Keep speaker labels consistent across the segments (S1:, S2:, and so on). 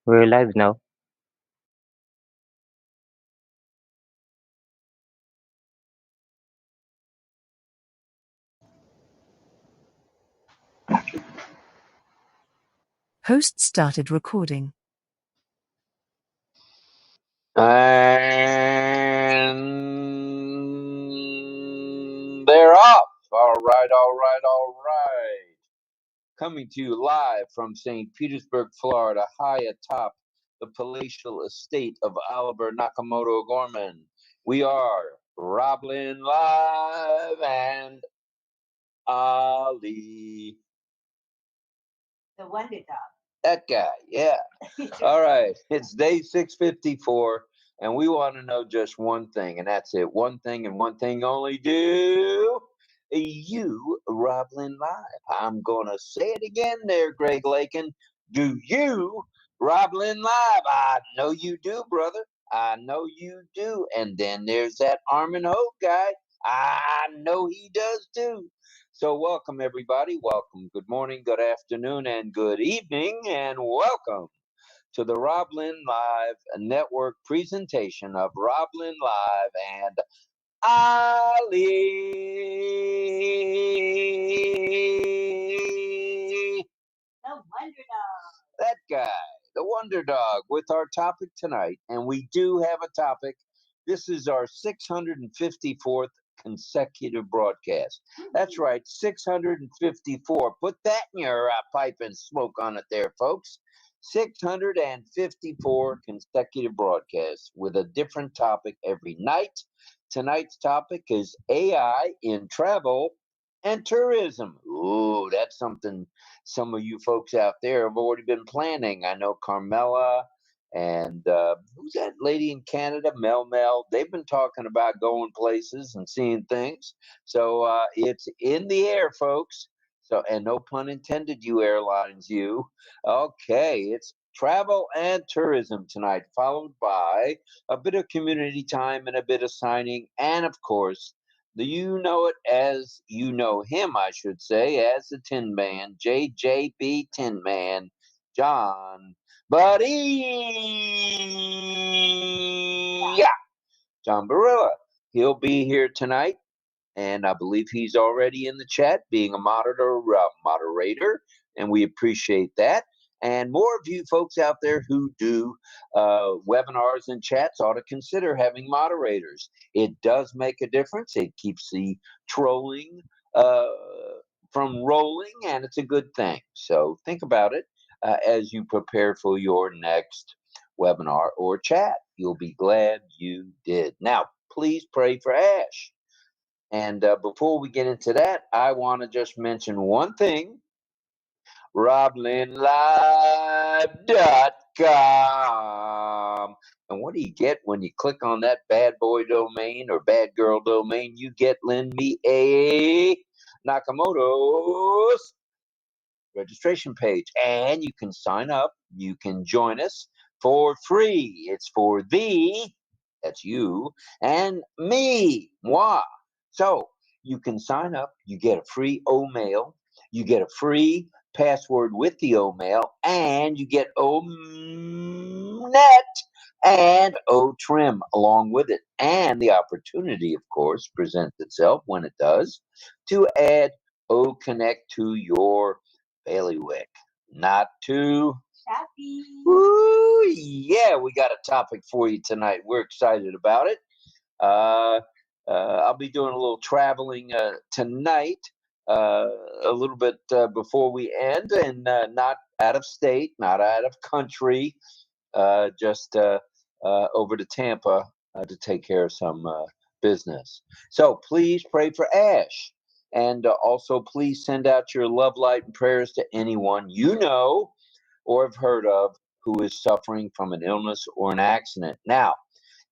S1: We're live now.
S2: Host started recording.
S3: And they're off. All right. Coming to you live from St. Petersburg, Florida, high atop the palatial estate of Oliver Nakamoto Gorman. We are RobLynn Live and Ali.
S4: The Wonder Dog.
S3: That guy, yeah. All right. It's day 654, and we want to know just one thing, and that's it. One thing and one thing only. Do you, RobLynn Live? I'm going to say it again there, Greg Lakin. Do you, RobLynn Live? I know you do, brother. I know you do. And then there's that Armin Hope guy. I know he does too. So welcome, everybody. Welcome. Good morning, good afternoon, and good evening, and welcome to the RobLynn Live Network presentation of RobLynn Live and Ali.
S4: The Wonder Dog.
S3: That guy, the Wonder Dog, with our topic tonight. And we do have a topic. This is our 654th consecutive broadcast. That's right, 654. Put that in your pipe and smoke on it there, folks. 654 consecutive broadcasts with a different topic every night. Tonight's topic is AI in travel and tourism. Ooh, that's something some of you folks out there have already been planning. I know Carmela and who's that lady in Canada, Mel. They've been talking about going places and seeing things. So it's in the air, folks. So, and no pun intended, you airlines, you. Okay, it's travel and tourism tonight, followed by a bit of community time and a bit of signing, and of course, you know it as you know him, I should say, as the Tin Man, JJB Tin Man, John Buddy, yeah, John Barilla. He'll be here tonight, and I believe he's already in the chat, being a moderator, and we appreciate that. And more of you folks out there who do webinars and chats ought to consider having moderators. It does make a difference. It keeps the trolling from rolling, and it's a good thing. So think about it as you prepare for your next webinar or chat. You'll be glad you did. Now, please pray for Ash. And before we get into that, I want to just mention one thing. RobLynnLive.com. And what do you get when you click on that bad boy domain or bad girl domain? You get Lynn me a Nakamoto's registration page. And you can sign up. You can join us for free. It's for that's you, and me, moi. So you can sign up. You get a free O-mail. You get a free password with the O-mail, and you get O-net and O-trim along with it. And the opportunity, of course, presents itself when it does to add OConnect to your bailiwick. Not too
S4: Happy.
S3: Ooh, yeah, we got a topic for you tonight. We're excited about it. I'll be doing a little traveling tonight, a little bit before we end, and not out of state, not out of country, just over to Tampa to take care of some business. So please pray for Ash. And also, please send out your love, light, and prayers to anyone you know or have heard of who is suffering from an illness or an accident. Now,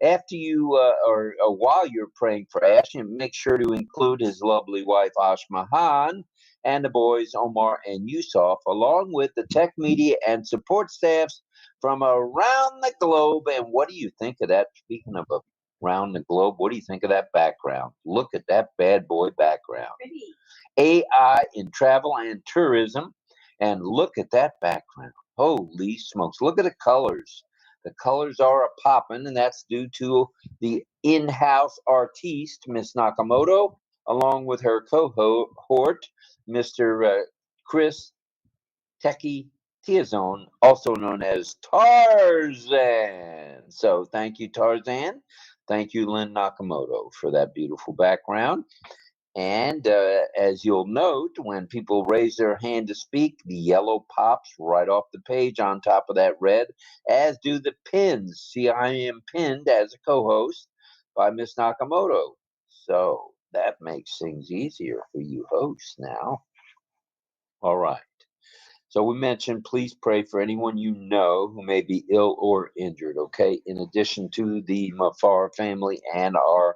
S3: after you or while you're praying for Ash, make sure to include his lovely wife Ashmahan and the boys Omar and Yusuf, along with the tech media and support staffs from around the globe. And what do you think of that? Speaking of around the globe, what do you think of that background? Look at that bad boy background.
S4: Pretty.
S3: AI in travel and tourism, and look at that background. Holy smokes. Look at the colors. The colors are a-poppin', and that's due to the in-house artiste, Miss Nakamoto, along with her cohort, Mr. 𝗧𝗿𝗃𝗃𝗃𝗃𝗃𝗃𝗃𝗃𝗃𝗃𝗃𝗃, also known as Tarzan. So thank you, Tarzan. Thank you, Lynn Nakamoto, for that beautiful background. And as you'll note, when people raise their hand to speak, the yellow pops right off the page on top of that red, as do the pins. See, I am pinned as a co-host by Miss Nakamoto. So that makes things easier for you hosts now. All right. So we mentioned, please pray for anyone you know who may be ill or injured, okay? In addition to the Mafar family and our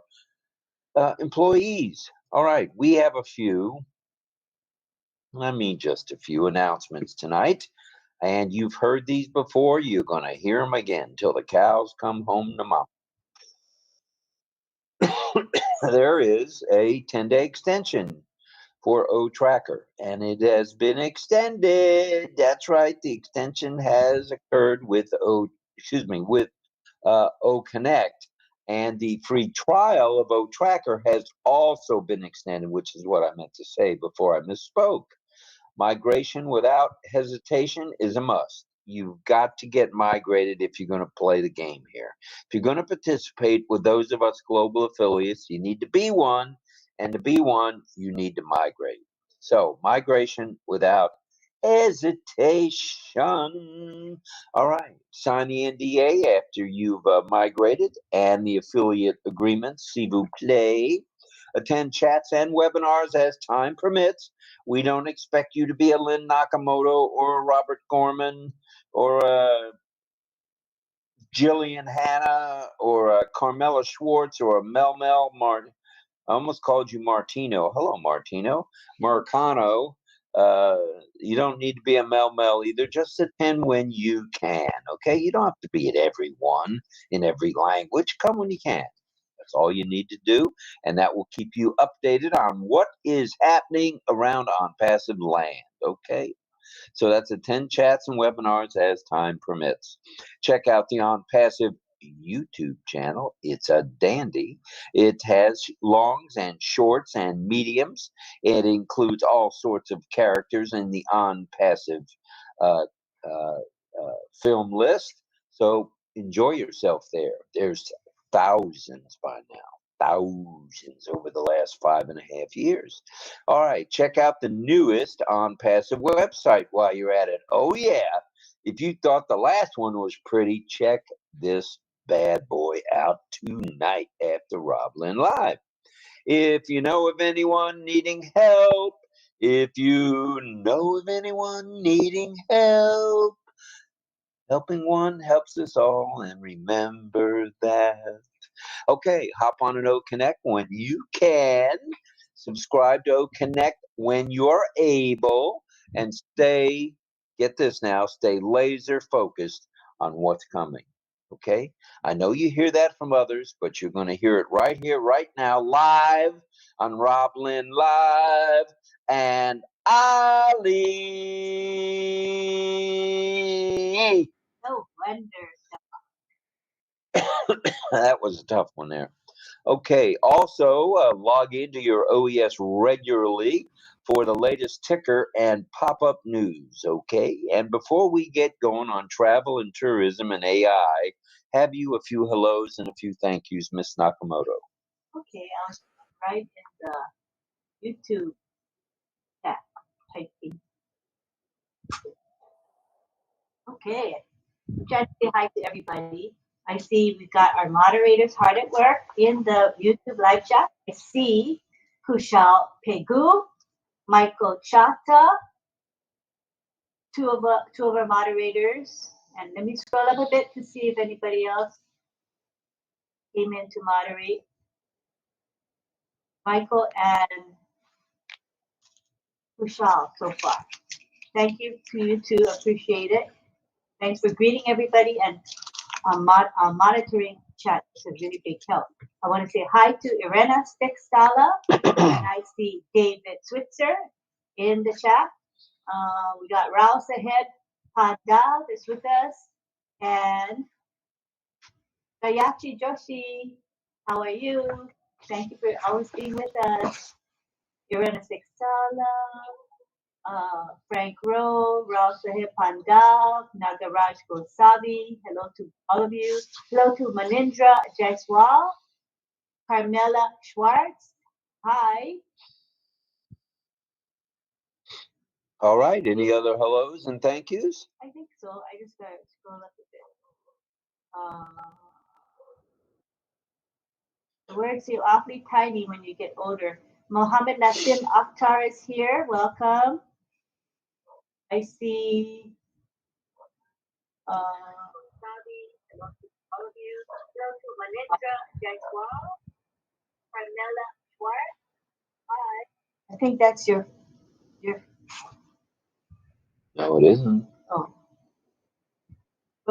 S3: employees. All right, we have a few, just a few announcements tonight. And you've heard these before. You're going to hear them again till the cows come home to mama. There is a 10-day extension for OTracker, and it has been extended. That's right. The extension has occurred with OConnect, and the free trial of OTracker has also been extended, which is what I meant to say before I misspoke. Migration without hesitation is a must. You've got to get migrated if you're going to play the game here. If you're going to participate with those of us global affiliates, you need to be one. And to be one, you need to migrate. So, migration without hesitation. All right. Sign the NDA after you've migrated and the affiliate agreement, 𝗧𝗿𝗃𝗃𝗃𝗃𝗃𝗃𝗃. Attend chats and webinars as time permits. We don't expect you to be a Lynn Nakamoto or a Robert Gorman or a Jillian Hanna or a Carmela Schwartz or a Mel Martin. I almost called you Martino. Hello, Martino. Marcano. You don't need to be a Mel either. Just attend when you can, okay? You don't have to be at every one in every language. Come when you can. That's all you need to do, and that will keep you updated on what is happening around ONPASSIVE land, okay? So that's attend chats and webinars as time permits. Check out the ONPASSIVE YouTube channel. It's a dandy. It has longs and shorts and mediums. It includes all sorts of characters in the ONPASSIVE film list. So enjoy yourself there. There's thousands by now. Thousands over the last 5.5 years. All right, check out the newest ONPASSIVE website while you're at it. Oh yeah, if you thought the last one was pretty, check this bad boy out tonight after RobLynn Live. If you know of anyone needing help, helping one helps us all, and remember that. Okay, hop on an OConnect when you can. Subscribe to OConnect when you're able, and get this now, stay laser focused on what's coming. Okay? I know you hear that from others, but you're going to hear it right here, right now, live on RobLynn Live. And Ali.
S4: No wonder.
S3: That was a tough one there. Okay, also log into your OES regularly for the latest ticker and pop-up news, okay? And before we get going on travel and tourism and AI, have you a few hellos and a few thank yous, Miss Nakamoto?
S4: Okay, I'll write in the YouTube chat typing. Okay, I'm trying to say hi to everybody. I see we got our moderators hard at work in the YouTube live chat. I see 𝗧𝗿𝗃𝗃𝗃𝗃𝗃𝗃𝗃, Michael Chata, two of our moderators. And let me scroll up a bit to see if anybody else came in to moderate. Michael and 𝗧𝗿 so far. Thank you to you too. Appreciate it. Thanks for greeting everybody and monitoring chat. It's a really big help. I want to say hi to Irena 𝗧𝗿𝗃𝗃𝗃𝗃𝗃, and I see David Switzer in the chat. We got Rouse ahead. Pandal is with us, and Gayachi Joshi. How are you? Thank you for always being with us. Irena Sixala, Frank Rowe, Rao Sahib Pandal, Nagaraj Gosavi. Hello to all of you. Hello to Manindra Jaiswal, Carmela Schwartz. Hi.
S3: All right. Any other hellos and thank yous?
S4: I think so. I just gotta scroll up a bit. The words feel awfully tiny when you get older. Mohammed Nassim Akhtar is here. Welcome. I see. Sabi, hello to all of you. Hello to Manindra Jaiswal, Carmela Schwartz. Hi. I think that's your.
S3: No, it isn't.
S4: Oh.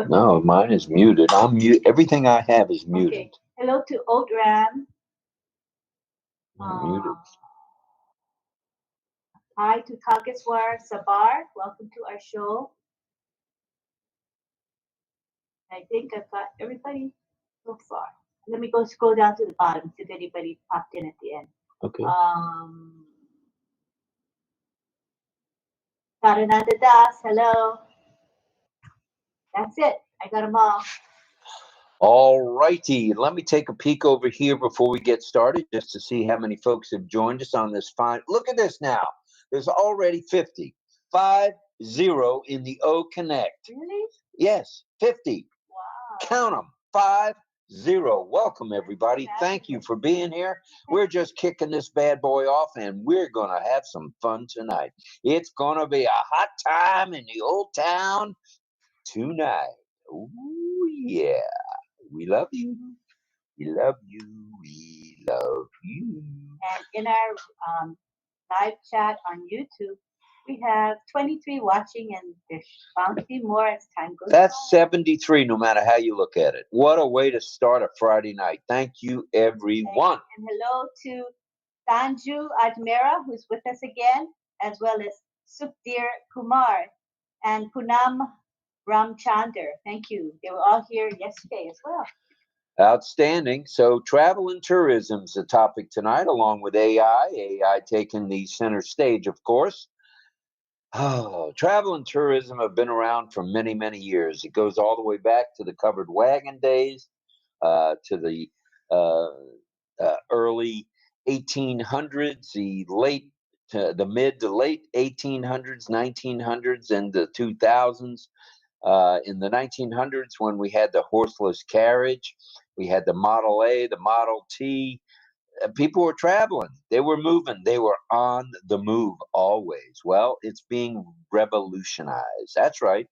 S3: No, mine is muted. I'm mute. Everything I have is muted.
S4: Okay. Hello to Odram.
S3: Muted.
S4: Hi to Kagiswar Sabar. Welcome to our show. I think I've got everybody so far. Let me go scroll down to the bottom, see if anybody popped in at the end.
S3: Okay.
S4: Sarananda Das, hello. That's it. I got them all.
S3: All righty. Let me take a peek over here before we get started just to see how many folks have joined us on this fine. Look at this now. There's already 50. 50 in the OConnect.
S4: Really?
S3: Yes, 50.
S4: Wow.
S3: Count them. 50. Welcome, everybody. Thank you for being here. We're just kicking this bad boy off, and we're going to have some fun tonight. It's going to be a hot time in the old town tonight. Ooh, yeah. We love you. We love you. We love you.
S4: And in our live chat on YouTube, we have 23 watching, and there's bound to be more as time goes on.
S3: That's 73, no matter how you look at it. What a way to start a Friday night. Thank you, everyone.
S4: And hello to Sanju Ajmera, who's with us again, as well as Sukhdir Kumar and Punam Ramchander. Thank you. They were all here yesterday as well.
S3: Outstanding. So travel and tourism is the topic tonight, along with AI. AI taking the center stage, of course. Oh, travel and tourism have been around for many, many years. It goes all the way back to the covered wagon days, to the early 1800s, the mid to late 1800s, 1900s, and the 2000s. In the 1900s, when we had the horseless carriage, we had the Model A, the Model T. People were traveling. They were moving. They were on the move always. Well, it's being revolutionized. That's right.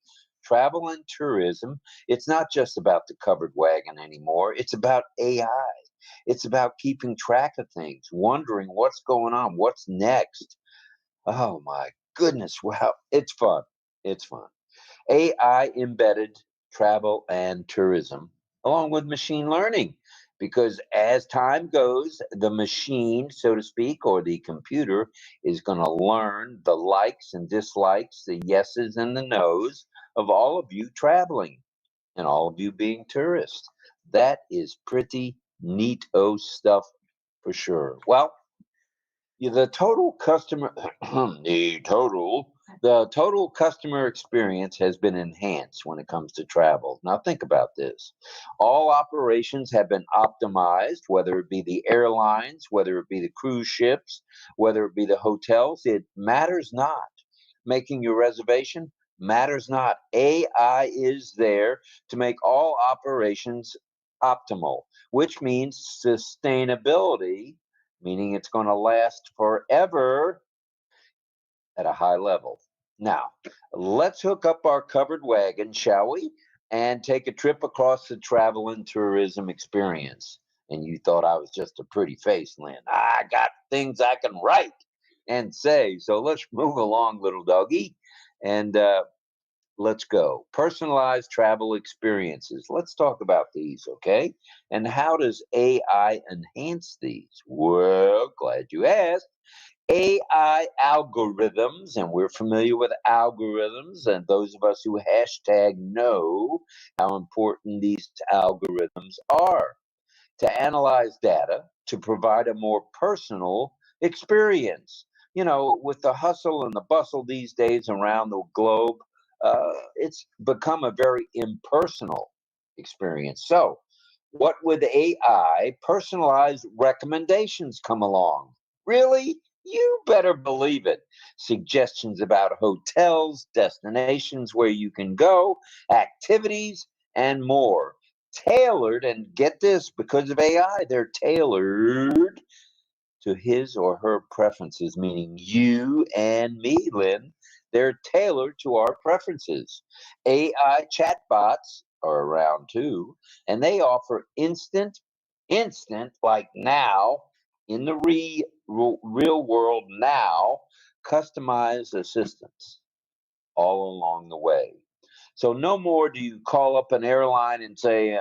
S3: Travel and tourism. It's not just about the covered wagon anymore. It's about AI. It's about keeping track of things, wondering what's going on, what's next. Oh my goodness. Wow. It's fun. It's fun. AI embedded travel and tourism, along with machine learning. Because as time goes, the machine, so to speak, or the computer is going to learn the likes and dislikes, the yeses and the nos of all of you traveling and all of you being tourists. That is pretty neato stuff for sure. Well, the total customer the total customer experience has been enhanced when it comes to travel. Now think about this. All operations have been optimized, whether it be the airlines, whether it be the cruise ships, whether it be the hotels. It matters not. Making your reservation matters not. AI is there to make all operations optimal, which means sustainability, meaning it's going to last forever at a high level. Now, let's hook up our covered wagon, shall we? And take a trip across the travel and tourism experience. And you thought I was just a pretty face, Lynn. I got things I can write and say. So let's move along, little doggy. And let's go. Personalized travel experiences. Let's talk about these, okay? And how does AI enhance these? Well, glad you asked. AI algorithms, and we're familiar with algorithms, and those of us who hashtag know how important these algorithms are to analyze data to provide a more personal experience. You know, with the hustle and the bustle these days around the globe, it's become a very impersonal experience. So, what with AI, personalized recommendations come along. Really? You better believe it. Suggestions about hotels, destinations where you can go, activities, and more. Tailored, and get this, because of AI, they're tailored to his or her preferences, meaning you and me, Lynn. They're tailored to our preferences. AI chatbots are around too, and they offer instant, like now, in the real world now, customized assistance all along the way. So no more do you call up an airline and say,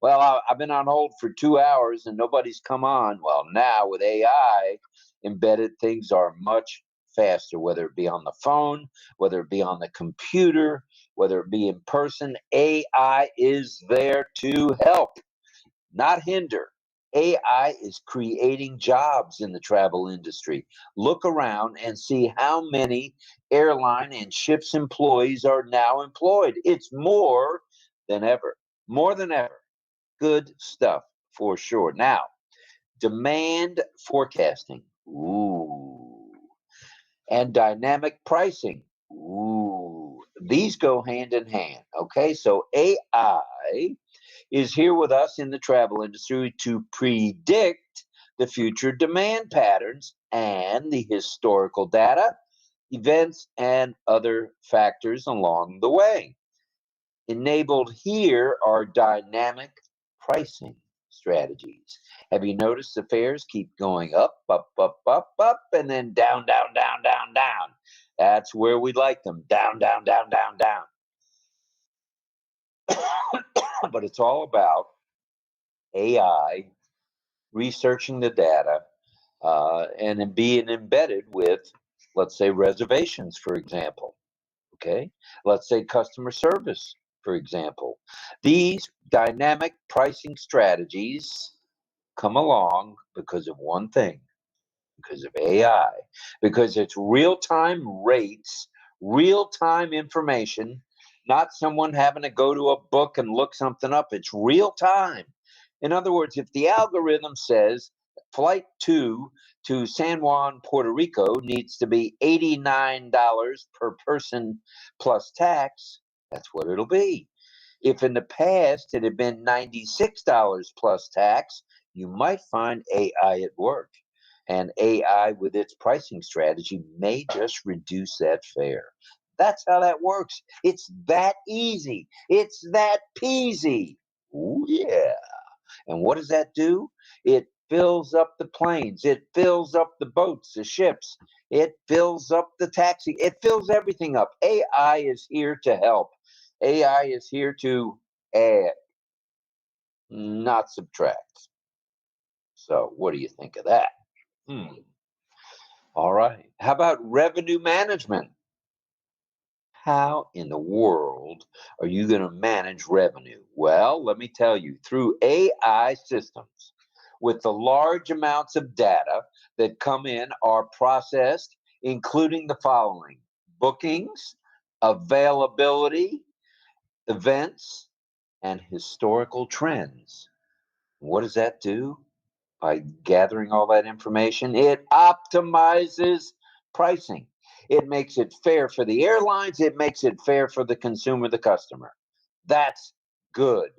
S3: well, I've been on hold for 2 hours and nobody's come on. Well, now with AI embedded, things are much faster, whether it be on the phone, whether it be on the computer, whether it be in person. AI is there to help, not hinder. AI is creating jobs in the travel industry. Look around and see how many airline and ships employees are now employed. It's more than ever. More than ever. Good stuff for sure. Now, demand forecasting. Ooh. And dynamic pricing. Ooh. These go hand in hand. Okay, so AI is here with us in the travel industry to predict the future demand patterns and the historical data, events, and other factors along the way. Enabled here are dynamic pricing strategies. Have you noticed the fares keep going up, up, up, up, up, and then down, down, down, down, down? That's where we like them. Down, down, down, down, down. But it's all about AI researching the data and then being embedded with, let's say, reservations, for example. Okay, let's say customer service, for example. These dynamic pricing strategies come along because of one thing, because of AI, because it's real-time rates, real-time information, not someone having to go to a book and look something up. It's real time. In other words, if the algorithm says flight 2 to San Juan, Puerto Rico needs to be $89 per person plus tax, that's what it'll be. If in the past it had been $96 plus tax, you might find AI at work. And AI with its pricing strategy may just reduce that fare. That's how that works. It's that easy. It's that peasy. Ooh, yeah. And what does that do? It fills up the planes. It fills up the boats, the ships. It fills up the taxi. It fills everything up. AI is here to help. AI is here to add, not subtract. So what do you think of that? All right. How about revenue management? How in the world are you going to manage revenue? Well, let me tell you, through AI systems, with the large amounts of data that come in are processed, including the following: bookings, availability, events, and historical trends. What does that do? By gathering all that information, it optimizes pricing. It makes it fair for the airlines. It makes it fair for the consumer, the customer. That's good.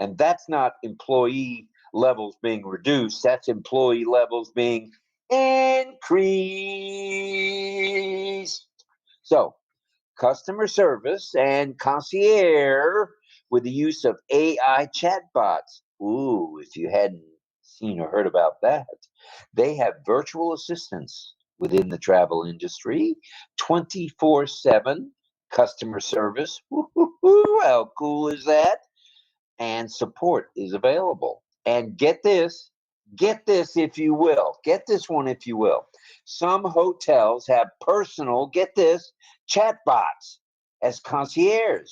S3: And that's not employee levels being reduced. That's employee levels being increased. So, customer service and concierge with the use of AI chatbots. Ooh, if you hadn't seen or heard about that, they have virtual assistants within the travel industry, 24/7 customer service. Woo-hoo-hoo, how cool is that? And support is available. And get this if you will. Get this one if you will. Some hotels have personal, get this, chatbots as concierge,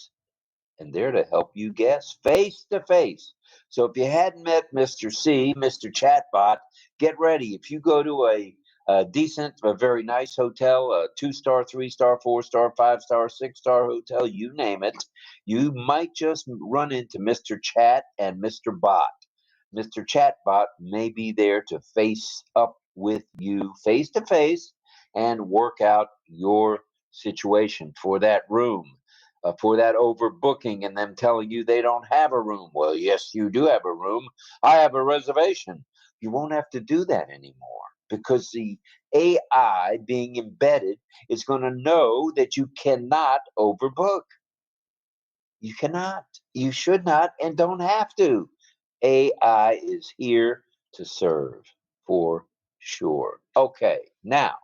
S3: and they're to help you guests face to face. So if you hadn't met Mr. C, Mr. Chatbot, get ready. If you go to a decent, a very nice hotel, a 2-star, 3-star, 4-star, 5-star, 6-star hotel, you name it, you might just run into Mr. Chat and Mr. Bot. Mr. Chatbot may be there to face up with you face to face and work out your situation for that room, for that overbooking and them telling you they don't have a room. Well, yes, you do have a room. I have a reservation. You won't have to do that anymore because the AI being embedded is going to know that you cannot overbook. You cannot, you should not, and don't have to. AI is here to serve for sure. Okay, now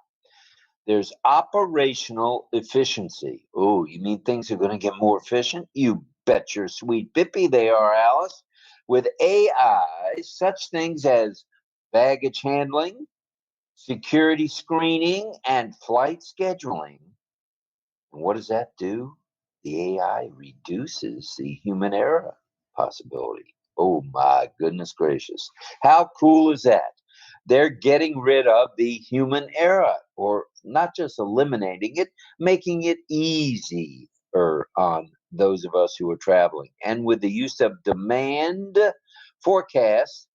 S3: there's operational efficiency. Oh, you mean things are going to get more efficient? You bet your sweet bippy they are, Alice. With AI, such things as baggage handling, security screening, and flight scheduling. And what does that do? The AI reduces the human error possibility. Oh my goodness gracious. How cool is that? They're getting rid of the human error, or not just eliminating it, making it easier on those of us who are traveling. And with the use of demand forecasts,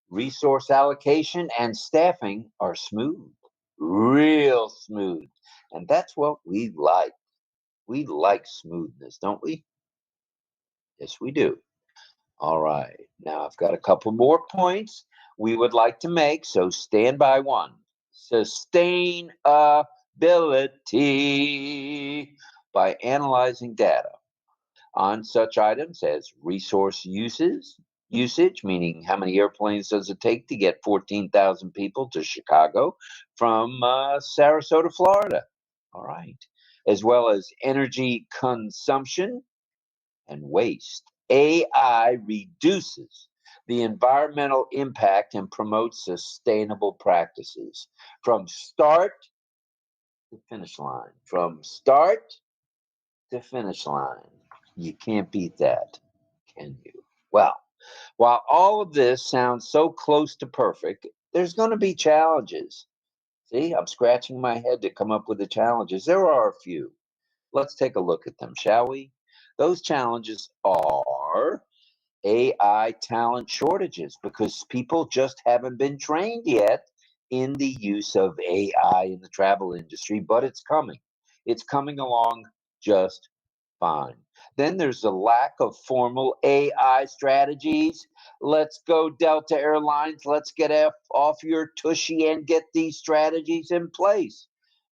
S3: resource allocation, and staffing are smooth, real smooth. And that's what we like. We like smoothness, don't we? Yes, we do. All right. Now, I've got a couple more points we would like to make, so stand by one. Sustainability by analyzing data on such items as resource usage, meaning how many airplanes does it take to get 14,000 people to Chicago from Sarasota, Florida. All right. As well as energy consumption and waste. AI reduces the environmental impact and promotes sustainable practices from start to finish line. From start to finish line. You can't beat that, can you? Well, while all of this sounds so close to perfect, there's going to be challenges. See, I'm scratching my head to come up with the challenges. There are a few. Let's take a look at them, shall we? Those challenges are AI talent shortages because people just haven't been trained yet in the use of AI in the travel industry, but it's coming. It's coming along just fine. Then there's the lack of formal AI strategies. Let's go, Delta Airlines. Let's get off your tushy and get these strategies in place.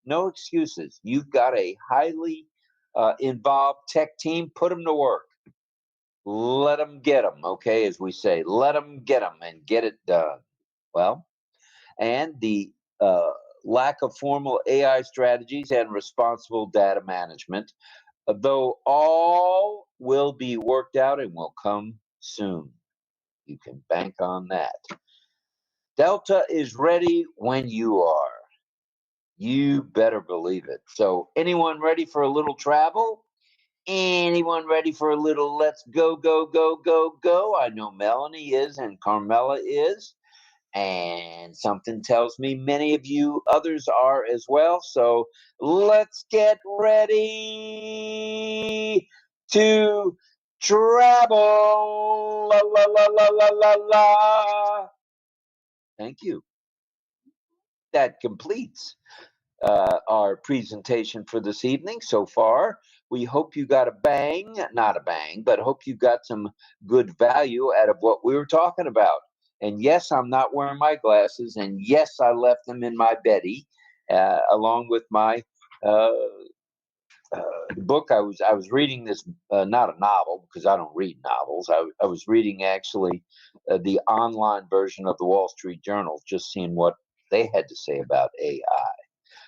S3: No excuses. You've got a highly involved tech team. Put them to work. Let them get them, okay, as we say. Let them get them and get it done. Well, and the lack of formal AI strategies and responsible data management, though all will be worked out and will come soon. You can bank on that. Delta is ready when you are. You better believe it. So anyone ready for a little travel? Anyone ready for a little let's go, go, go, go, go? I know Melanie is and Carmela is. And something tells me many of you others are as well. So let's get ready to travel. La, la, la, la, la, la, la. Thank you. That completes our presentation for this evening so far. We hope you got a bang, not a bang, but hope you got some good value out of what we were talking about. And yes, I'm not wearing my glasses, and yes, I left them in my beddy, along with my book. I was reading this, not a novel because I don't read novels. I was reading actually the online version of the Wall Street Journal, just seeing what they had to say about AI.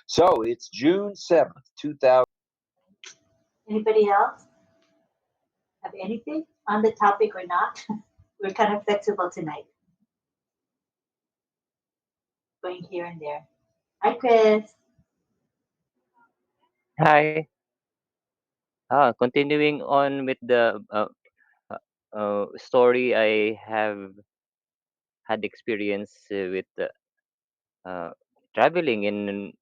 S3: So it's June 7th, 2000.
S4: Anybody else have anything on the topic or not? We're kind of flexible tonight. Going here and there. Hi, Chris.
S1: Hi. Continuing on with the story, I have had experience with uh, traveling in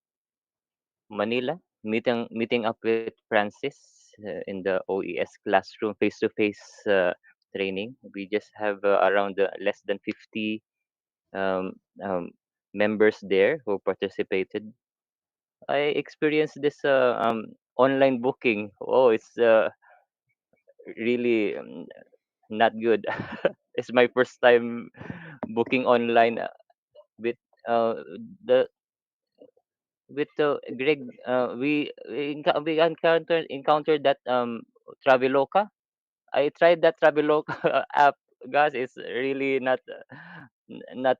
S1: Manila, meeting up with Francis in the OES classroom, face-to-face training. We just have around less than 50 um, um, members there who participated. I experienced this online booking. Oh, it's really not good. It's my first time booking online with uh, the Greg. We encountered that Traveloka. I tried that Traveloka app, guys. It's really not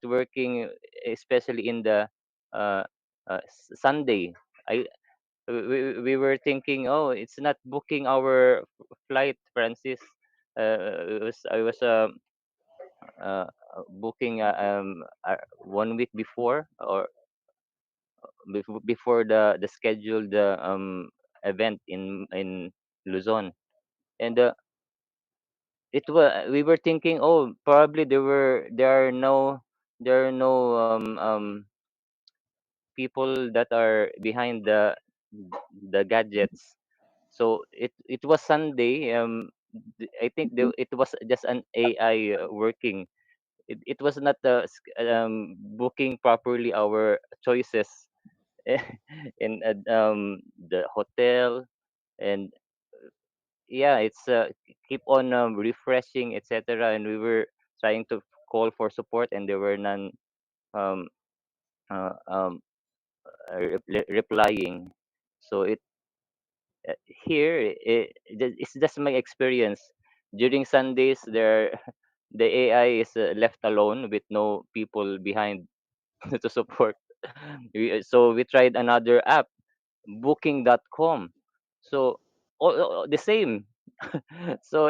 S1: working, especially in the uh, Sunday. I we were thinking, oh, it's not booking our flight, Francis. I was uh, booking 1 week before, or before the scheduled event in Luzon, and it was we were thinking, oh, probably there are no people that are behind the gadgets. So it was Sunday. I think it was just an AI working. It was not booking properly our choices in the hotel, and yeah, it's keep on refreshing, etc. And we were trying to call for support, and there were none um, uh, um, replying. So here it's just my experience. During Sundays, the AI is left alone with no people behind to support. So we tried another app, Booking.com. So the same. So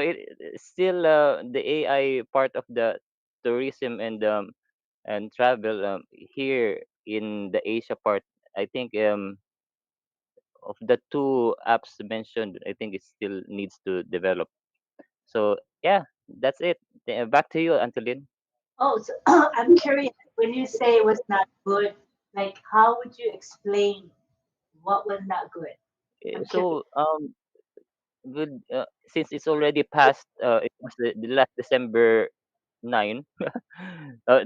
S1: still the AI part of the tourism and travel here in the Asia part. I think of the two apps mentioned, I think it still needs to develop. So yeah, that's it. Back to you, Antolin.
S4: Oh, so I'm curious. When you say it was not good, like how would you explain what was not good? I'm curious.
S1: So good since it's already past. It was the last December 9,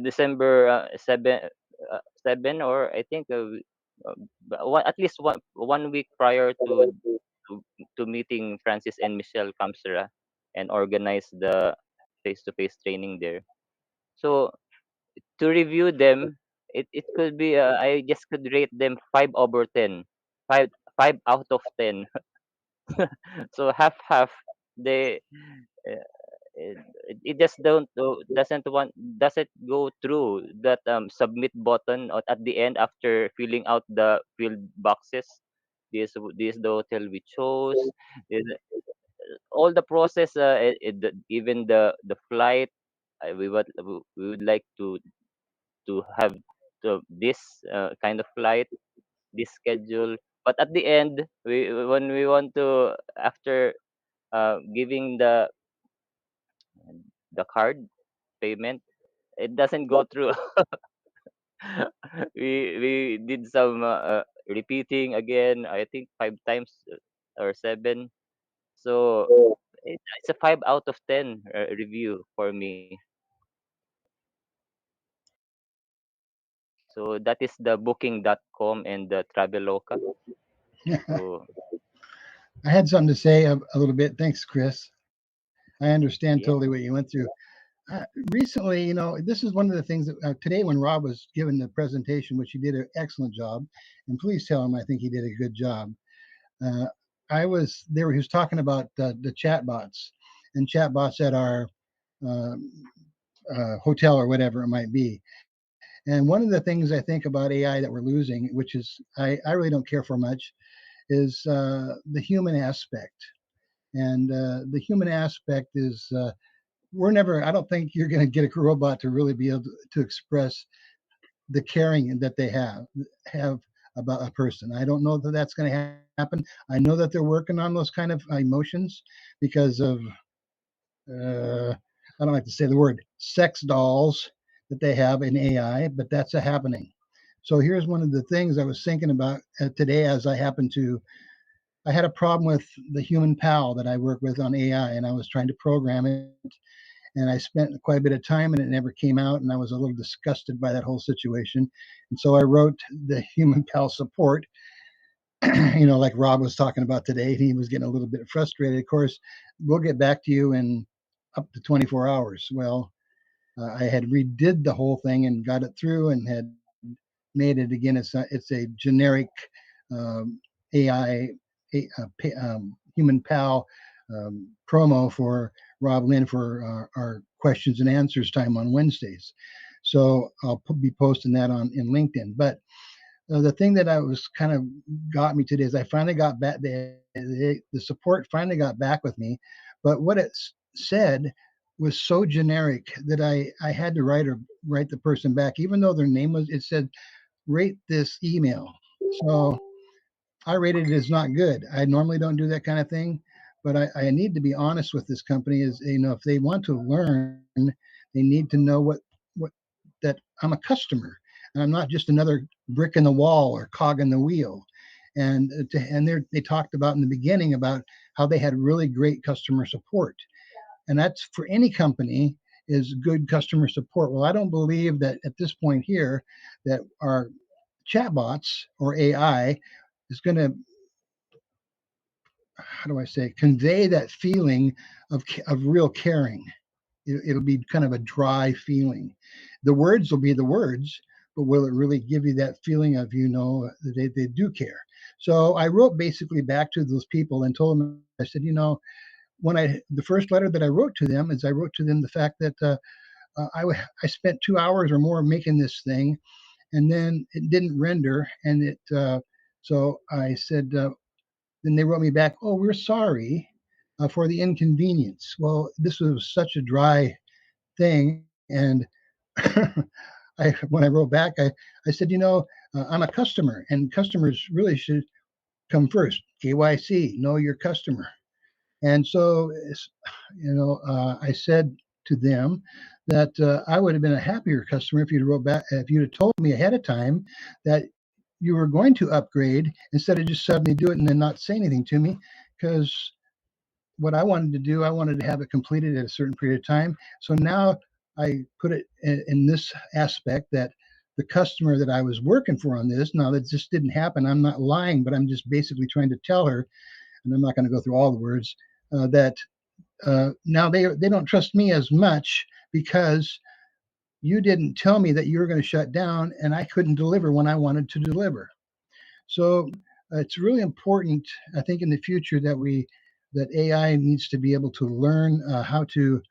S1: December 7, or I think at least one week prior to, to meeting Francis and Michelle Kamsera and organize the face-to-face training there. So to review them, it could be I just could rate them 5/10, 5 out of 10. So half half. They uh, it, it just doesn't go through that submit button at the end after filling out the field boxes. This the hotel we chose. This, all the process, even the flight. We would like to have this kind of flight, this schedule. But at the end, we when we want to, after giving the card payment, it doesn't go through. We did some repeating again, I think 5 times or 7. So it's a 5 out of 10 review for me. So that is the booking.com and the Traveloka. So
S5: I had something to say a little bit. Thanks, Chris. I understand
S1: yeah.
S5: totally what you went through. Recently, this is one of the things that today when Rob was giving the presentation, which he did an excellent job, and please tell him I think he did a good job. Uh, I was there. He was talking about the chatbots and chatbots at our uh, hotel or whatever it might be. And one of the things I think about AI that we're losing, which is I really don't care for much, is the human aspect. And the human aspect is we're never. I don't think you're going to get a robot to really be able to express the caring that they have about a person. I don't know that that's going to happen. I know that they're working on those kind of emotions because of, I don't like to say the word, sex dolls that they have in AI, but that's happening. So here's one of the things I was thinking about today as I had a problem with the human pal that I work with on AI, and I was trying to program it, and I spent quite a bit of time and it never came out, and I was a little disgusted by that whole situation. And so I wrote the human pal support, like Rob was talking about today. He was getting a little bit frustrated. Of course, we'll get back to you in up to 24 hours. Well, I had redid the whole thing and got it through and had made it again. It's a generic AI human pal promo for RobLynn for our questions and answers time on Wednesdays. So I'll be posting that in LinkedIn. But the thing that I was kind of got me today is I finally got back, the support finally got back with me. But what it said was so generic that I had to write the person back, even though their name it said, rate this email. So I rated it as not good. I normally don't do that kind of thing, but I need to be honest with this company is, if they want to learn, they need to know what that I'm a customer and I'm not just another brick in the wall or cog in the wheel. And they talked about in the beginning about how they had really great customer support. And that's for any company is good customer support. Well, I don't believe that at this point here that our chatbots or AI is going to, how do I say, convey that feeling of real caring. It'll be kind of a dry feeling. The words will be the words, but will it really give you that feeling of, that they do care? So I wrote basically back to those people and told them, I said, the first letter that I wrote to them is I wrote to them the fact that I spent 2 hours or more making this thing, and then it didn't render, and so I said, then they wrote me back, oh, we're sorry for the inconvenience. Well, this was such a dry thing, and when I wrote back, I said, I'm a customer, and customers really should come first. KYC, know your customer. And so, I said to them that I would have been a happier customer if you'd have told me ahead of time that you were going to upgrade instead of just suddenly do it and then not say anything to me. Because what I wanted to do, I wanted to have it completed at a certain period of time. So now I put it in this aspect that the customer that I was working for on this, now that just didn't happen. I'm not lying, but I'm just basically trying to tell her, and I'm not going to go through all the words, that now they don't trust me as much because you didn't tell me that you were going to shut down and I couldn't deliver when I wanted to deliver. So it's really important, I think, in the future that AI needs to be able to learn how to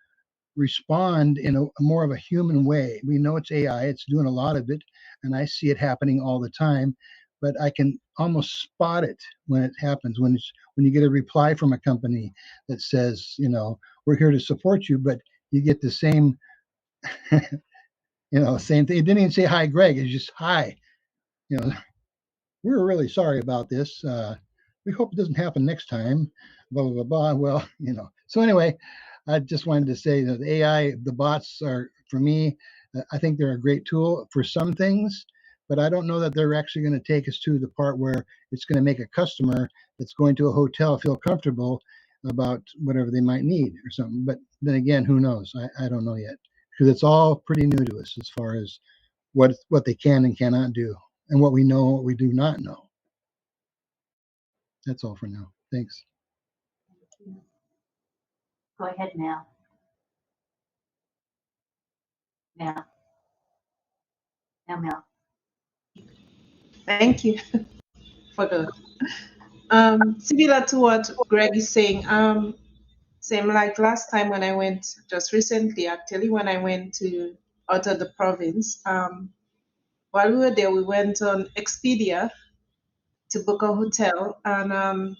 S5: respond in a more of a human way. We know it's AI, it's doing a lot of it, and I see it happening all the time, but I can almost spot it when it happens, when you get a reply from a company that says, we're here to support you, but you get the same, same thing. It didn't even say, hi, Greg. It's just, hi, we're really sorry about this. We hope it doesn't happen next time, blah, blah, blah, blah. Well, so anyway, I just wanted to say that the AI, the bots are, for me, I think they're a great tool for some things, but I don't know that they're actually going to take us to the part where it's going to make a customer that's going to a hotel feel comfortable about whatever they might need or something. But then again, who knows? I don't know yet, because it's all pretty new to us as far as what they can and cannot do, and what we know and what we do not know. That's all for now. Thanks.
S4: Go ahead, Mel. Mel.
S6: Thank you for the similar to what Greg is saying. Same like last time when I went, just recently actually, when I went out of the province. While we were there, we went on Expedia to book a hotel, and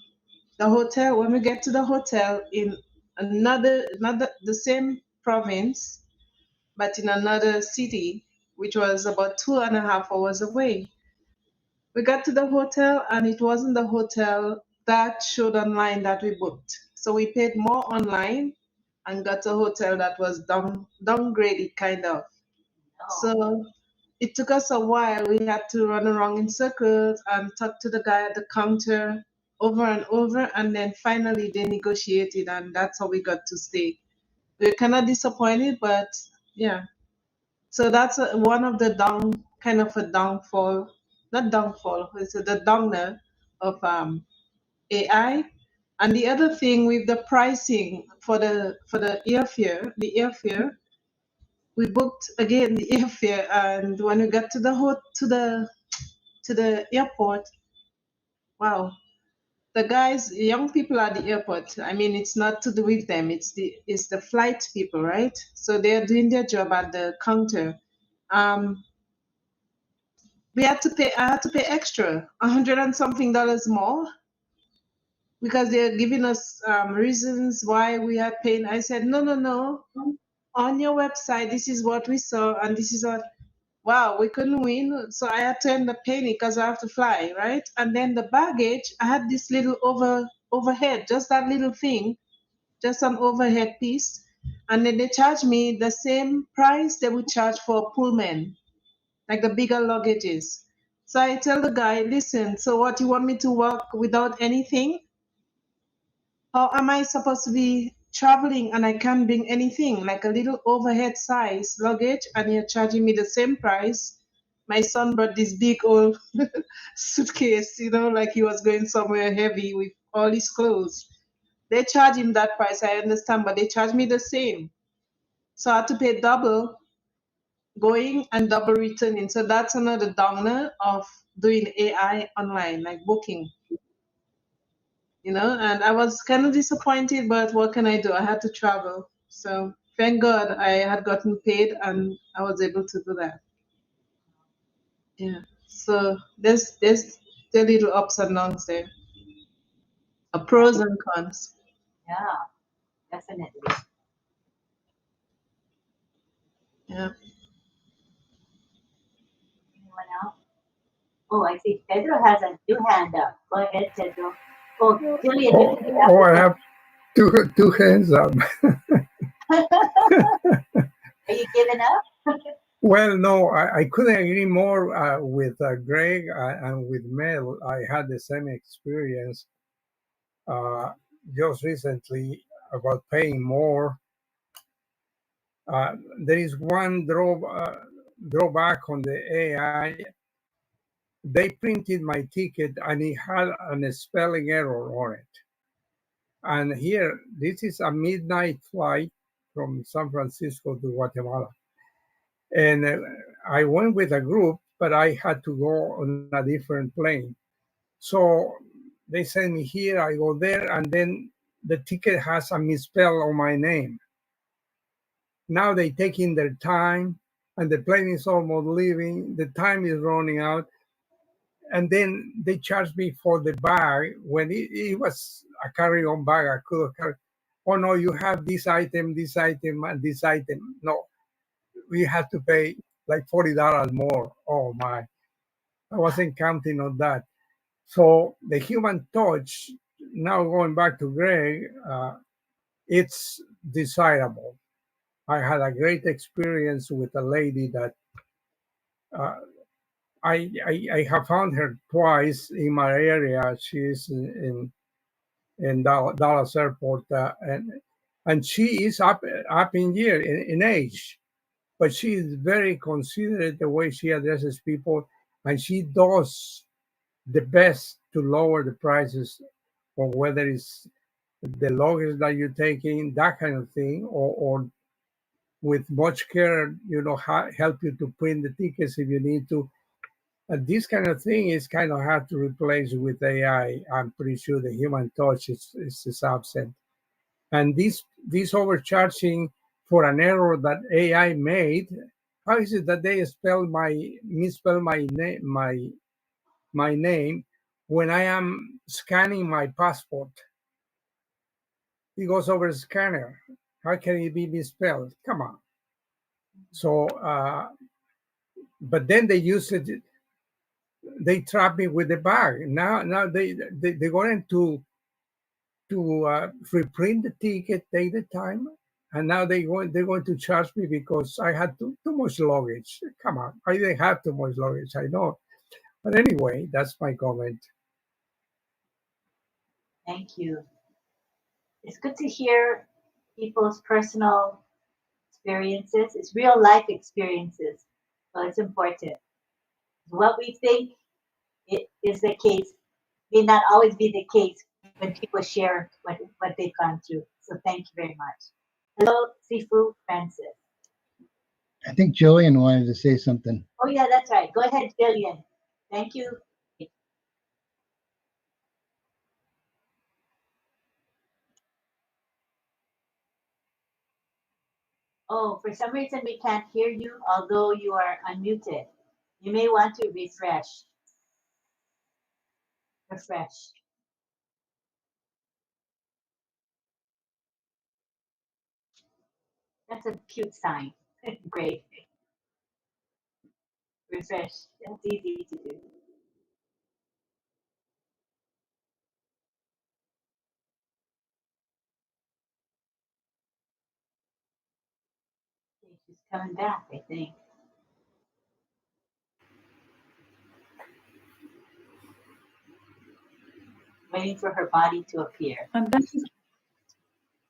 S6: the hotel, when we get to the hotel in another the same province, but in another city, which was about 2.5 hours away, We got to the hotel, and it wasn't the hotel that showed online that we booked. So we paid more online and got a hotel that was downgraded, kind of. So it took us a while. We had to run around in circles and talk to the guy at the counter over and over, and then finally they negotiated, and that's how we got to stay. We were kind of disappointed, but yeah. So that's one of the kind of a downfall, not downfall, it's the downer of AI. And the other thing with the pricing for the airfare, we booked again the airfare, and when we got to the airport, wow, the guys, young people at the airport. I mean, it's not to do with them; it's the flight people, right? So they're doing their job at the counter. We had to pay. I had to pay extra, $100 and something more, because they're giving us reasons why we are paying. I said, no, no, no. On your website, this is what we saw, and this is what. Wow, we couldn't win, so I had to end up paying it because I have to fly, right? And then the baggage, I had this little overhead, just that little thing, just an overhead piece, and then they charged me the same price they would charge for a Pullman, like the bigger luggages. So I tell the guy, listen, so what, you want me to work without anything? How am I supposed to be traveling and I can't bring anything, like a little overhead size luggage, and you're charging me the same price? My son brought this big old suitcase, like he was going somewhere heavy with all his clothes. They charge him that price, I understand, but they charge me the same. So I had to pay double going and double returning. So that's another downer of doing AI online, like booking. And I was kind of disappointed, but what can I do? I had to travel. So thank God I had gotten paid and I was able to do that. Yeah. So there's the little ups and downs there, pros and cons.
S4: Yeah, definitely.
S6: Yeah.
S4: Anyone else? Oh, I see Pedro has a new hand up. Go ahead, Pedro. Oh, Jillian, you picked up.
S7: I have two hands up.
S4: Are you giving up?
S7: Well, no, I couldn't agree more with Greg and with Mel. I had the same experience just recently about paying more. There is one drawback on the AI. They printed my ticket and it had a spelling error on it. And here, this is a midnight flight from San Francisco to Guatemala. And I went with a group, but I had to go on a different plane. So they send me here, I go there, and then the ticket has a misspell on my name. Now they taking their time, and the plane is almost leaving, the time is running out, and then they charged me for the bag when it was a carry-on bag. I could have carried. Oh no, you have this item, and this item. No, we had to pay like $40 more. Oh my, I wasn't counting on that. So the human touch, now going back to Greg, it's desirable. I had a great experience with a lady that I have found her twice in my area. She's in Dallas Airport, and she is up in year in age, but she is very considerate the way she addresses people, and she does the best to lower the prices, or whether it's the luggage that you're taking, that kind of thing, or with much care, help you to print the tickets if you need to. And this kind of thing is kind of hard to replace with AI. I'm pretty sure the human touch is absent. And this overcharging for an error that AI made, how is it that they misspell my name when I am scanning my passport? It goes over the scanner. How can it be misspelled? Come on. So, but then they use it. they trap me with the bag. Now they're going to reprint the ticket, take the time, and now they're going to charge me because I had too much luggage. Come on, I didn't have too much luggage, I know. But anyway, that's my comment.
S4: Thank you. It's good to hear people's personal experiences. It's real life experiences. So it's important. What we think it is the case may not always be the case when people share what they've gone through. So thank you very much. Hello, Sifu Francis.
S5: I think Jillian wanted to say something.
S4: Oh yeah, that's right. Go ahead, Jillian. Thank you. Oh, for some reason we can't hear you, although you are unmuted. You may want to refresh. Refresh. That's a cute sign. Great. Refresh. That's easy to do. Okay, she's coming back, I think. Waiting for her body to appear.
S8: I'm back.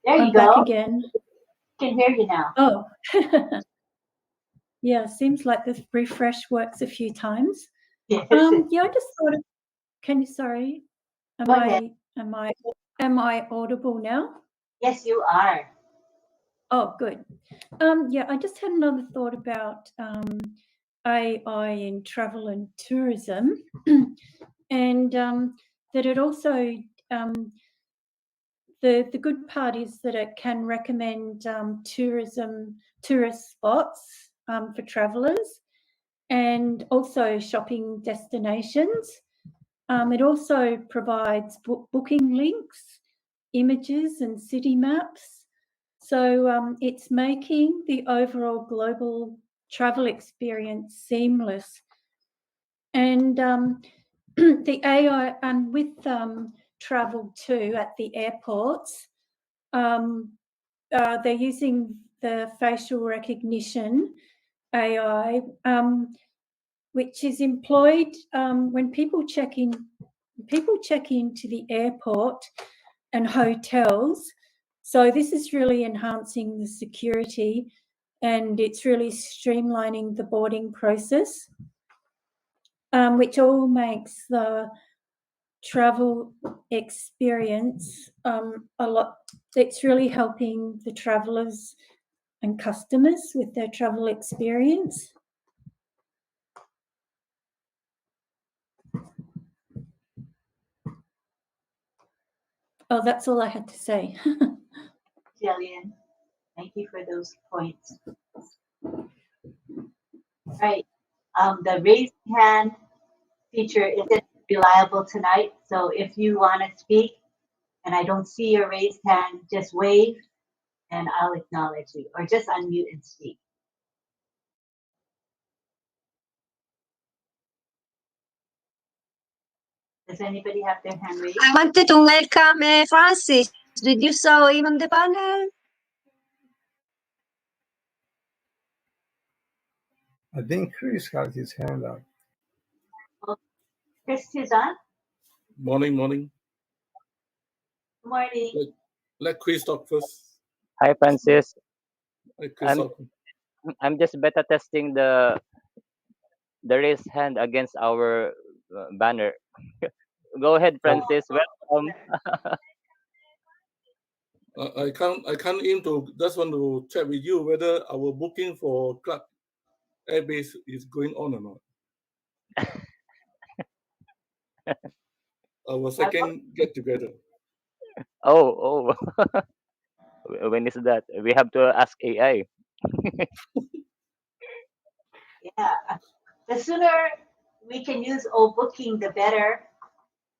S4: There you
S8: I'm
S4: go.
S8: back again.
S4: Can hear you now.
S8: Oh, yeah. Seems like the refresh works a few times.
S4: Yes.
S8: Yeah. I just thought. Can you? Sorry.
S4: Go ahead.
S8: Am I audible now?
S4: Yes, you are.
S8: Oh, good. Yeah. I just had another thought about AI in travel and tourism, and that it also. The good part is that it can recommend tourist spots for travellers, and also shopping destinations. It also provides booking links, images, and city maps. So it's making the overall global travel experience seamless. And the AI, and with travel too at the airports, they're using the facial recognition AI, which is employed when people check into the airport and hotels. So this is really enhancing the security, and it's really streamlining the boarding process, which all makes the travel experience a lot. It's really helping the travelers and customers with their travel experience. Oh, that's all I had to say.
S4: Jillian, thank you for those points. Right. The raised hand feature isn't reliable tonight. So if you want to speak and I don't see your raised hand, just wave and I'll acknowledge you, or just unmute and speak. Does anybody have their hand raised?
S9: I wanted to welcome Francis. Did you saw him on the panel?
S7: I think Chris has his hand up.
S4: Oh, Chris is on.
S10: Morning.
S4: Good morning.
S10: Let Chris talk first.
S1: Hi, Francis.
S10: Let Chris talk.
S1: I'm just beta testing the raised hand against our banner. Go ahead, Francis. Welcome.
S10: I can't aim to just want to check with you whether our booking for Clark Airbase is going on or not. Our second get together.
S1: Oh. When is that? We have to ask AI.
S4: Yeah. The sooner we can use booking, the better.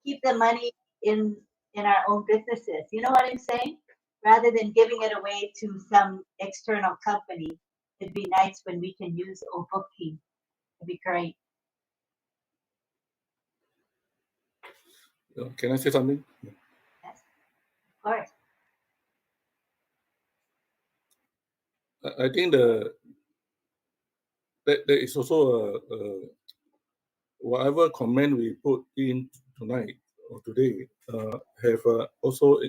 S4: Keep the money in our own businesses. You know what I'm saying? Rather than giving it away to some external company, it'd be nice when we can use booking. It'd be great.
S10: Can I say something?
S4: Yes, of course.
S10: I think there is also whatever comment we put in tonight or today have also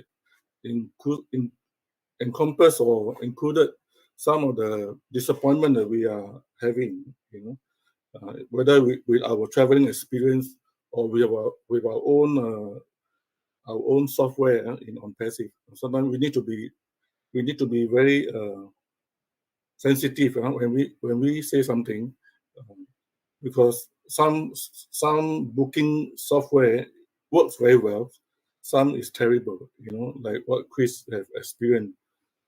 S10: encompassed or included some of the disappointment that we are having, whether with our traveling experience or with our own software in ONPASSIVE. Sometimes we need to be very sensitive when we say something, because some booking software works very well, some is terrible, like what Chris have experienced,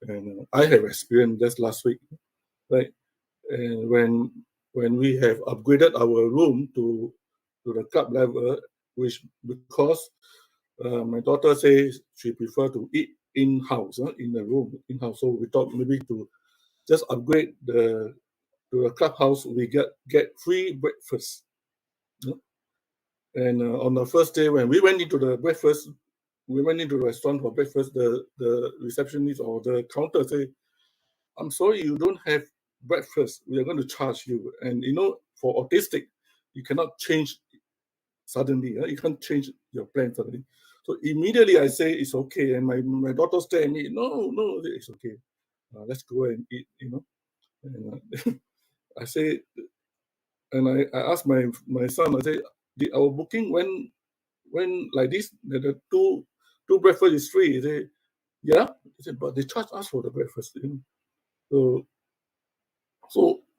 S10: and I have experienced just last week, right? And when we have upgraded our room to the club level, which because my daughter says she prefer to eat in-house, in the room in-house, so we thought maybe to just upgrade to the clubhouse, we get free breakfast. And on the first day when we went into the restaurant for breakfast, the receptionist or the counter say, "I'm sorry, you don't have breakfast. We are going to charge you." And for autistic, you cannot change suddenly. You can't change your plan suddenly. So immediately I say it's okay, and my daughter stare at me. No, it's okay. Let's go and eat. And I say, and I asked my son. I say, "Did our booking when like this, the two breakfast is free?" He say, "Yeah." He said, "But they charge us for the breakfast." So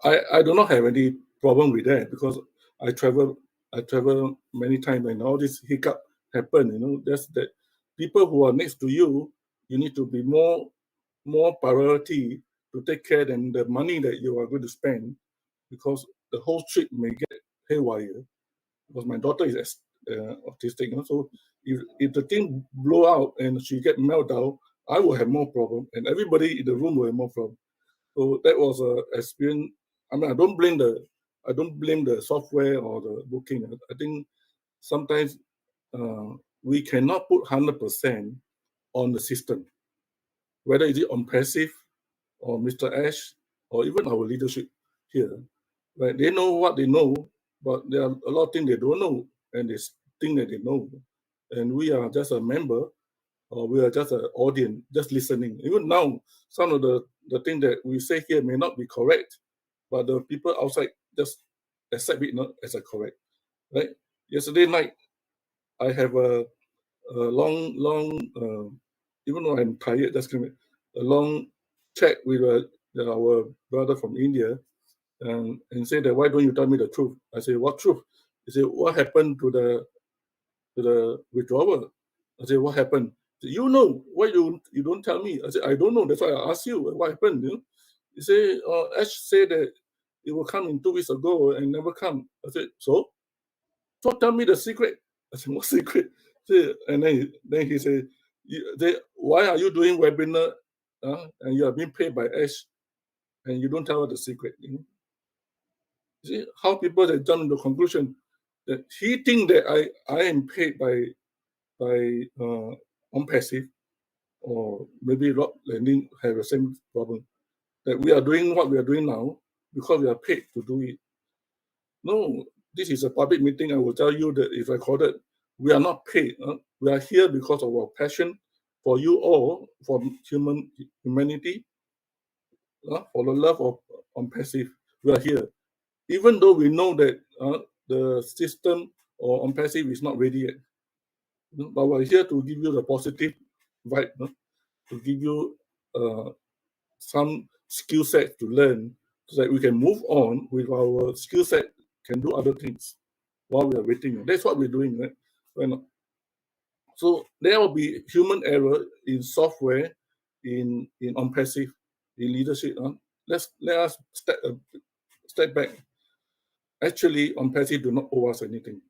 S10: I do not have any problem with that, because I travel many times, and all this hiccup happen. That's that people who are next to you, you need to be more priority to take care than the money that you are going to spend, because the whole trip may get haywire. Because my daughter is autistic, so if the thing blow out and she get meltdown, I will have more problem, and everybody in the room will have more problem. So that was a experience. I mean, I don't blame the software or the booking. I think sometimes we cannot put 100% on the system, whether it is ONPASSIVE or Mr. Ash or even our leadership here. Right? They know what they know, but there are a lot of things they don't know, and they think that they know. And we are just a member, or we are just an audience, just listening. Even now, some of the things that we say here may not be correct, but the people outside just accept it not as a correct. Right? Yesterday night, I have a long, even though I'm tired, just a long chat with our brother from India, and say that, "Why don't you tell me the truth?" I say, "What truth?" He said, "What happened to the withdrawal?" I said, "What happened?" He said, "You know, why you don't tell me?" I said, "I don't know. That's why I asked you what happened." He said, "Ash said that it will come in 2 weeks ago and never come." I said, "So tell me the secret." I said, "What secret?" And then he said, "Why are you doing webinar and you are being paid by Ash and you don't tell her the secret?" You see how people have done the conclusion that he think that I am paid by ONPASSIVE, or maybe RobLynn have the same problem, that we are doing what we are doing now because we are paid to do it. No, this is a public meeting. I will tell you that if recorded, we are not paid. We are here because of our passion for you all, for humanity, for the love of ONPASSIVE. We are here. Even though we know that the system or ONPASSIVE is not ready yet. But we're here to give you the positive vibe, to give you some skill set to learn, so that we can move on with our skill set, can do other things while we are waiting. That's what we're doing, right? So there will be human error in software, in ONPASSIVE, in leadership. Let us step back. Actually, ONPASSIVE do not owe us anything.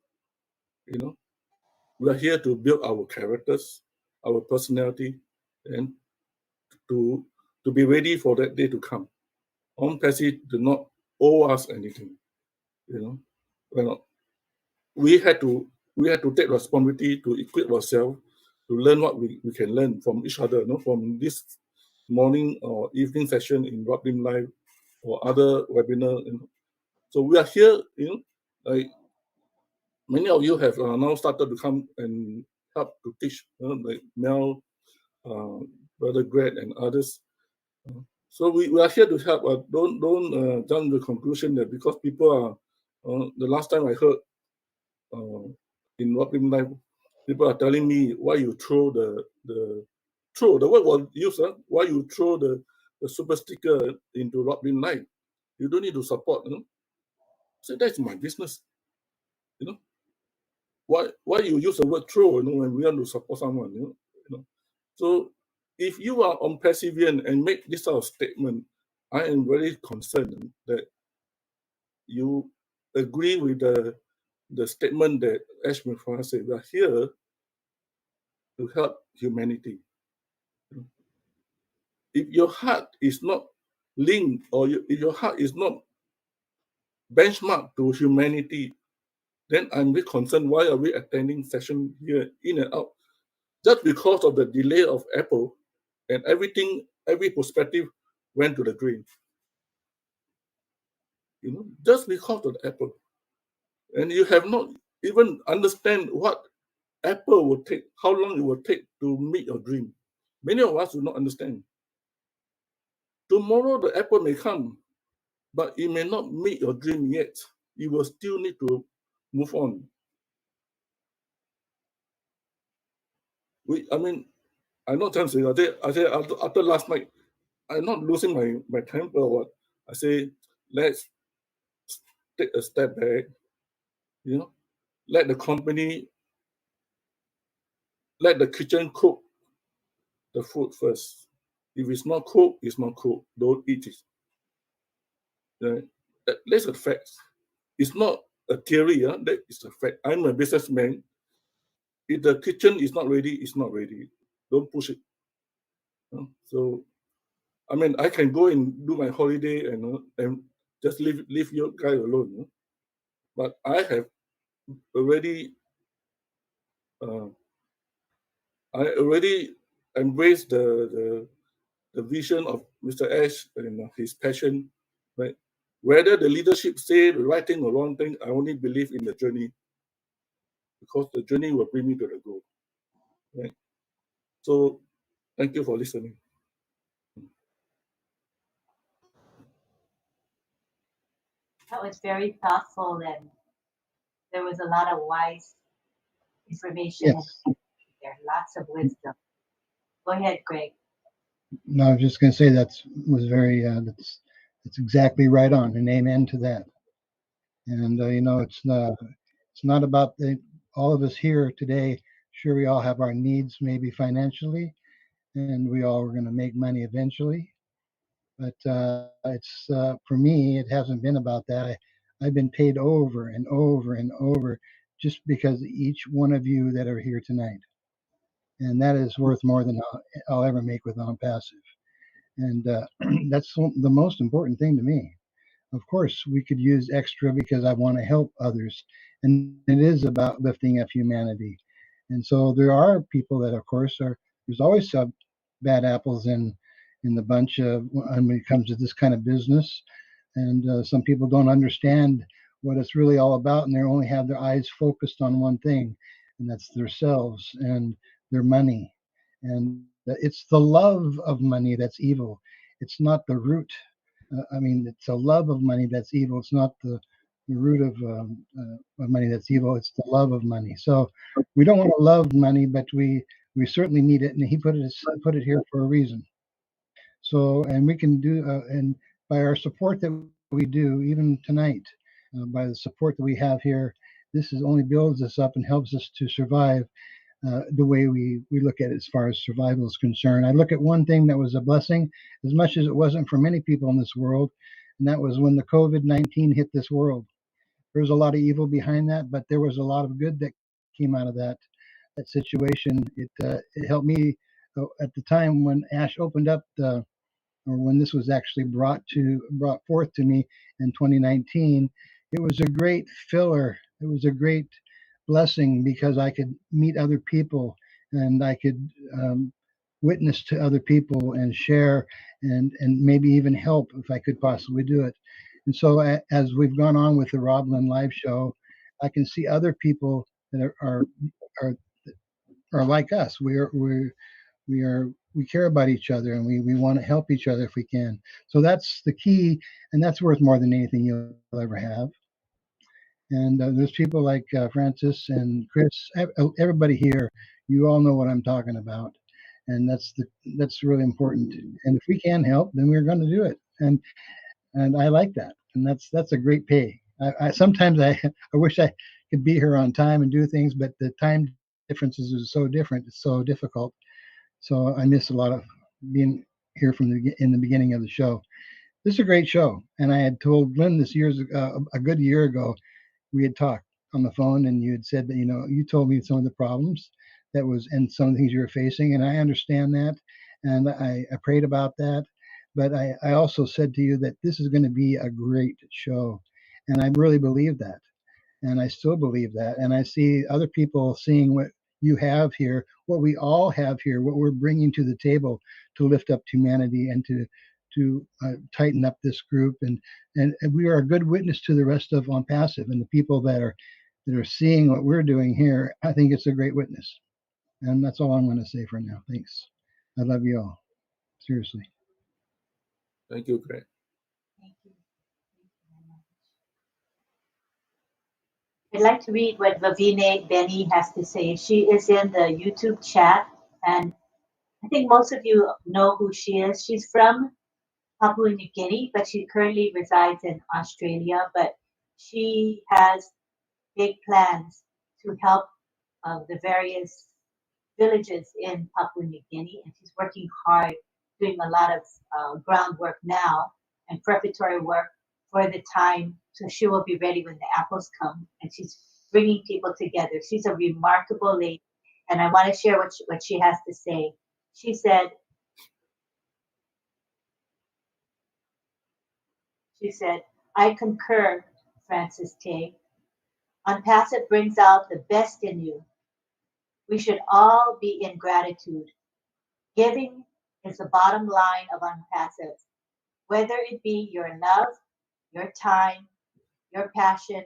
S10: We are here to build our characters, our personality, and to be ready for that day to come. ONPASSIVE do not owe us anything. We we have to take responsibility to equip ourselves to learn what we can learn from each other, from this morning or evening session in RobLynn Live or other webinar. So we are here, like many of you have now started to come and help to teach, like Mel, Brother Greg, and others. So we are here to help. Don't jump to the conclusion that because people are. The last time I heard in RobLynn Live, people are telling me why you throw the word was used. Why you throw the super sticker into RobLynn Live? You don't need to support. So that's my business. Why you use the word throw? When we want to support someone. So if you are on Passivian and make this sort of statement, I am very concerned that you agree with the statement that 𝗧𝗿𝗃𝗃𝗀𝗃𝗃 said. We are here to help humanity. If your heart is not linked, or if your heart is not benchmarked to humanity, then I'm very concerned. Why are we attending session here in and out? Just because of the delay of Apple, and everything, every perspective went to the drain. Just because of the Apple, and you have not even understand what Apple will take, how long it will take to meet your dream. Many of us do not understand. Tomorrow the Apple may come, but it may not meet your dream yet. You will still need to move on. I'm not trying to say. I say after last night, I'm not losing my temper or what. I say, let's take a step back. Let the company, let the kitchen cook the food first. If it's not cooked, it's not cooked. Don't eat it. That's a fact. It's not a theory. That is a fact. I'm a businessman. If the kitchen is not ready, it's not ready. Don't push it. So, I can go and do my holiday and just leave your guy alone. But I have already, embraced the vision of Mr. Ash and his passion. Right? Whether the leadership say the right thing or wrong thing, I only believe in the journey, because the journey will bring me to the goal. Right? So, thank you for listening.
S4: That was very thoughtful, and there was a lot of wise information.
S5: Yes.
S4: There, lots of wisdom. Go ahead, Greg.
S5: No, I was just going to say was very that's exactly right on, and amen to that. And it's not about all of us here today. Sure, we all have our needs, maybe financially, and we all are going to make money eventually. But it's for me, it hasn't been about that. I've been paid over and over and over just because of each one of you that are here tonight, and that is worth more than I'll ever make with ONPASSIVE. And that's the most important thing to me. Of course, we could use extra because I want to help others, and it is about lifting up humanity. And so there are people that, of course, there's always some bad apples in the bunch when it comes to this kind of business. And some people don't understand what it's really all about, and they only have their eyes focused on one thing, and that's themselves and their money. And it's the love of money that's evil. It's not the root. It's a love of money that's evil. It's not the root of money that's evil. It's the love of money. So we don't want to love money, but we certainly need it. And he put it here for a reason. So, and we can do, and by our support that we do, even tonight, by the support that we have here, this only builds us up and helps us to survive the way we look at it as far as survival is concerned. I look at one thing that was a blessing, as much as it wasn't for many people in this world, and that was when the COVID-19 hit this world. There was a lot of evil behind that, but there was a lot of good that came out of that situation. It helped me at the time when Ash opened up or when this was actually brought forth to me in 2019. It was a great filler. It was a great blessing because I could meet other people and I could witness to other people and share and maybe even help if I could possibly do it. And so as we've gone on with the RobLynn live show, I can see other people that are like us. We care about each other and we want to help each other if we can. So that's the key, and that's worth more than anything you'll ever have. And there's people like Francis and Chris, everybody here. You all know what I'm talking about, and that's really important. And if we can help, then we're going to do it. And I like that, and that's a great pay. I sometimes I wish I could be here on time and do things, but the time differences are so different. It's so difficult. So I miss a lot of being here in the beginning of the show. This is a great show, and I had told Lynn this a good year ago. We had talked on the phone, and you had said that you told me some of the problems and some of the things you were facing, and I understand that, and I prayed about that. But I also said to you that this is going to be a great show, and I really believe that, and I still believe that, and I see other people seeing what you have here, what we all have here, what we're bringing to the table to lift up humanity and to tighten up this group, and we are a good witness to the rest of ONPASSIVE and the people that are seeing what we're doing here. I think it's a great witness, and that's all I'm going to say for now. Thanks. I love you all, seriously.
S10: Thank you, Greg.
S4: Thank you. I'd like to read what 𝗧𝗿𝗃𝗃 has to say. She is in the YouTube chat, and I think most of you know who she is. She's from Papua New Guinea, but she currently resides in Australia. But she has big plans to help the various villages in Papua New Guinea, and she's working hard, doing a lot of groundwork now and preparatory work for the time, so she will be ready when the apples come. And she's bringing people together. She's a remarkable lady, and I want to share what she has to say. She said, I concur, Francis Tay. ONPASSIVE brings out the best in you. We should all be in gratitude. Giving is the bottom line of ONPASSIVE, whether it be your love, your time, your passion,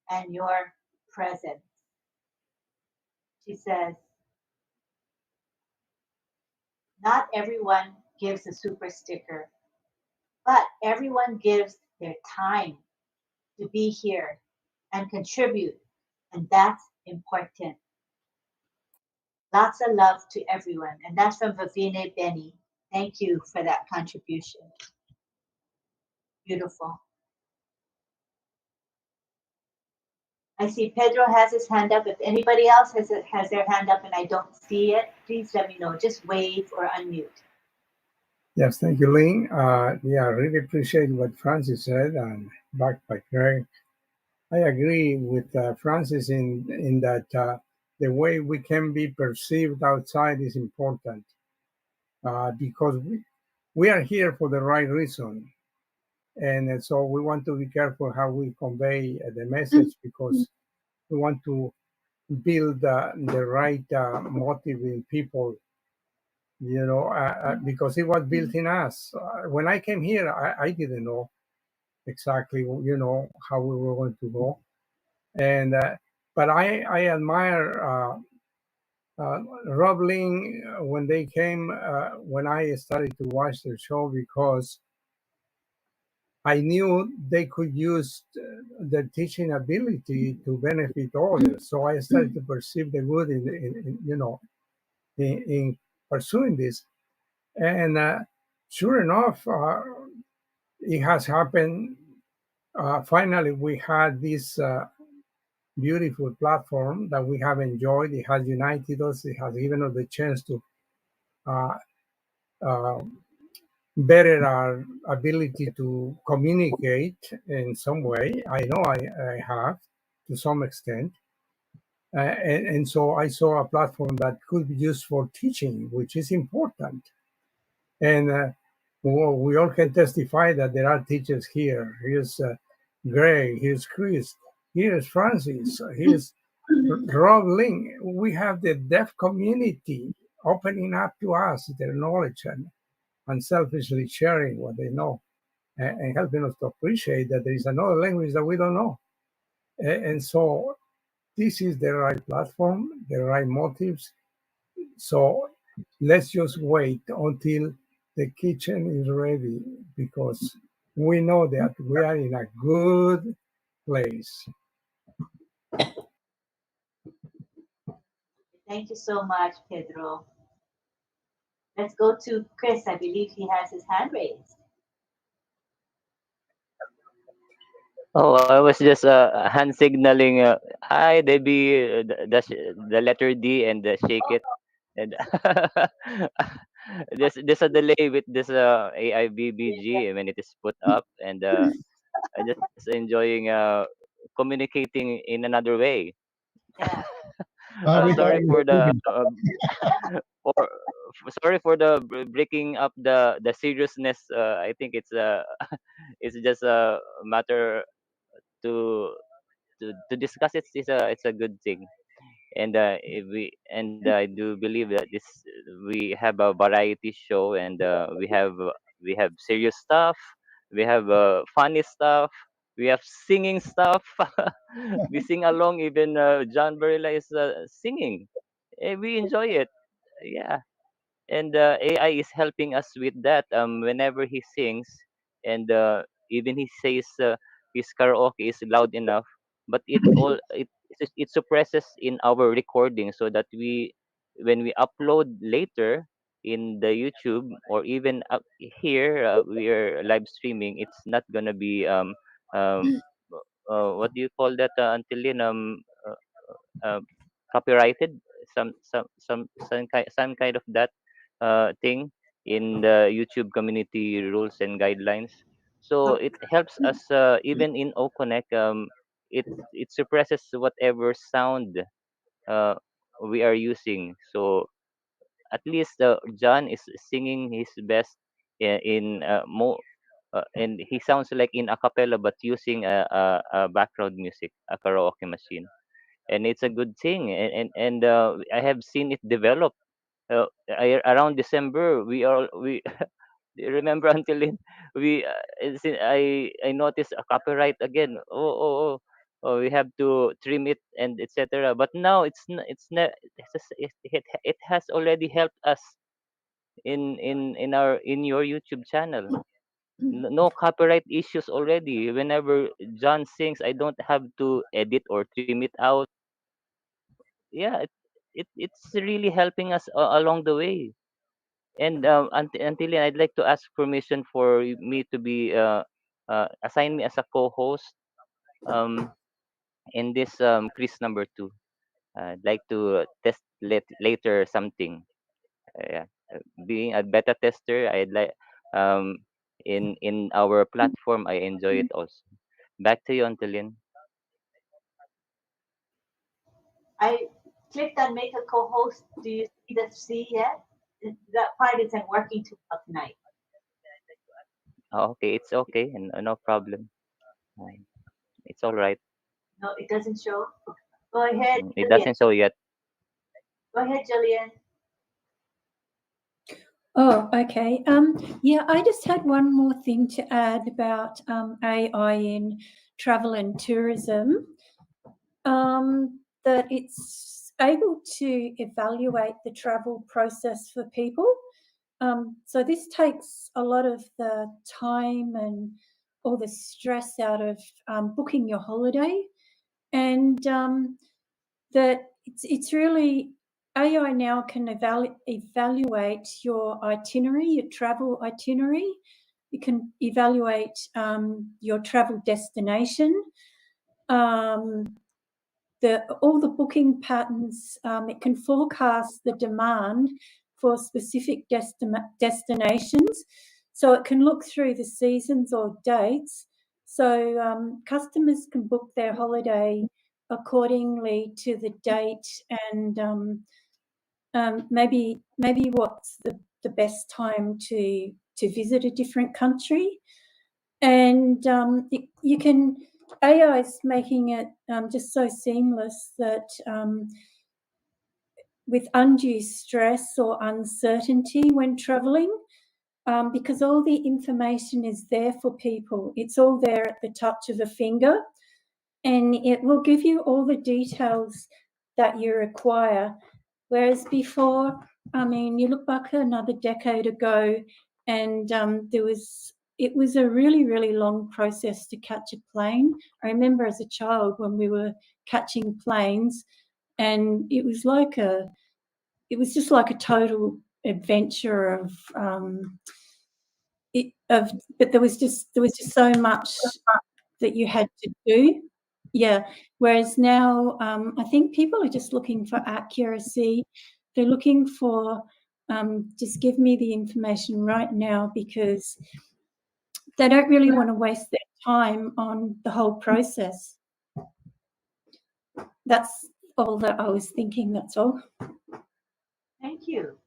S4: and your presence. She says, not everyone gives a super sticker, but everyone gives their time to be here and contribute, and that's important. Lots of love to everyone, and that's from 𝗧𝗿𝗃𝗃. Thank you for that contribution. Beautiful. I see Pedro has his hand up. If anybody else has their hand up and I don't see it, please let me know. Just wave or unmute.
S7: Yes, thank you, Lynn. Yeah, I really appreciate what Francis said, and backed by Greg. I agree with Francis in that the way we can be perceived outside is important, because we are here for the right reason. And so we want to be careful how we convey the message, because we want to build the right motive in people, because it was built in us. When I came here, I didn't know exactly, how we were going to go. And but I admire RobLynn when they came, when I started to watch their show, because I knew they could use their teaching ability to benefit others. So I started to perceive the good in pursuing this. And sure enough, it has happened. Finally, we had this beautiful platform that we have enjoyed. It has united us. It has given us the chance to better our ability to communicate in some way. I know I have, to some extent. And so I saw a platform that could be used for teaching, which is important. And we all can testify that there are teachers here. Here's Greg, here's Chris, here's Francis, here's RobLynn, we have the deaf community opening up to us their knowledge and unselfishly sharing what they know and helping us to appreciate that there is another language that we don't know. And so this is the right platform, the right motives. So let's just wait until the kitchen is ready, because we know that we are in a good place.
S4: Thank you so much, Pedro. Let's go to Chris. I believe he has his hand raised.
S1: Oh, I was just hand signaling. Hi, Debbie. The letter D and shake it. And there's a delay with this AIBBG when it is put up, and I just enjoying communicating in another way.
S4: Yeah.
S5: We thought
S1: Sorry
S5: it
S1: for
S5: was
S1: the
S5: vegan.
S1: for sorry for the breaking up the seriousness. I think it's it's just a matter to to discuss it. It's a good thing. And if we and I do believe that this we have a variety show, and we have serious stuff, we have funny stuff, we have singing stuff. We sing along, even John Barilla is singing. We enjoy it. Yeah. And AI is helping us with that. Whenever he sings, and even he says his karaoke is loud enough, but it suppresses in our recording, so that we, when we upload later in the YouTube, or even up here, we are live streaming, it's not gonna be um what do you call that, until in uh, copyrighted, some kind of that thing in the YouTube community rules and guidelines. So it helps us, even in OConnect. It suppresses whatever sound uh, we are using. So at least John is singing his best in and he sounds like in a cappella, but using a background music, a karaoke machine, and it's a good thing. And I have seen it develop. Around December, we you remember, until I noticed a copyright again. Oh, we have to trim it and etc. But now it's not. It has already helped us in your YouTube channel. No copyright issues already. Whenever John sings, I don't have to edit or trim it out. Yeah, it's really helping us along the way. And until then, I'd like to ask permission for me to be assign me as a co-host um in this quiz number 2. I'd like to test later something. Yeah, being a beta tester, I'd like in our platform, I enjoy it also. Back to you, Antolin.
S4: I clicked on make a co-host. Do you see the C yet? That part isn't working too well tonight.
S1: Oh, okay, it's okay, and no problem. It's all right.
S4: No, it doesn't show. Go ahead,
S1: It
S4: Jillian.
S1: doesn't show yet.
S4: Go ahead, Jillian.
S8: Oh, okay. Yeah, I just had one more thing to add about AI in travel and tourism. That it's able to evaluate the travel process for people. So this takes a lot of the time and all the stress out of booking your holiday, and that it's really, AI now can evaluate your itinerary, your travel itinerary. It can evaluate your travel destination, all the booking patterns. It can forecast the demand for specific destinations. So it can look through the seasons or dates. So customers can book their holiday accordingly to the date, and maybe what's the best time to visit a different country. And you can AI is making it just so seamless that with undue stress or uncertainty when traveling, because all the information is there for people. It's all there at the touch of a finger, and it will give you all the details that you require. Whereas before, I mean, you look back another decade ago, and it was a really, really long process to catch a plane. I remember as a child when we were catching planes, and it was just like a total adventure but there was just so much that you had to do. Yeah. Whereas now, I think people are just looking for accuracy. They're looking for just give me the information right now, because they don't really want to waste their time on the whole process. That's all that I was thinking. That's all.
S4: Thank you.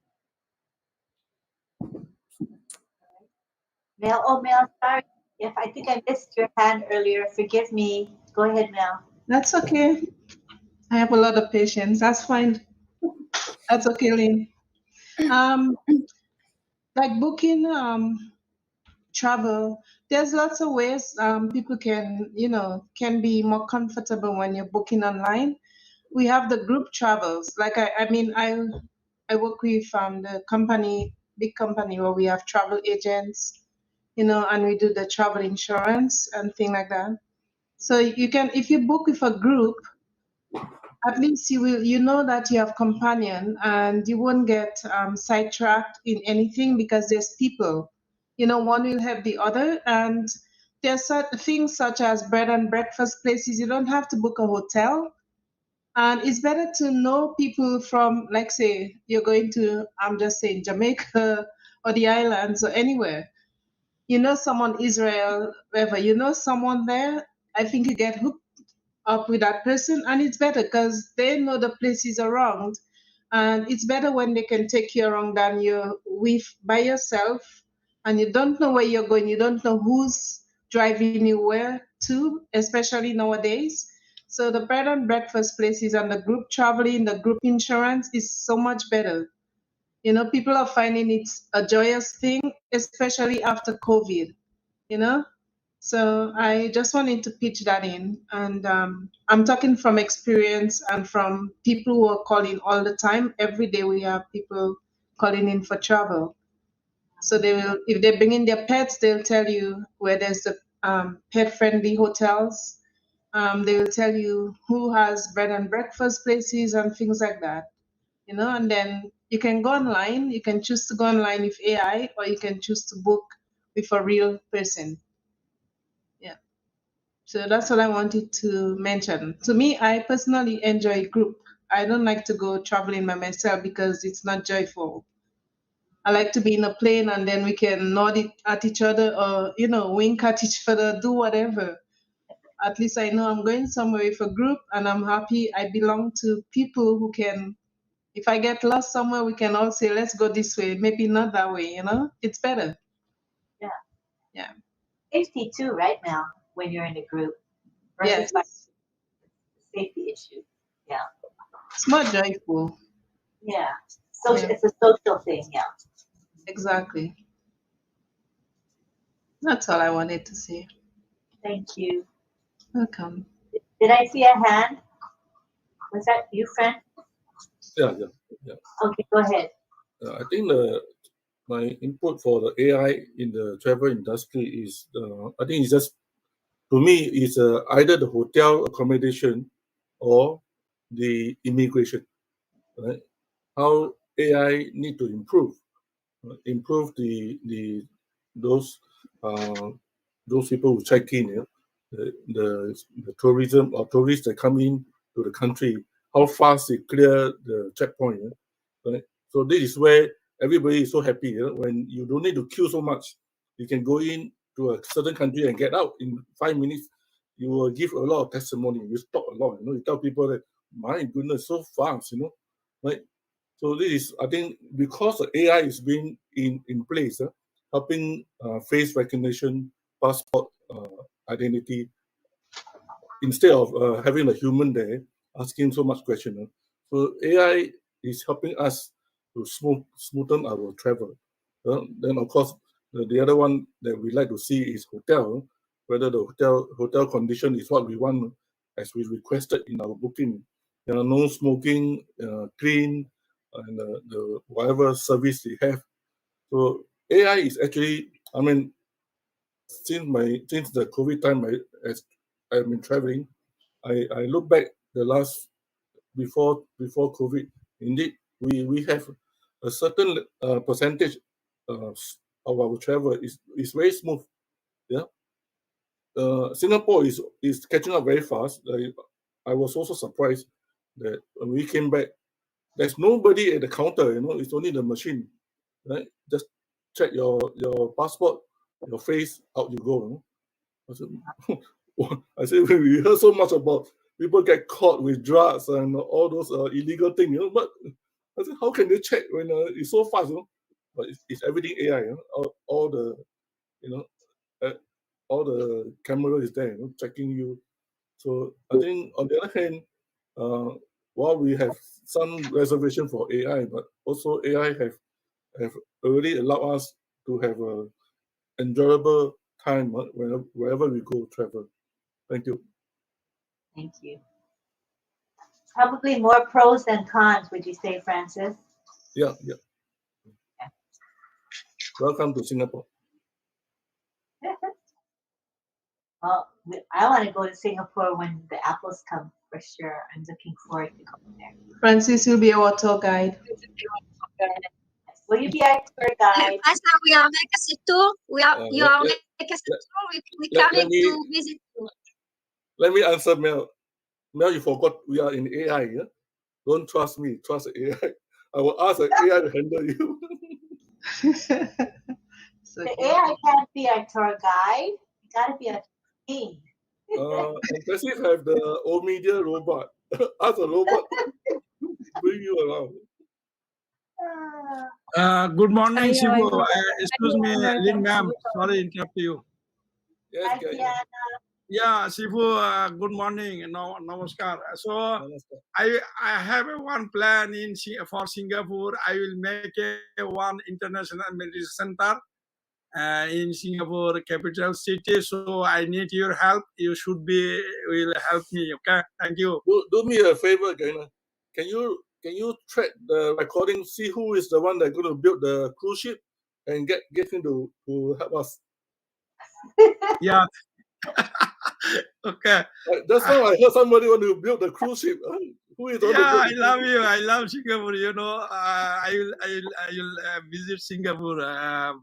S4: Mel, sorry if I think I missed your hand earlier. Forgive me. Go ahead, Mel.
S6: That's okay. I have a lot of patience. That's fine. That's okay, Lynn. Like booking travel, there's lots of ways people can be more comfortable when you're booking online. We have the group travels. Like I work with the big company where we have travel agents, and we do the travel insurance and things like that. So you can, if you book with a group, at least you know that you have companion, and you won't get sidetracked in anything, because there's people, one will help the other. And there's certain things such as bread and breakfast places. You don't have to book a hotel, and it's better to know people from, like, say you're going to, I'm just saying, Jamaica or the islands or anywhere. Someone Israel, wherever, someone there. I think you get hooked up with that person, and it's better because they know the places around, and it's better when they can take you around than you're by yourself, and you don't know where you're going, you don't know who's driving you where to, especially nowadays. So the bed and breakfast places and the group traveling, the group insurance is so much better. People are finding it's a joyous thing, especially after COVID. So I just wanted to pitch that in, and I'm talking from experience and from people who are calling all the time. Every day we have people calling in for travel. So they will, if they bring in their pets, they'll tell you where there's the pet-friendly hotels. They will tell you who has bed and breakfast places and things like that. And then you can go online. You can choose to go online with AI, or you can choose to book with a real person. Yeah. So that's what I wanted to mention. To me, I personally enjoy group. I don't like to go traveling by myself because it's not joyful. I like to be in a plane, and then we can nod at each other, or wink at each other, do whatever. At least I know I'm going somewhere with a group, and I'm happy I belong to people who can. If I get lost somewhere, we can all say, let's go this way, maybe not that way, It's better.
S4: Yeah.
S6: Yeah.
S4: Safety too, right, Mel, when you're in a group.
S6: Yes.
S4: Safety issue. Yeah.
S6: It's more joyful.
S4: Yeah. So yeah. It's a social thing, yeah.
S6: Exactly. That's all I wanted to say.
S4: Thank you.
S6: Welcome.
S4: Did I see a hand? Was that you, friend?
S10: Yeah.
S4: Okay, go ahead.
S10: I think my input for the AI in the travel industry is, I think it's just, to me, it's either the hotel accommodation or the immigration, right? How AI need to improve those people who check in, the tourism or tourists that come in to the country, how fast they clear the checkpoint, right? So this is where everybody is so happy, when you don't need to queue so much. You can go in to a certain country and get out in 5 minutes. You will give a lot of testimony. You talk a lot, you tell people that, my goodness, so fast, right? So this is, I think, because the AI is being in place, helping face recognition, passport identity, instead of having a human there asking so much question. So AI is helping us to smoothen our travel. Then of course the other one that we like to see is hotel, whether the hotel condition is what we want as we requested in our booking. No smoking, clean, and the whatever service they have. So AI is actually, I mean, since the COVID time, as I've been traveling, I look back the last before COVID. Indeed, we have a certain percentage of our travel is very smooth. Yeah, Singapore is catching up very fast. I was also surprised that when we came back, there's nobody at the counter. It's only the machine. Right? Just check your passport, your face, out you go. I said we heard so much about people get caught with drugs and all those illegal things, but I said, how can they check when it's so fast? But it's everything AI. All the all the camera is there, checking you. So I think on the other hand, while we have some reservation for AI, but also AI have already allowed us to have a enjoyable time wherever we go travel. Thank you.
S4: Thank you. Probably more pros than cons, would you say, Francis?
S10: Yeah. Welcome to Singapore.
S4: Well, I want to go to Singapore when the apples come for sure. I'm looking forward to going there.
S6: Francis will be our tour guide.
S4: Will you be our tour guide?
S9: Pastor, we are make us a tour. You are make us a tour. We coming to visit you.
S10: Let me answer Mel. Mel, you forgot we are in AI. Yeah? Don't trust me. Trust AI. I will ask the AI to handle you.
S4: The AI can't be our tour guide. You got to be a team.
S10: ONPASSIVE have the old media robot. Ask a robot bring you around.
S11: Good morning, Sibu. Excuse me, Lynn ma'am. Sorry to interrupt you.
S10: Yes,
S11: yeah, Sibu. Good morning. Namaskar. So I have one plan for Singapore. I will make one international medicine center in Singapore capital city. So I need your help. You will help me. Okay, thank you.
S10: Do me a favor, Gaina. Can you track the recording? See who is the one that's going to build the cruise ship, and get him to help us.
S11: Yeah. Okay.
S10: Just now I heard somebody want to build the cruise ship. Who is on
S11: I love you. I love Singapore. I will visit Singapore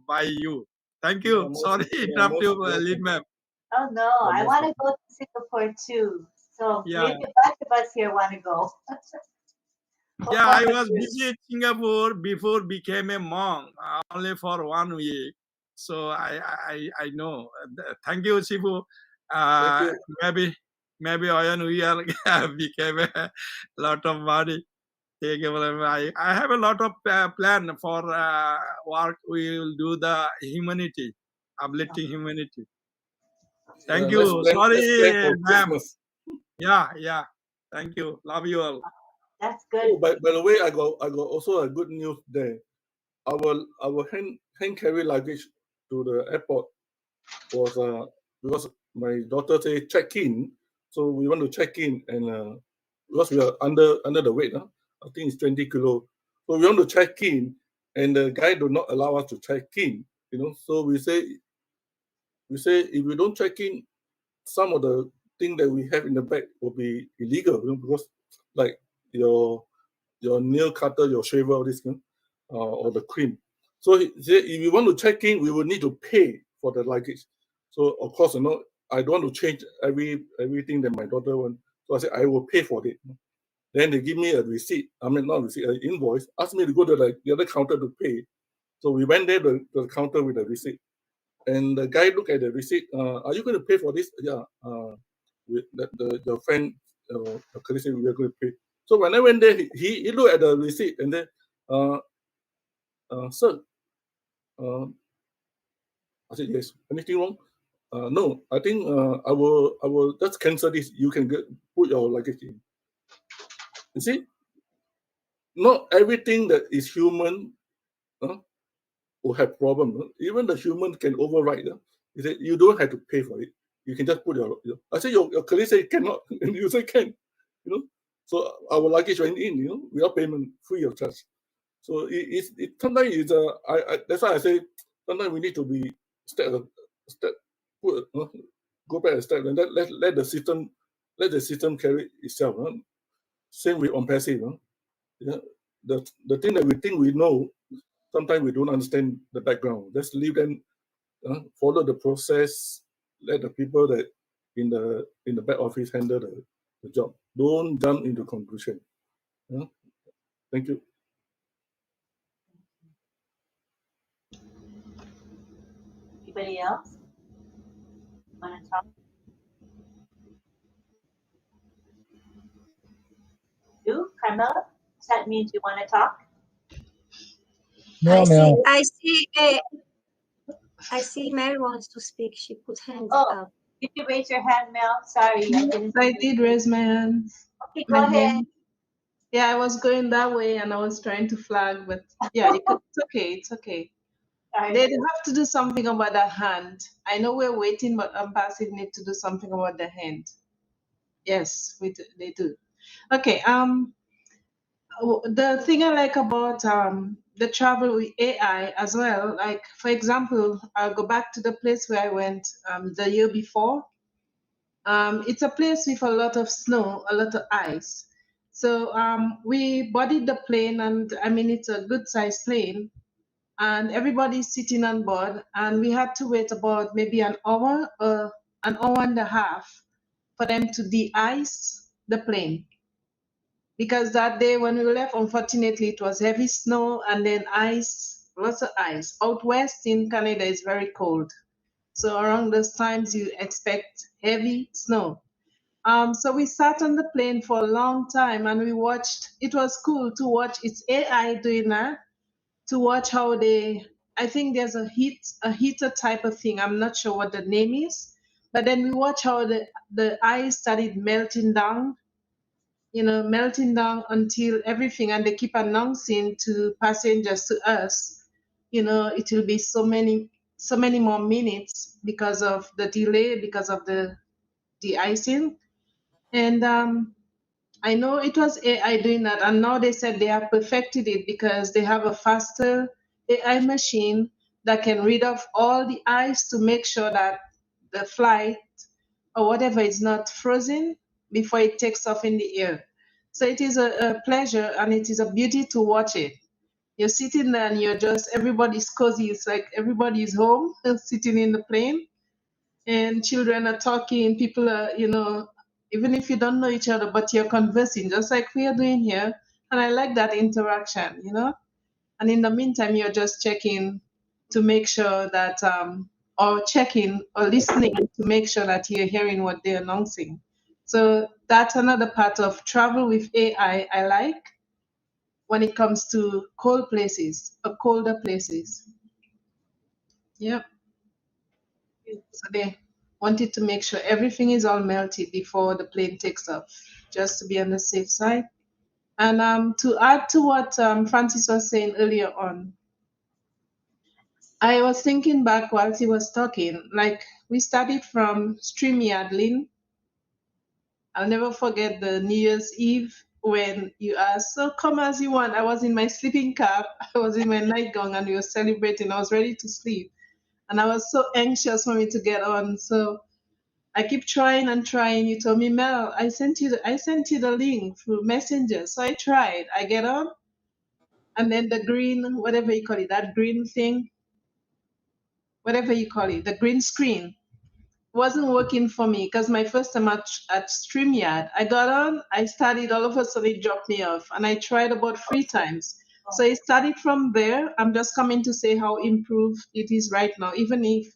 S11: by you. Thank you. Sorry, interrupt you, Lynn ma'am.
S4: Oh no, I want to go to Singapore too. So maybe a bunch of us here want to go.
S11: Yeah, I was visit Singapore before became a monk, only for 1 week. So I know. Thank you, Sibu. Maybe when we are became a lot of money. I have a lot of plan for work. We will do the humanity, uplifting humanity. Thank you. Sorry, ma'am. Yeah. Thank you. Love you all.
S4: That's good.
S10: Oh, by the way, I got also a good news there. Our hand carry luggage to the airport was because my daughter said check in, so we want to check in, and because we are under the weight, I think it's 20 kilo. So we want to check in, and the guy do not allow us to check in. So we say if we don't check in, some of the thing that we have in the bag will be illegal, because like your nail cutter, your shaver, all this, or the cream. So he said, if you want to check in, we will need to pay for the luggage. So of course, I don't want to change everything that my daughter wants. So I said, I will pay for it. Then they give me a receipt. I mean, not receipt, an invoice. Asked me to go to the other counter to pay. So we went there to the counter with the receipt. And the guy looked at the receipt. Are you going to pay for this? Yeah. With the friend, the colleague said we are going to pay. So when I went there, he looked at the receipt and then, sir, I said, yes. Anything wrong? No, I think I will just cancel this. You can put your luggage in. You see, not everything that is human will have problem. Even the human can override. You say you don't have to pay for it. You can just put your I say your colleague say cannot, and you say can. So our luggage went in. Without payment, free of charge. So it sometimes it's that's why I say sometimes we need to be go back a step and let the system carry itself. Same with ONPASSIVE. The thing that we think we know, sometimes we don't understand the background. Let's leave them follow the process. Let the people that in the back office handle the job. Don't jump into conclusion. Thank you.
S4: Anybody else want to talk? You, Carmela? Does that mean you want to talk?
S5: No.
S9: I see Mary wants to speak. She put hands
S4: Oh,
S9: up.
S4: did you raise your hand, Mel? Sorry, I didn't.
S6: I did raise my hand.
S4: Okay, go ahead.
S6: Yeah, I was going that way and I was trying to flag, but yeah, it's okay. It's okay. They have to do something about the hand. I know we're waiting, but ONPASSIVE need to do something about the hand. Yes, they do. Okay. The thing I like about the travel with AI as well, like for example, I'll go back to the place where I went the year before. It's a place with a lot of snow, a lot of ice. So we boarded the plane, and I mean it's a good sized plane, and everybody's sitting on board, and we had to wait about maybe an hour and a half for them to de-ice the plane. Because that day when we left, unfortunately, it was heavy snow and then ice, lots of ice. Out west in Canada is very cold. So around those times, you expect heavy snow. So we sat on the plane for a long time and we watched. It was cool to watch. It's AI doing that, to watch how I think there's a heater type of thing. I'm not sure what the name is. But then we watch how the ice started melting down, melting down until everything, and they keep announcing to passengers, to us, it will be so many more minutes because of the delay, because of the de-icing. And I know it was AI doing that, and now they said they have perfected it because they have a faster AI machine that can read off all the ice to make sure that the flight or whatever is not frozen before it takes off in the air. So it is a pleasure and it is a beauty to watch it. You're sitting there and everybody's cozy. It's like everybody's home, sitting in the plane, and children are talking. People are, even if you don't know each other, but you're conversing, just like we are doing here. And I like that interaction, And in the meantime, you're just checking to make sure that, or checking or listening to make sure that you're hearing what they're announcing. So that's another part of travel with AI I like when it comes to colder places. Yep. So they wanted to make sure everything is all melted before the plane takes off, just to be on the safe side. And to add to what Francis was saying earlier on, I was thinking back while he was talking, like we started from StreamYard, Lynn. I'll never forget the New Year's Eve when you asked, so come as you want. I was in my sleeping cap, I was in my nightgown, and we were celebrating. I was ready to sleep. And I was so anxious for me to get on. So I keep trying and trying. You told me, Mel, I sent you the link through Messenger. So I tried. I get on, and then the green, whatever you call it, that green thing, whatever you call it, the green screen wasn't working for me because my first time at StreamYard, I got on, I started, all of a sudden it dropped me off, and I tried about 3 times. So it started from there. I'm just coming to say how improved it is right now, even if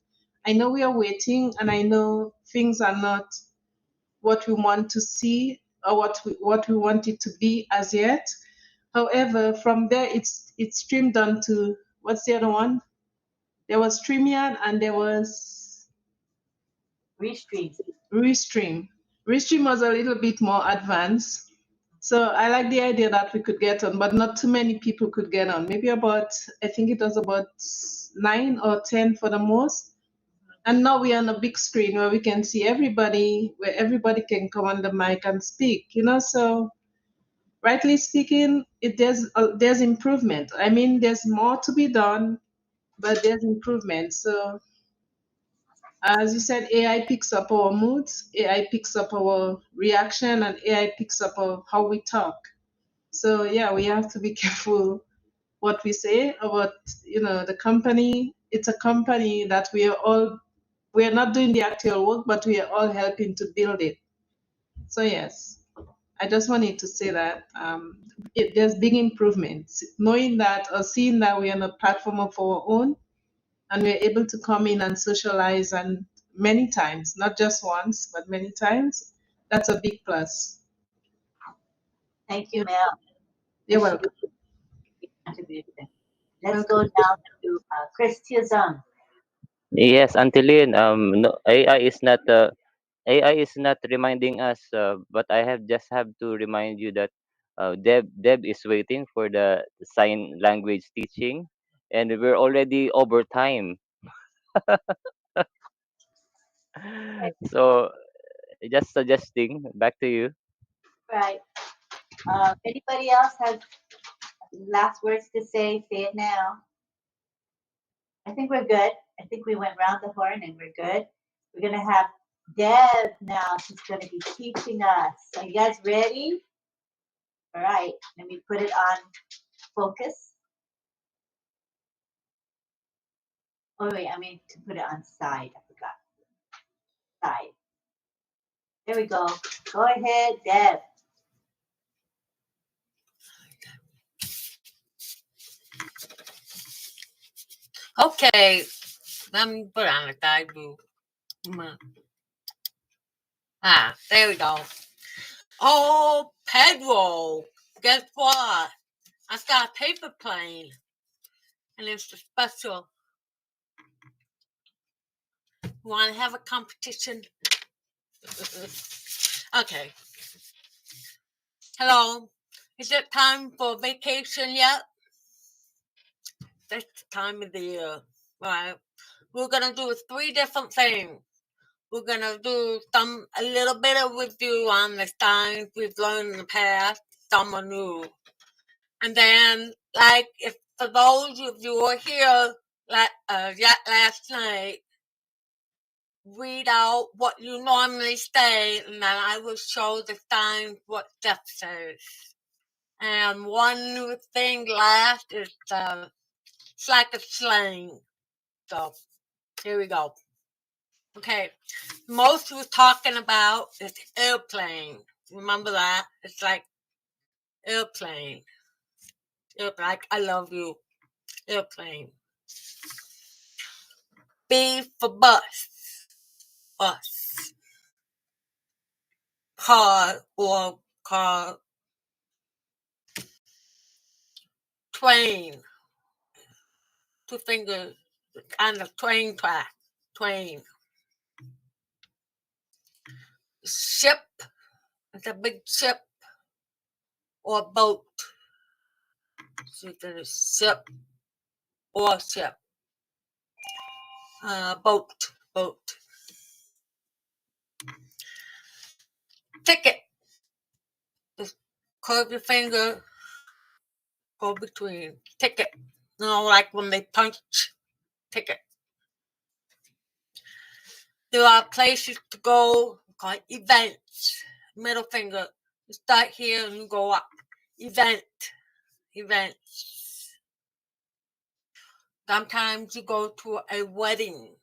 S6: I know we are waiting and I know things are not what we want to see or what we want it to be as yet. However, from there it's streamed on to, what's the other one? There was StreamYard and there was
S4: Restream.
S6: Restream was a little bit more advanced. So I like the idea that we could get on, but not too many people could get on. Maybe about, I think it was about 9 or 10 for the most. And now we're on a big screen where we can see everybody, where everybody can come on the mic and speak, you know? So rightly speaking, there's improvement. I mean, there's more to be done, but there's improvement. So as you said, AI picks up our moods, AI picks up our reaction, and AI picks up how we talk. So yeah, we have to be careful what we say about, the company. It's a company that we are not doing the actual work, but we are all helping to build it. So yes, I just wanted to say that there's big improvements. Knowing that or seeing that we're on a platform of our own, and we're able to come in and socialize, and many times, not just once, but many times, that's a big plus.
S4: Thank you, Mel.
S6: You're welcome.
S4: Let's go now to 𝗧𝗿𝗃𝗃𝗃𝗃𝗃𝗃.
S1: Yes, Auntie Lynn, no, AI is not reminding us, but I have to remind you that Deb is waiting for the sign language teaching, and we're already over time. So just suggesting. Back to you.
S4: Right. Anybody else have last words to say? Say it now. I think we're good. I think we went round the horn and we're good. We're going to have Deb now. She's going to be teaching us. Are you guys ready? All right. Let me put it on focus. Oh, wait. I mean to put it on side. I forgot. Side. There we go. Go ahead, Deb.
S12: Okay, let me put on a side view. There we go. Oh, Pedro, guess what? I've got a paper plane, and it's a special. Want to have a competition? Okay. Hello. Is it time for vacation yet? That's the time of the year. Right. We're going to do 3 different things. We're going to do a little bit of review on the signs we've learned in the past, some are new. And then, if for those of you who are here last night, read out what you normally say, and then I will show the signs what Jeff says. And one new thing last is it's like a slang. So here we go. Okay, most we're talking about is airplane. Remember that? It's like airplane. Like I love you. Airplane. B for bus. Bus. Car or car. Train. 2 fingers on the train track. Train. Ship. It's a big ship or boat. So it's ship or ship. Boat. Ticket. Just curve your finger. Go between. Ticket. Like when they punch. Ticket. There are places to go called events. Middle finger. You start here and you go up. Events. Sometimes you go to a wedding.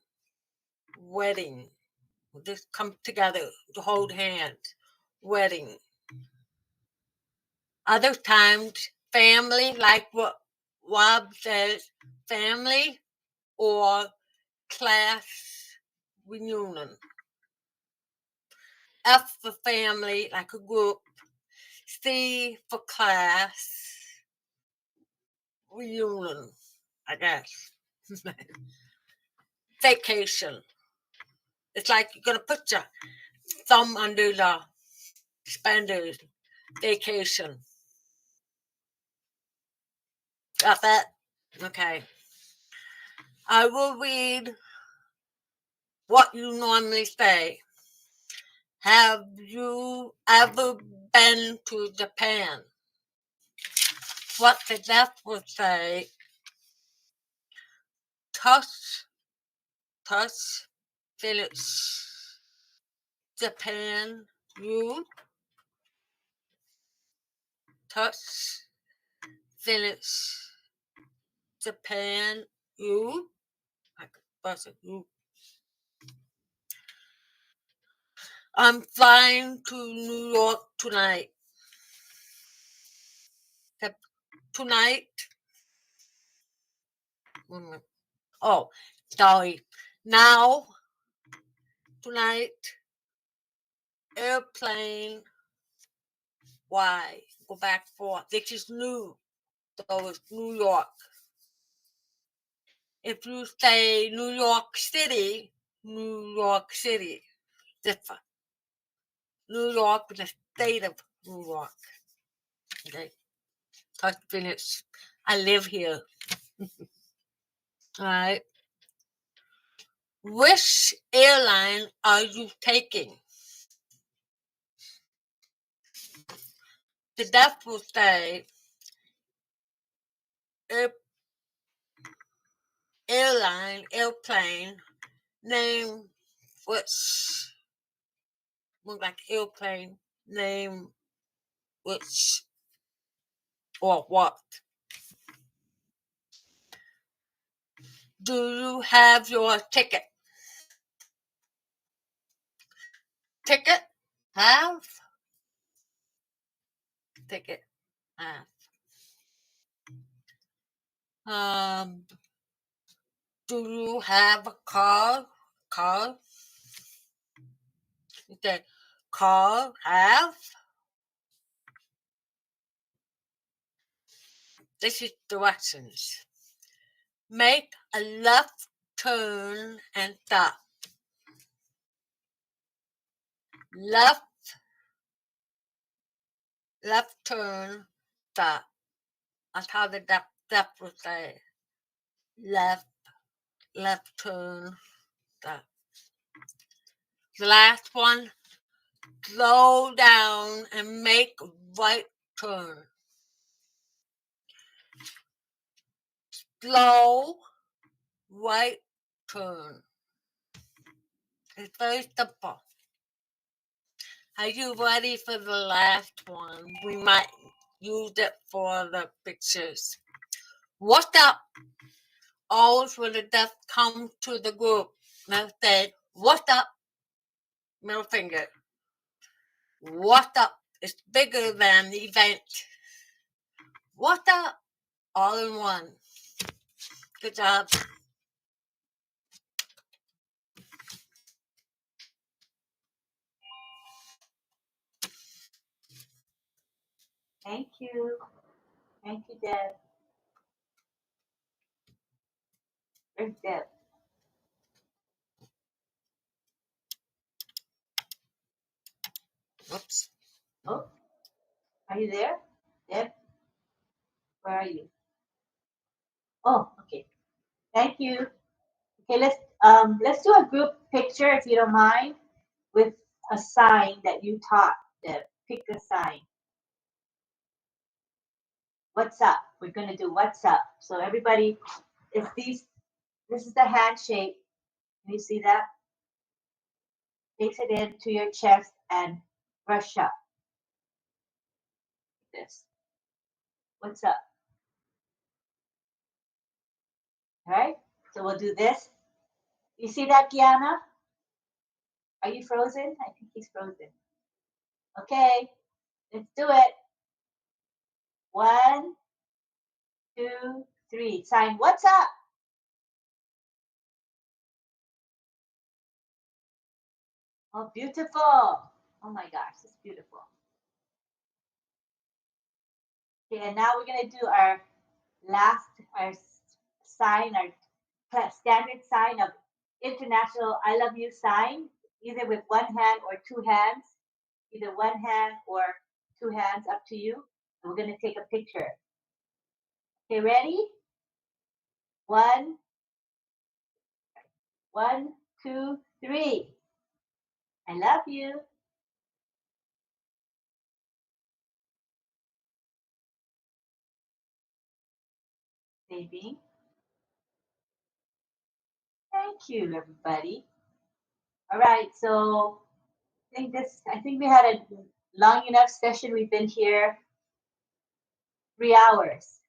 S12: Just come together to hold hands. Wedding. Other times, family, like what Rob says, family or class reunion. F for family, like a group. C for class reunion, I guess. Vacation. It's like you're gonna put your thumb under the spenders vacation. Got that? Okay. I will read what you normally say. Have you ever been to Japan? What the deaf would say, touch, village, Japan, you, touch, village, Japan, you, I could buzz it, you. I'm flying to New York tonight. Tonight. Oh, sorry. Now, tonight, airplane, why? Go back for, this is new. So it's New York. If you say New York City, different. New York is the state of New York. Okay. Touch finish. I live here. All right. Which airline are you taking? The deaf will say airplane, name which, more like airplane, name which, or what. Do you have your ticket? Ticket? Have? Ticket. Have. Do you have a car? Car? Okay. Car? Have? This is directions. Make a left turn and stop. Left turn, stop. That's how the deaf would say. Left turn, stop. The last one, slow down and make right turn. Slow right turn. It's very simple. Are you ready for the last one? We might use it for the pictures. What's up? Always when the deaf come to the group, they'll say, what's up? Middle finger. What's up? It's bigger than the event. What's up? All in one. Good job.
S4: Thank you. Thank you, Deb. Where's Deb?
S12: Oops.
S4: Oh, are you there, Deb? Where are you? Oh, okay. Thank you. Okay, let's do a group picture if you don't mind, with a sign that you taught. Deb, pick a sign. What's up? We're gonna do what's up. So everybody, this is the handshake. Can you see that? Face it into your chest and brush up. This. What's up? All right. So we'll do this. You see that, Gianna? Are you frozen? I think he's frozen. Okay. Let's do it. 1, 2, 3. Sign. What's up? Oh, beautiful. Oh my gosh, it's beautiful. Okay, and now we're going to do our sign, our standard sign of international I love you sign, either with one hand or two hands, either one hand or two hands, up to you. And we're going to take a picture. Okay, ready? One, 2, 3. I love you. Baby. Thank you, everybody. All right, so I think we had a long enough session. We've been here 3 hours.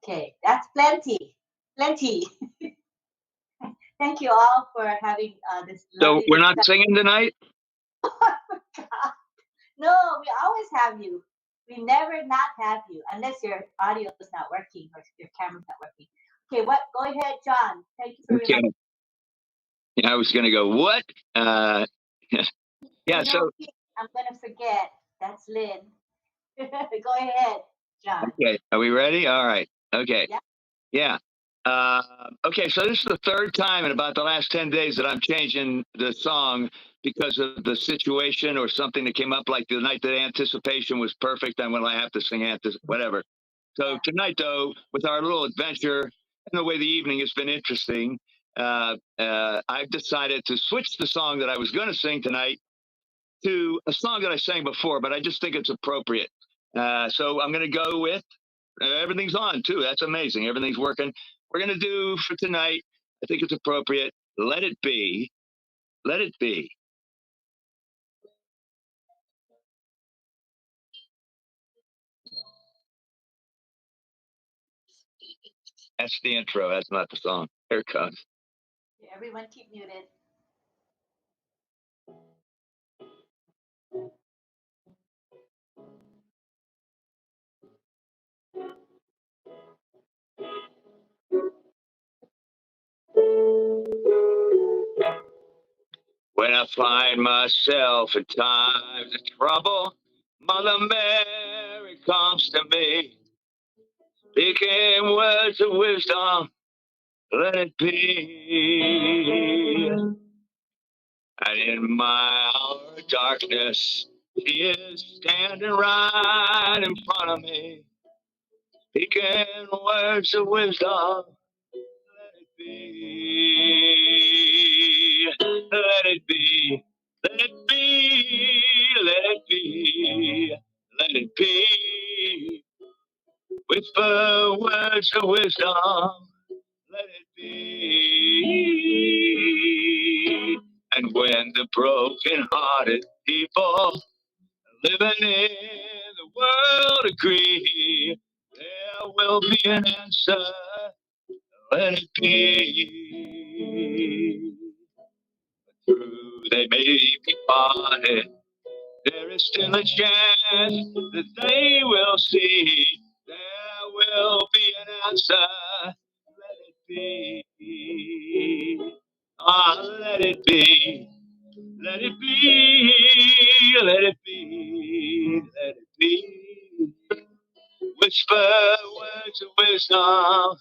S4: Okay, that's plenty. Plenty. Thank you all for having this.
S13: So we're not singing tonight?
S4: Oh God. No, we always have you. We never not have you unless your audio is not working or your camera's not working. Okay, what? Go ahead, John. Thank you for reminding.
S13: Yeah, I was going to go, what? Yeah, so.
S4: I'm going to forget. That's Lynn. Go ahead, John.
S13: Okay, are we ready? All right. Okay. Yeah. Okay, so this is the third time in about the last 10 days that I'm changing the song because of the situation or something that came up, like the night that Anticipation was perfect. And when I have to sing whatever. So tonight, though, with our little adventure and the way the evening has been interesting, I've decided to switch the song that I was going to sing tonight to a song that I sang before, but I just think it's appropriate. So I'm going to go with everything's on too. That's amazing. Everything's working. We're going to do for tonight, I think it's appropriate. Let It Be. Let It Be. That's the intro. That's not the song. Here it comes.
S4: Everyone keep muted.
S13: When I find myself in times of trouble, Mother Mary comes to me, speaking words of wisdom. Let it be. And in my hour of darkness, she is standing right in front of me, speaking words of wisdom. Let it be. Let it be. Let it be. Let it be. Let it be. Whisper words of wisdom. Let it be. And when the broken-hearted people living in the world agree, there will be an answer. Let it be. Through they may be parted, there is still a chance that they will see. There will be an answer. Let it be. Ah, let it be. Let it be. Let it be. Let it be. Whisper words of wisdom.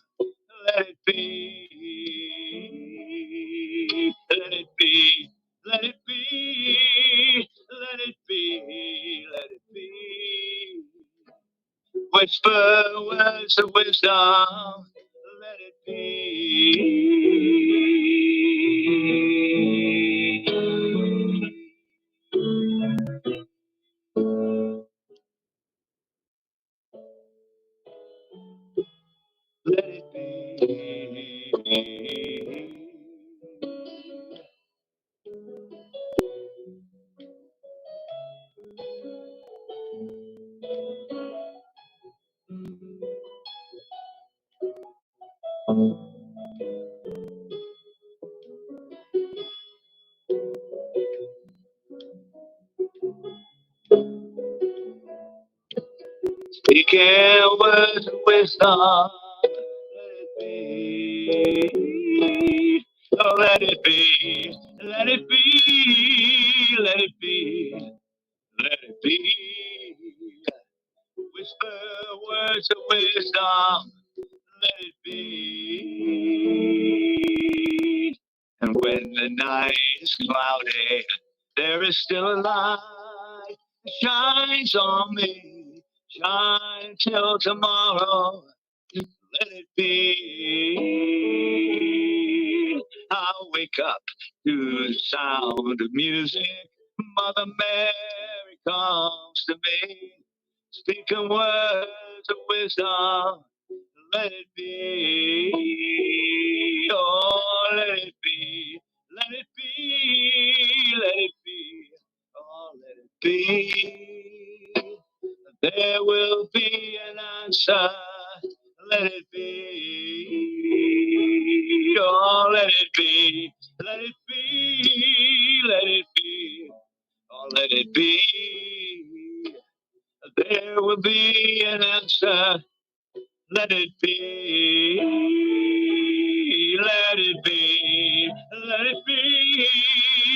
S13: Let it be. Let it be. Let it be. Let it be. Let it be. Whisper words of wisdom. Let it be. Let it be. Speaking words of wisdom. Let it be. Oh, let it be. Let it be. Let it be. Let it be. Whisper words of wisdom. Let it be. And when the night is cloudy, there is still a light that shines on me. Shine till tomorrow, let it be. I'll wake up to the sound of music. Mother Mary comes to me, speaking words of wisdom. Let it be. Oh, let it be. Let it be. Let it be. Oh, let it be. There will be an answer. Let it be. Oh, let it be. Let it be. Let it be. Oh, let it be. There will be an answer. Let it be. Let it be. Let it be.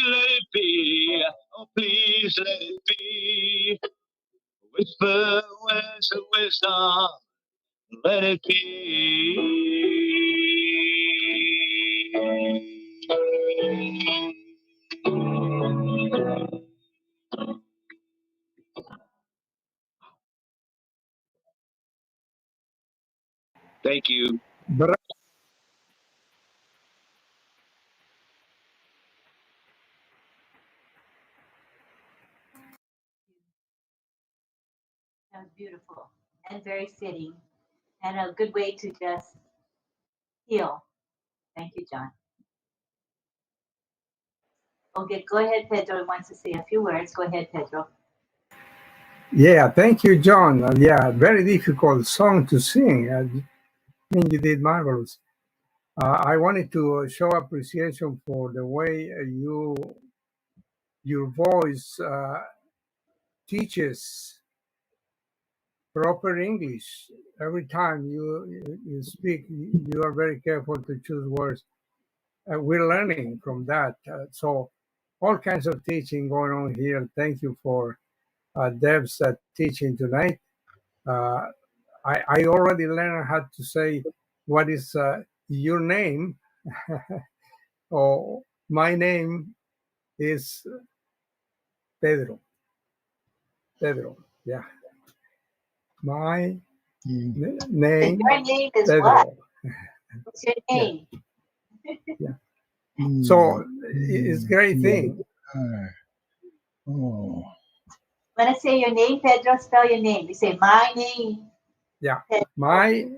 S13: Let it be. Oh, please let it be. Whisper words of wisdom. Let it be. Thank you.
S4: That was beautiful and very fitting, and a good way to just heal. Thank you, John. Okay, go ahead, Pedro wants to say a few words. Go ahead, Pedro.
S7: Yeah, thank you, John. Yeah, very difficult song to sing. I mean, you did marvelous. I wanted to show appreciation for the way your voice teaches proper English. Every time you speak, you are very careful to choose words. We're learning from that. So all kinds of teaching going on here. Thank you for Deb's teaching tonight. I already learned how to say what is your name. Or my name is Pedro. Pedro, yeah. My name.
S4: Your name is
S7: Pedro.
S4: what? What's your name?
S7: Yeah. So it's a great thing.
S5: Oh.
S4: When I say your name, Pedro, spell your name. You say my name.
S7: Yeah.
S4: Pedro.
S7: My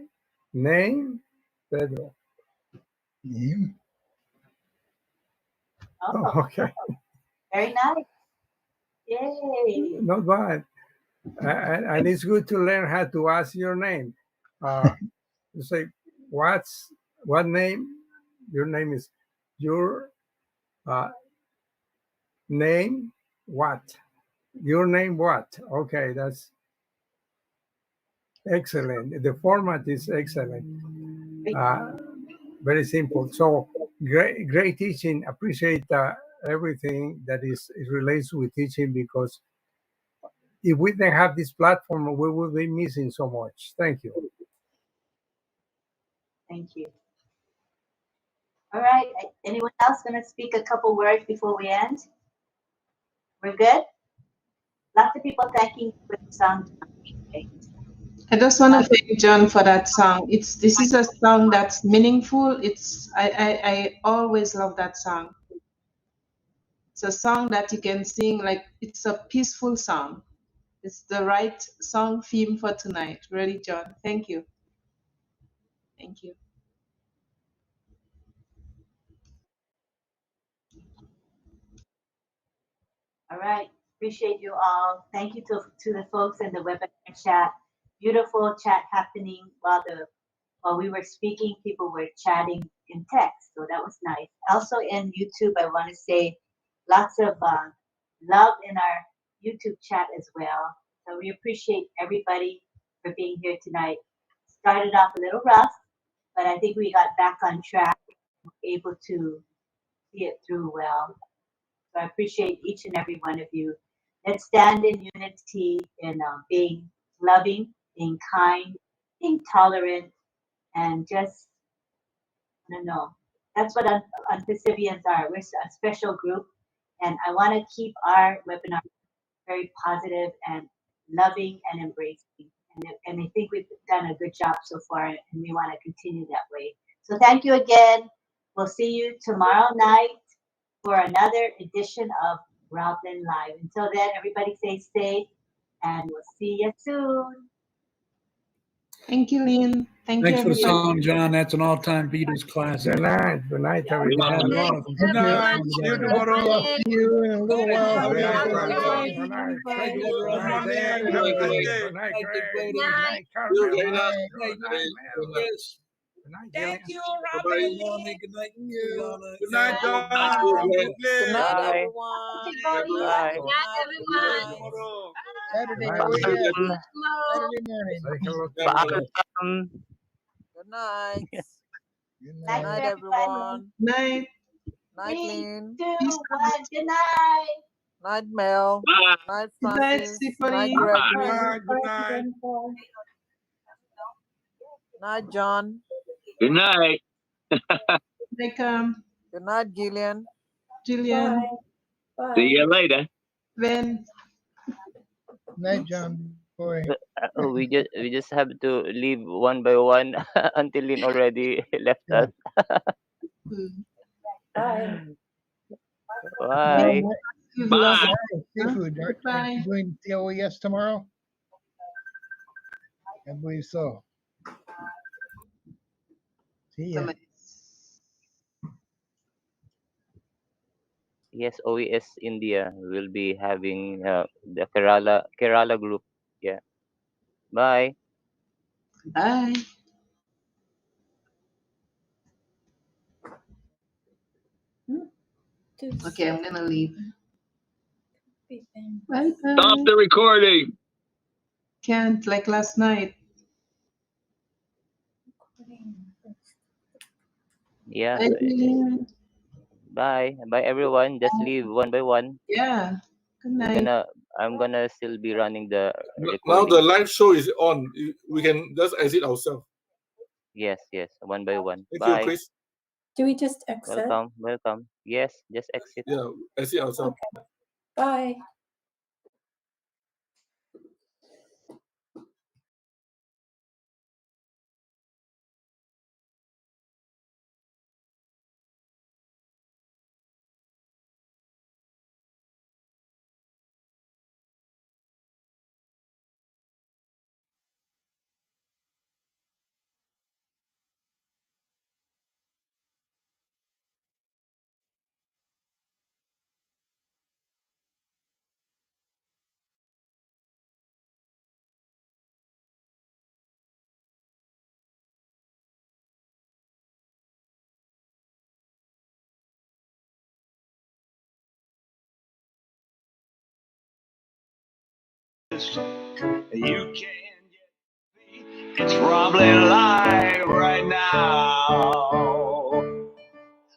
S7: name, Pedro.
S5: Name?
S4: Oh,
S7: okay.
S4: Very nice. Yay.
S7: Not bad. And it's good to learn how to ask your name. You say, what name? Your name is your name what? Your name what? Okay, that's excellent. The format is excellent. Very simple. So great teaching. Appreciate everything that is relates with teaching, because if we didn't have this platform, we would be missing so much. Thank you.
S4: Thank you. All right. Anyone else going to speak a couple words before we end? We're good? Lots of people thanking for the song.
S6: I just want to thank John for that song. This is a song that's meaningful. I always love that song. It's a song that you can sing, like it's a peaceful song. It's the right song theme for tonight. Really, John. Thank you. Thank you.
S4: All right. Appreciate you all. Thank you to the folks in the webinar chat. Beautiful chat happening while we were speaking. People were chatting in text, so that was nice. Also in YouTube, I want to say lots of love in our YouTube chat as well. So we appreciate everybody for being here tonight. Started off a little rough, but I think we got back on track, able to see it through well. So I appreciate each and every one of you. Let's stand in unity in being loving, being kind, being tolerant, and just, I don't know, That's what Unpassivians are. We're a special group, and I want to keep our webinar very positive and loving and embracing. And I think we've done a good job so far, and we want to continue that way. So thank you again. We'll see you tomorrow night for another edition of RobLynn Live. Until then, everybody stay safe, and we'll see you soon.
S6: Thank you, Lynn.
S14: Thanks
S6: you,
S14: for the
S6: everybody.
S14: song, John. That's an all-time Beatles classic.
S7: Good night. Good night, everybody.
S14: Good night.
S11: Good night. See you tomorrow.
S5: I'll see you in a little while.
S11: Good night,
S5: Good
S11: everyone.
S7: Good night.
S14: Thank you,
S11: Good
S14: everyone.
S11: morning.
S14: Good
S11: Have a
S14: night,
S11: good
S14: Greg.
S11: day.
S7: Good night,
S14: Good
S7: Greg.
S14: night,
S7: Good night, Carmel.
S14: Good
S7: Good
S14: night.
S7: night, Mel.
S14: Yes.
S7: Good night,
S12: Thank
S7: Gillian.
S12: you,
S14: Good
S12: Robin.
S14: morning. Good night, Juliana.
S11: Good night, John.
S12: Good
S11: Brooklyn.
S12: night,
S1: Bye.
S12: everyone. Good
S1: Bye.
S9: Good night, everyone.
S11: Tomorrow.
S5: Saturday
S7: Good night,
S5: morning.
S7: Lee.
S5: Yeah,
S9: Tomorrow.
S5: Saturday morning.
S7: Say hello to
S1: Paalam.
S12: Good night.
S5: Good
S12: Good
S5: night.
S12: night, everyone.
S6: Night.
S12: Night,
S4: 3,
S12: Lynn.
S4: 2, 1. Good night.
S12: Night, Mel. Night,
S6: Good night,
S12: Francis.
S6: Stephanie.
S12: Night,
S11: Good
S12: Gregory.
S11: night. Good night.
S12: Night, John.
S13: Good night.
S6: Welcome,
S12: Good night, Gillian.
S6: Jillian.
S8: Bye.
S13: See you later.
S6: Then
S5: Night, John. Boy.
S1: We just have to leave one by one until Lynn already left
S5: Yeah.
S1: us.
S8: Bye.
S1: Bye.
S13: Bye.
S5: Seafood. Aren't
S6: Goodbye.
S5: you doing the OES tomorrow? I believe so. See ya.
S1: Yes, OES India will be having the Kerala group. Yeah. Bye.
S6: bye. Okay, I'm gonna leave. Bye
S13: Stop
S6: bye.
S13: the recording.
S6: Can't like last night.
S1: Yeah.
S6: Bye, Jillian.
S1: Bye. Bye everyone. Just leave one by one.
S6: Yeah. Good
S1: We're
S6: night.
S1: I'm gonna still be running the
S10: Now
S1: recording.
S10: the live show is on. We can just exit ourselves.
S1: Yes, one by one.
S10: Thank you,
S1: Bye.
S10: Chris.
S8: Do we just exit?
S1: Welcome. Yes, just exit.
S10: Yeah, exit ourselves.
S8: Okay. Bye.
S13: You can get me. It's RobLynn Live right now.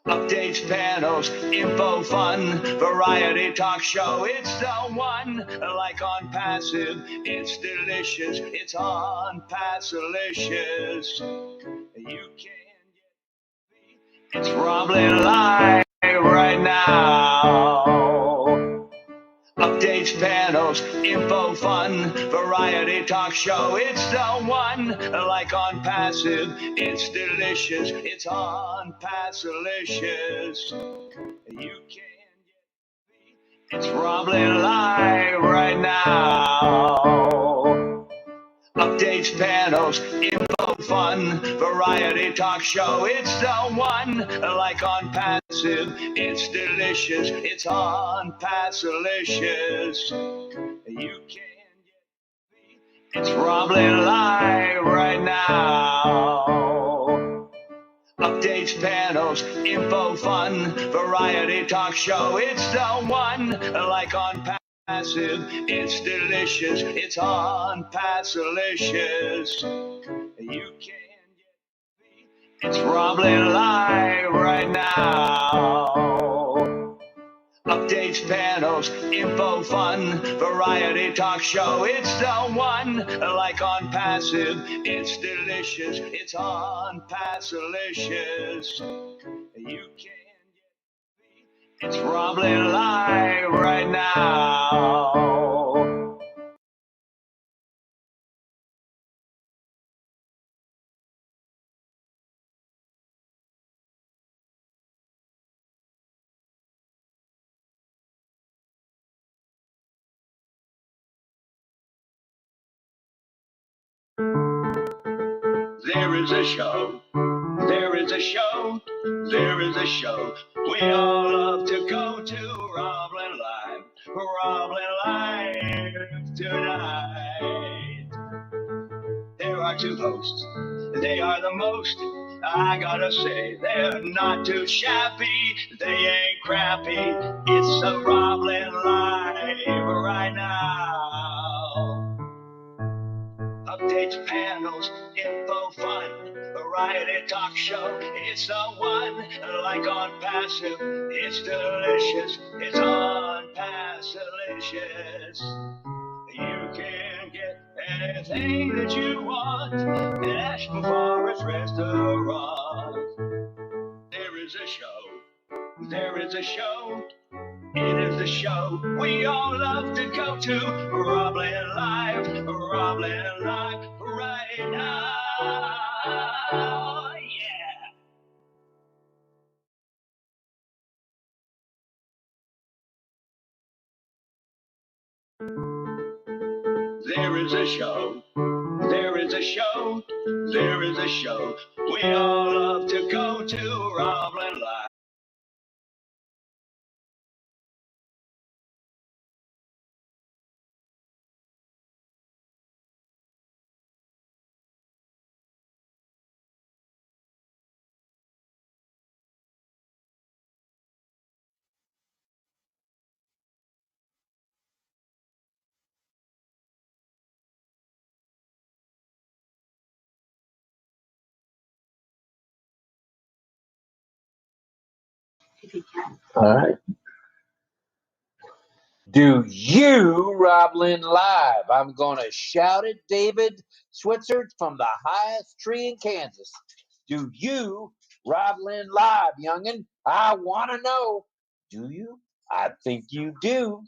S13: Updates, panels, info, fun, variety talk show. It's the one. Like on Passive, it's delicious. It's on Passilicious. You can get me. It's RobLynn Live right now. Updates, panels, info, fun, variety talk show. It's the one. Like on Passive, it's delicious. It's on Passilicious. You can get me. It's RobLynn Live right now. Updates, panels, info, fun, variety talk show. It's the one. Like on Passive, it's delicious. It's on Passilicious. You can get me. It's RobLynn Live right now. Updates, panels, info, fun, variety talk show. It's the one. Like on Passive, it's delicious. It's on Passilicious. You can get me. It's RobLynn Live right now. Updates, panels, info, fun, variety talk show. It's the one. Like on Passive, it's delicious. It's on Passilicious. You can get me. It's RobLynn live right now. There is a show. There is a show. There is a show. We all love to go to RobLynn Live. RobLynn Live tonight. There are two hosts. They are the most. I gotta say, they're not too shabby. They ain't crappy. It's a RobLynn Live right now. Updates, panels, info, fun, variety talk show. It's the one, like ONPASSIVE. It's delicious. It's ONPASSIVE-licious. You can get anything that you want at Ashton Restaurant. There is a show. There is a show. It is a show we all love to go to. RobLynn Live right now. Yeah. There is a show. There is a show. There is a show we all love to go to. RobLynn Live.
S3: All right. Do you, RobLynn Live? I'm going to shout it, David Switzer from the highest tree in Kansas. Do you, RobLynn Live, youngin'? I want to know. Do you? I think you do.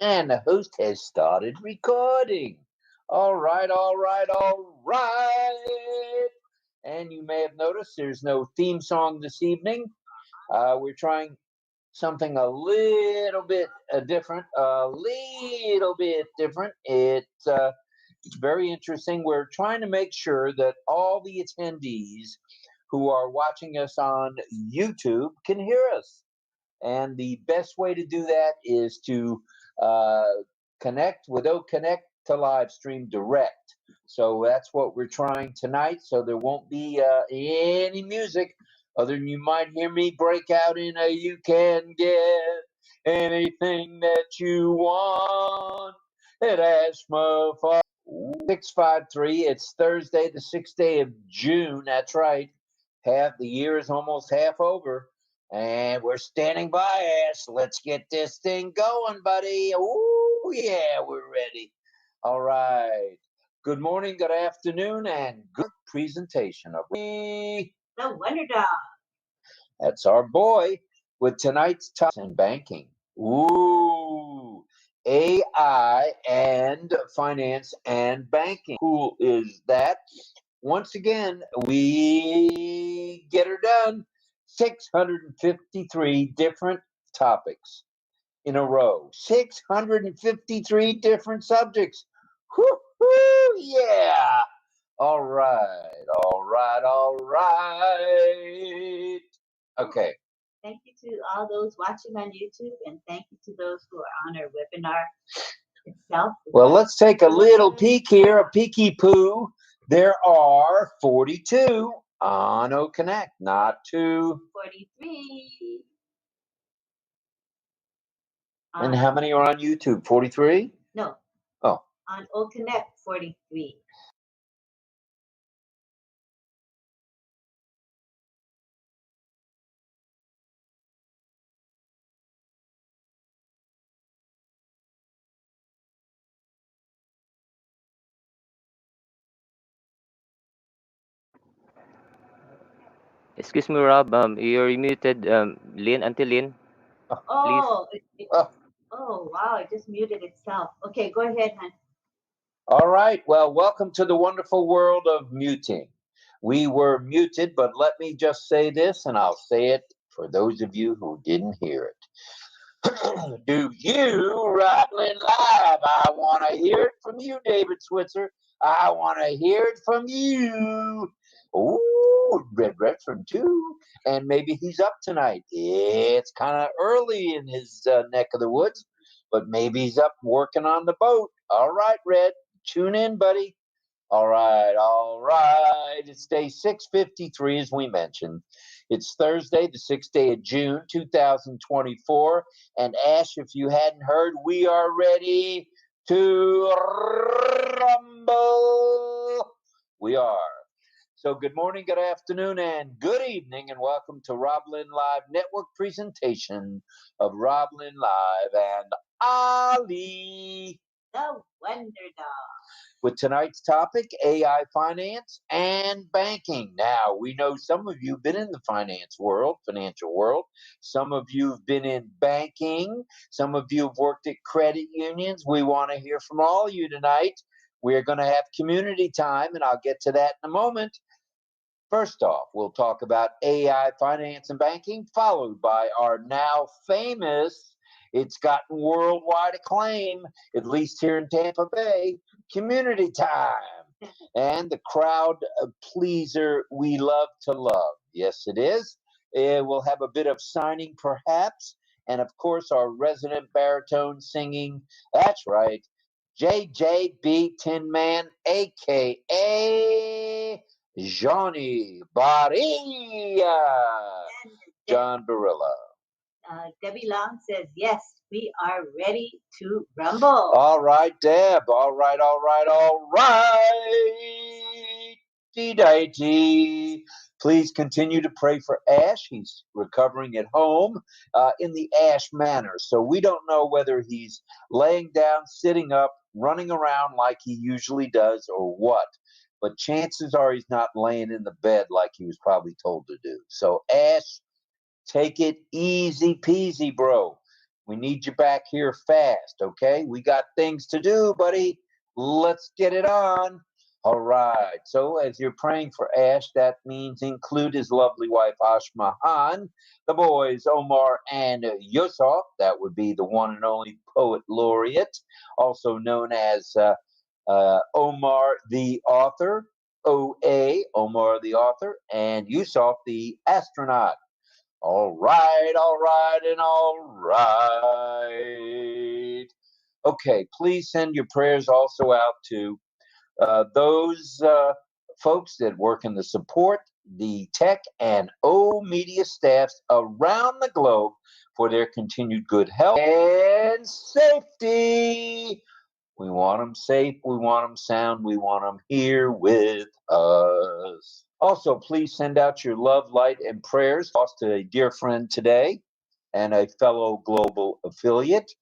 S3: And the host has started recording. All right, all right, all right. And you may have noticed there's no theme song this evening. We're trying something a little bit different, It's very interesting. We're trying to make sure that all the attendees who are watching us on YouTube can hear us. And the best way to do that is to connect with OConnect to live stream direct. So that's what we're trying tonight. So there won't be any music other than you might hear me break out in a "you can get anything that you want" at Ashma 653. It's Thursday, the 6th day of June. That's right. The year is almost half over. And we're standing by, Ash. Let's get this thing going, buddy. Oh, yeah, we're ready. All right. Good morning, good afternoon, and good presentation of me.
S4: The Wonder Dog.
S3: That's our boy with tonight's topic in banking. Ooh, AI and finance and banking. Cool is that? Once again, we get her done. 653 different topics in a row. 653 different subjects. Whoo, yeah. All right, all right, all right. Okay.
S4: Thank you to all those watching on YouTube, and thank you to those who are on our webinar itself.
S3: Well, let's take a little peek here, a peeky poo. There are 42 on OConnect, not 2.
S4: 43.
S3: And how many are on YouTube? 43?
S4: No.
S3: Oh.
S4: On OConnect, 43.
S1: Excuse me, Rob. You're muted. Lynn, Auntie Lynn, please.
S4: Oh, oh, wow, it just muted itself. Okay, go ahead, hon.
S3: All right. Well, welcome to the wonderful world of muting. We were muted, but let me just say this, and I'll say it for those of you who didn't hear it. Do you, RobLynn Live? I want to hear it from you, David Switzer. I want to hear it from you. Ooh, Red Redford too. And maybe he's up tonight. It's kind of early in his neck of the woods, but maybe he's up working on the boat. All right, Red, tune in, buddy. All right, all right. It's day 653, as we mentioned. It's Thursday, the 6th day of June, 2024. And Ash, if you hadn't heard, we are ready to rumble. We are. So good morning, good afternoon, and good evening, and welcome to RobLynn Live Network presentation of RobLynn Live and Ali,
S4: the Wonder Dog.
S3: With tonight's topic, AI finance and banking. Now, we know some of you have been in the financial world. Some of you have been in banking. Some of you have worked at credit unions. We want to hear from all of you tonight. We're going to have community time, and I'll get to that in a moment. First off, we'll talk about AI finance and banking, followed by our now famous, it's gotten worldwide acclaim, at least here in Tampa Bay, community time, and the crowd pleaser we love to love. Yes, it is. We'll have a bit of signing, perhaps, and of course, our resident baritone singing. That's right, JJB Tin Man, aka Johnny Barilla, John Barilla.
S4: Debbie Long says, yes, we are ready to rumble.
S3: All right, Deb. All right. Deity. Please continue to pray for Ash. He's recovering at home in the Ash manner. So we don't know whether he's laying down, sitting up, running around like he usually does or what. But chances are he's not laying in the bed like he was probably told to do. So Ash, take it easy peasy, bro. We need you back here fast, okay? We got things to do, buddy. Let's get it on. All right. So as you're praying for Ash, that means include his lovely wife, Ashmahan, the boys, Omar and Yusuf. That would be the one and only poet laureate, also known as Omar the author, OA, Omar the author, and Yusuf the astronaut. All right. Okay, please send your prayers also out to those folks that work in the support, the tech, and O media staffs around the globe for their continued good health and safety. We want them safe, we want them sound, we want them here with us. Also, please send out your love, light, and prayers. Lost a dear friend today and a fellow global affiliate,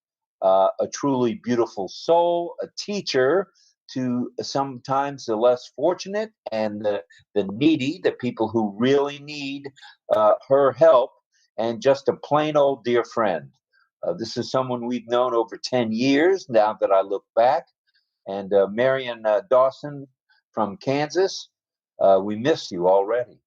S3: a truly beautiful soul, a teacher to sometimes the less fortunate and the needy, the people who really need her help, and just a plain old dear friend. This is someone we've known over 10 years now that I look back. And Marion Dawson from Kansas, we missed you already.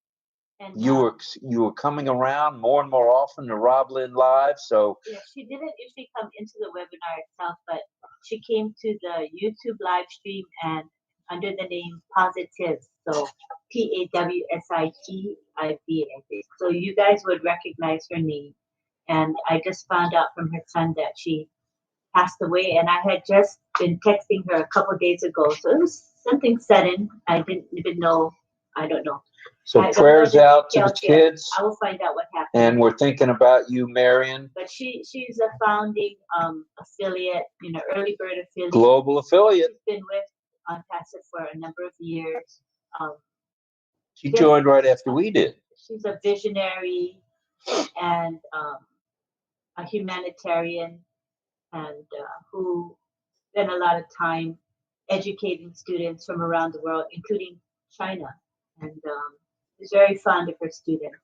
S3: And you were coming around more and more often to RobLynn Live. So
S4: yeah, she didn't usually come into the webinar itself, but she came to the YouTube live stream and under the name Positive. So PAWSITIV, I think. So you guys would recognize her name. And I just found out from her son that she passed away, and I had just been texting her a couple of days ago. So it was something sudden. I didn't even know. I don't know.
S3: So prayers out to the kids.
S4: I will find out what happened.
S3: And we're thinking about you, Marion.
S4: But she's a founding affiliate, early bird affiliate.
S3: Global affiliate.
S4: She's been with ONPASSIVE for a number of years.
S3: She joined right after we did.
S4: She's a visionary and a humanitarian, and who spent a lot of time educating students from around the world, including China. And She's very fond of her students.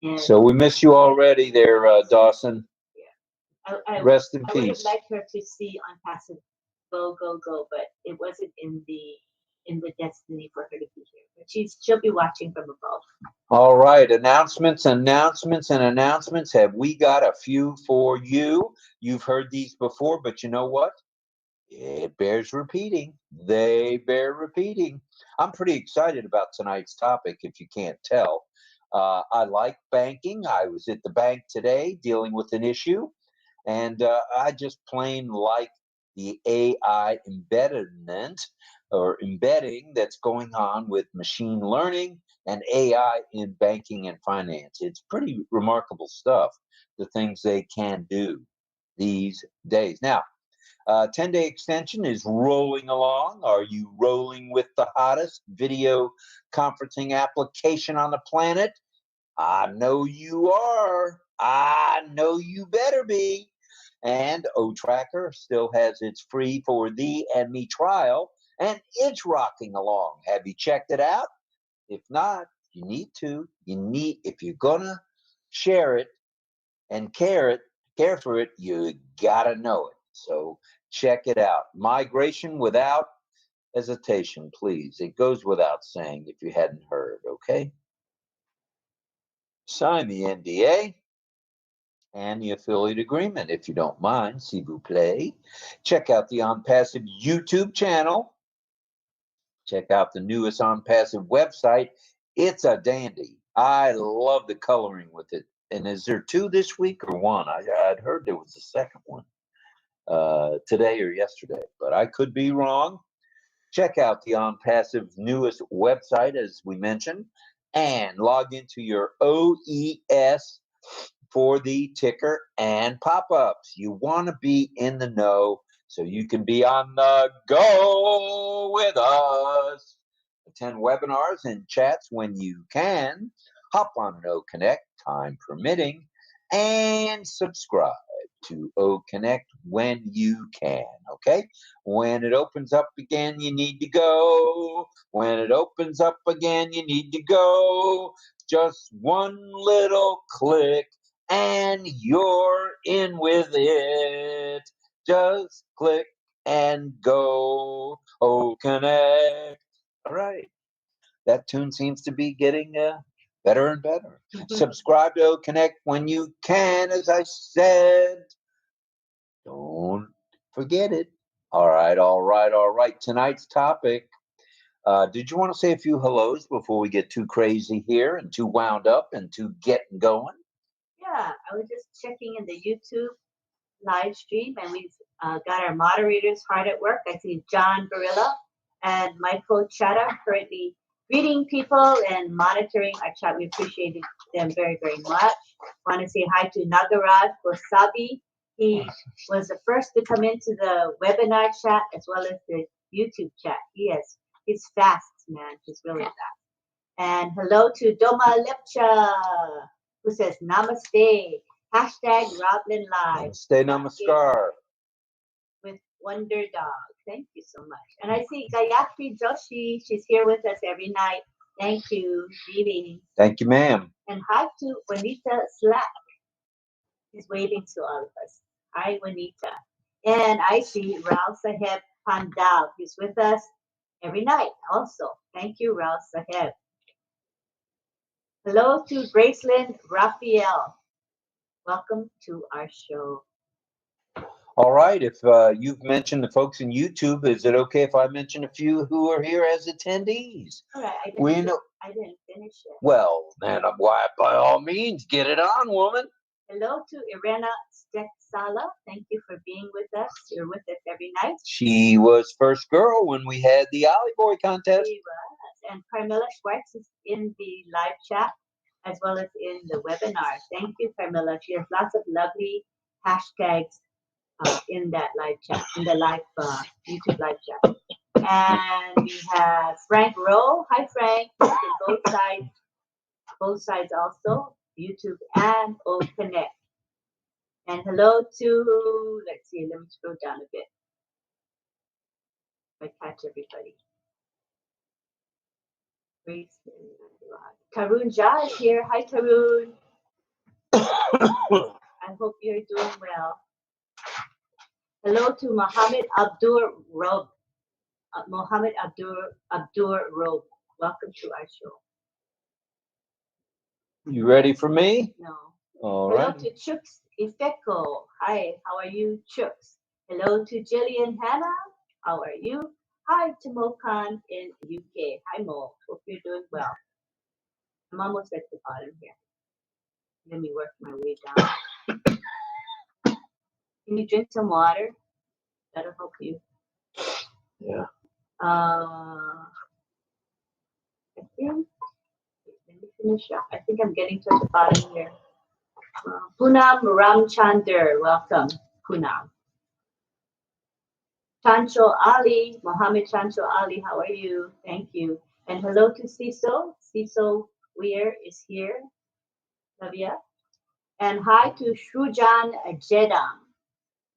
S4: And
S3: So we miss you already there, Dawson. Rest in
S4: I would have
S3: peace.
S4: liked her to see ONPASSIVE go, but it wasn't in the destiny for her to be here. But she'll be watching from above.
S3: All right, announcements. Have we got a few for you? You've heard these before, but you know what? It bears repeating. They bear repeating. I'm pretty excited about tonight's topic, if you can't tell. I like banking. I was at the bank today dealing with an issue, and I just plain like the AI embedding that's going on with machine learning and AI in banking and finance. It's pretty remarkable stuff, the things they can do these days. Now, 10-day extension is rolling along. Are you rolling with the hottest video conferencing application on the planet? I know you are. I know you better be. And OTracker still has its free for thee and me trial, and it's rocking along. Have you checked it out? If not, you need to. If you're gonna share it and care for it, you gotta know it. So check it out. Migration without hesitation, please. It goes without saying if you hadn't heard, okay? Sign the NDA and the affiliate agreement, if you don't mind, s'il vous plaît. Check out the OnPassive YouTube channel. Check out the newest OnPassive website. It's a dandy. I love the coloring with it. And is there 2 this week or 1? I'd heard there was a second one today or yesterday, but I could be wrong. Check out the OnPassive newest website, as we mentioned, and log into your OES for the ticker and pop-ups. You want to be in the know so you can be on the go with us. Attend webinars and chats when you can. Hop on OConnect, time permitting, and subscribe to OConnect when you can, okay? When it opens up again, you need to go. When it opens up again, you need to go. Just one little click and you're in with it. Just click and go. OConnect. All right. That tune seems to be getting better and better. Subscribe to OConnect when you can, as I said. Don't forget it. All right. Tonight's topic. Did you want to say a few hellos before we get too crazy here and too wound up and too getting going?
S4: Yeah, I was just checking in the YouTube live stream, and we've got our moderators hard at work. I see John Barilla and Michael Chata currently greeting people and monitoring our chat. We appreciate them very, very much. Want to say hi to Nagaraj Wasabi. He was the first to come into the webinar chat as well as the YouTube chat. He's fast, man. He's really fast. And hello to Doma Lepcha, who says namaste. Hashtag RobLynn Live.
S3: Namaskar.
S4: With Wonder Dog. Thank you so much. And I see Gayatri Joshi. She's here with us every night. Thank you. Greetings.
S3: Thank you, ma'am.
S4: And hi to Juanita Slack. She's waving to all of us. Hi, Juanita. And I see 𝗧𝗿𝗃𝗃𝗃𝗃𝗃. He's with us every night also. Thank you, 𝗧𝗿𝗃𝗃𝗃𝗃. Hello to Gracelyn Raphael. Welcome to our show.
S3: All right. If you've mentioned the folks in YouTube, is it okay if I mention a few who are here as attendees?
S4: All right. I didn't finish it.
S3: Well, then, by all means, get it on, woman.
S4: Hello to Irena 𝗧𝗿𝗃𝗃𝗃𝗃. Thank you for being with us. You're with us every night.
S3: She was first girl when we had the Alley Boy contest.
S4: She was. And Carmilla Schwartz is in the live chat as well as in the webinar. Thank you, Carmilla. She has lots of lovely hashtags in that live chat, in the live YouTube live chat. And we have Frank Rowe. Hi, Frank. Both sides also, YouTube and OConnect. And hello to, let's see, let me scroll down a bit. If I catch everybody. Tarun Jha is here. Hi, Tarun. I hope you're doing well. Hello to Mohammed 𝗧𝗿𝗃𝗃𝗃. Mohammed 𝗧𝗿𝗃𝗃𝗃. Welcome to our show.
S3: You ready for me?
S4: No.
S3: All
S4: Hello
S3: right.
S4: to 𝗧𝗿𝗃𝗃𝗃𝗃. Hi, how are you, Chooks? Hello to Jillian Hannah. How are you? Hi to Mo Khan in UK. Hi, Mo. Hope you're doing well. I'm almost at the bottom here. Let me work my way down. Can you drink some water? That'll help you.
S3: Yeah.
S4: I think, let me finish up. I think I'm getting to the bottom here. Poonam Ramchandar, welcome, Poonam. Chancho Ali, Mohammed Chancho Ali, how are you? Thank you. And hello to 𝗧𝗿. 𝗧𝗿 is here. Lavia. And hi to 𝗧𝗿𝗃𝗃𝗃𝗃.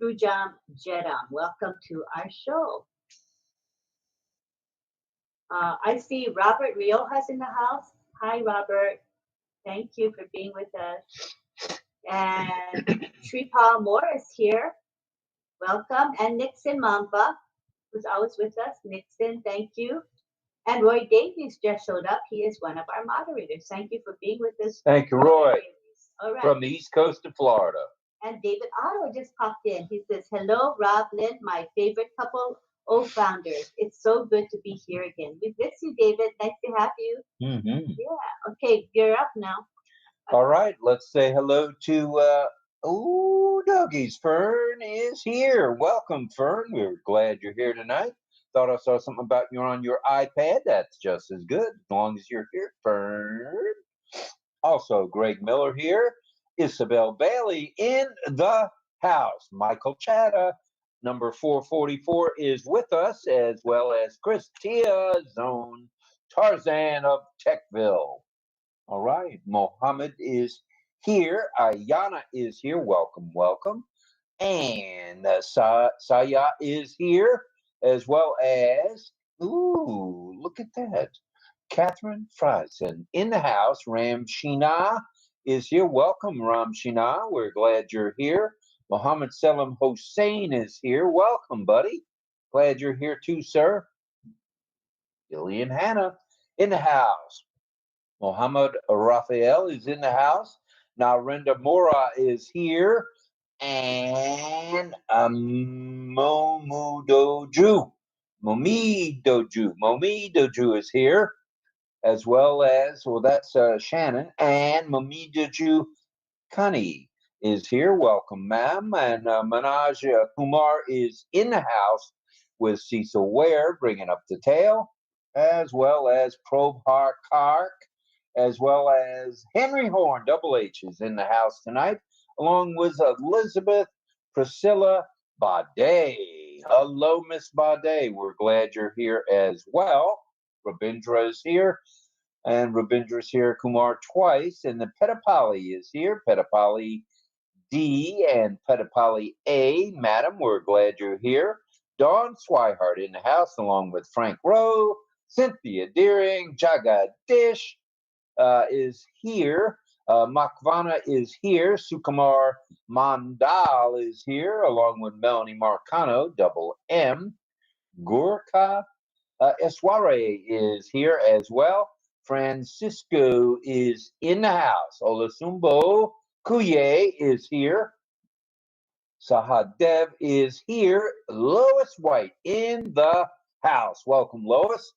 S4: 𝗧𝗿𝗃𝗃𝗃𝗃, welcome to our show. I see Robert Riojas in the house. Hi, Robert. Thank you for being with us. And Shripal Moore is here. Welcome. And Nixon Mampa, who's always with us. Nixon, thank you. And Roy Davies just showed up. He is one of our moderators. Thank you for being with us.
S3: Thank you, Roy.
S4: All right.
S3: From the East Coast of Florida.
S4: And David Otto just popped in. He says, hello, Rob, Lynn, my favorite couple of founders. It's so good to be here again. We miss you, David. Nice to have you.
S3: Mm-hmm.
S4: Yeah. Okay, you're up now.
S3: All right. Let's say hello to, doggies. Fern is here. Welcome, Fern. We're glad you're here tonight. Thought I saw something about you on your iPad. That's just as good, as long as you're here, Fern. Also, Greg Miller here. Isabel Bailey in the house. Michael Chatta, number 444, is with us, as well as Christia Zone, Tarzan of Techville. All right. Mohammed is here. Ayana is here. Welcome, welcome. And Saya is here, as well as, look at that, Catherine Friesen in the house. Ramshina is here. Welcome, Ramshina. We're glad you're here. Mohammed Selim Hossein is here. Welcome, buddy. Glad you're here too, sir. Gillian Hannah in the house. Mohammed Raphael is in the house. Narendra Mora is here. And Momidoju is here, as well as, that's Shannon, and Momidoju Kani is here. Welcome, ma'am. And Manaj Kumar is in the house with Cecil Ware bringing up the tail, as well as Probhar Kark, as well as Henry Horn, Double H, is in the house tonight, along with Elizabeth Priscilla Bade. Hello, Miss Bade. We're glad you're here as well. Rabindra is here, and Rabindra's here, Kumar twice, and the Petapali is here, Petapali D and Petapali A. Madam, we're glad you're here. Dawn Swihart in the house, along with Frank Rowe, Cynthia Deering, Jagadish is here. Makvana is here. Sukumar Mandal is here, along with Melanie Marcano, double M. Gurkha Esware is here as well. Francisco is in the house. Olasumbo Kuye is here. Sahadev is here. Lois White in the house. Welcome, Lois.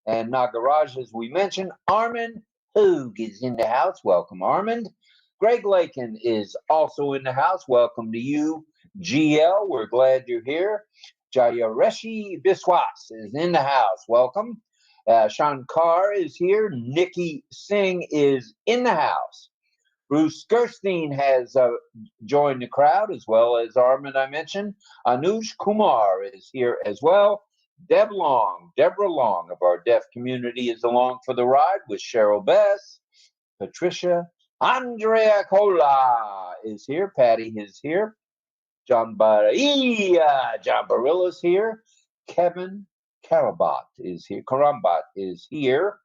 S3: And Nagaraj, as we mentioned, Armand Hoog is in the house. Welcome, Armand. Greg Lakin is also in the house. Welcome to you, GL. We're glad you're here. Jayareshi Biswas is in the house. Welcome. Shankar is here. Nikki Singh is in the house. Bruce Gerstein has joined the crowd, as well as Armand, I mentioned. Anush Kumar is here as well. Deborah Long of our deaf community is along for the ride with Cheryl Bess. Patricia Andrea Cola is here. Patty is here. John Barilla is here. Kevin Karambat is here.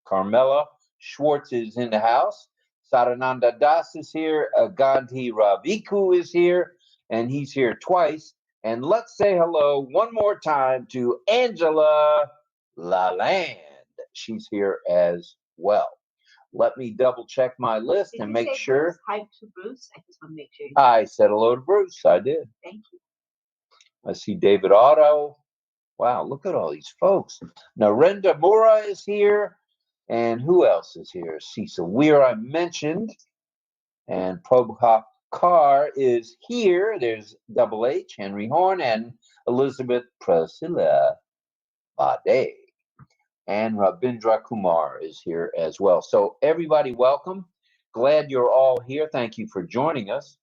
S3: Carmela Schwartz is in the house. Sarananda Das is here. Gandhi Raviku is here, and he's here twice. And let's say hello one more time to Angela Lalande. She's here as well. Let me double check my list and make sure.
S4: Bruce? Hi to Bruce. I just want to make sure.
S3: I said hello to Bruce. I did.
S4: Thank you.
S3: I see David Otto. Wow, look at all these folks. Narendra Mura is here. And who else is here? Cecil Weir, I mentioned. And Prabhakar is here. There's Double H, Henry Horn, and Elizabeth Priscilla Bade. And Rabindra Kumar is here as well. So everybody, welcome. Glad you're all here. Thank you for joining us.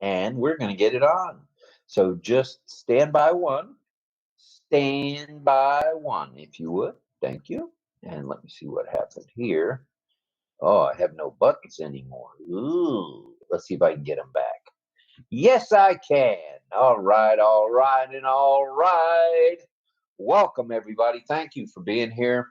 S3: And we're going to get it on. So just stand by one. Stand by one, if you would. Thank you. And let me see what happened here. Oh, I have no buttons anymore. Ooh, let's see if I can get them back. Yes, I can. All right, and all right. Welcome, everybody. Thank you for being here.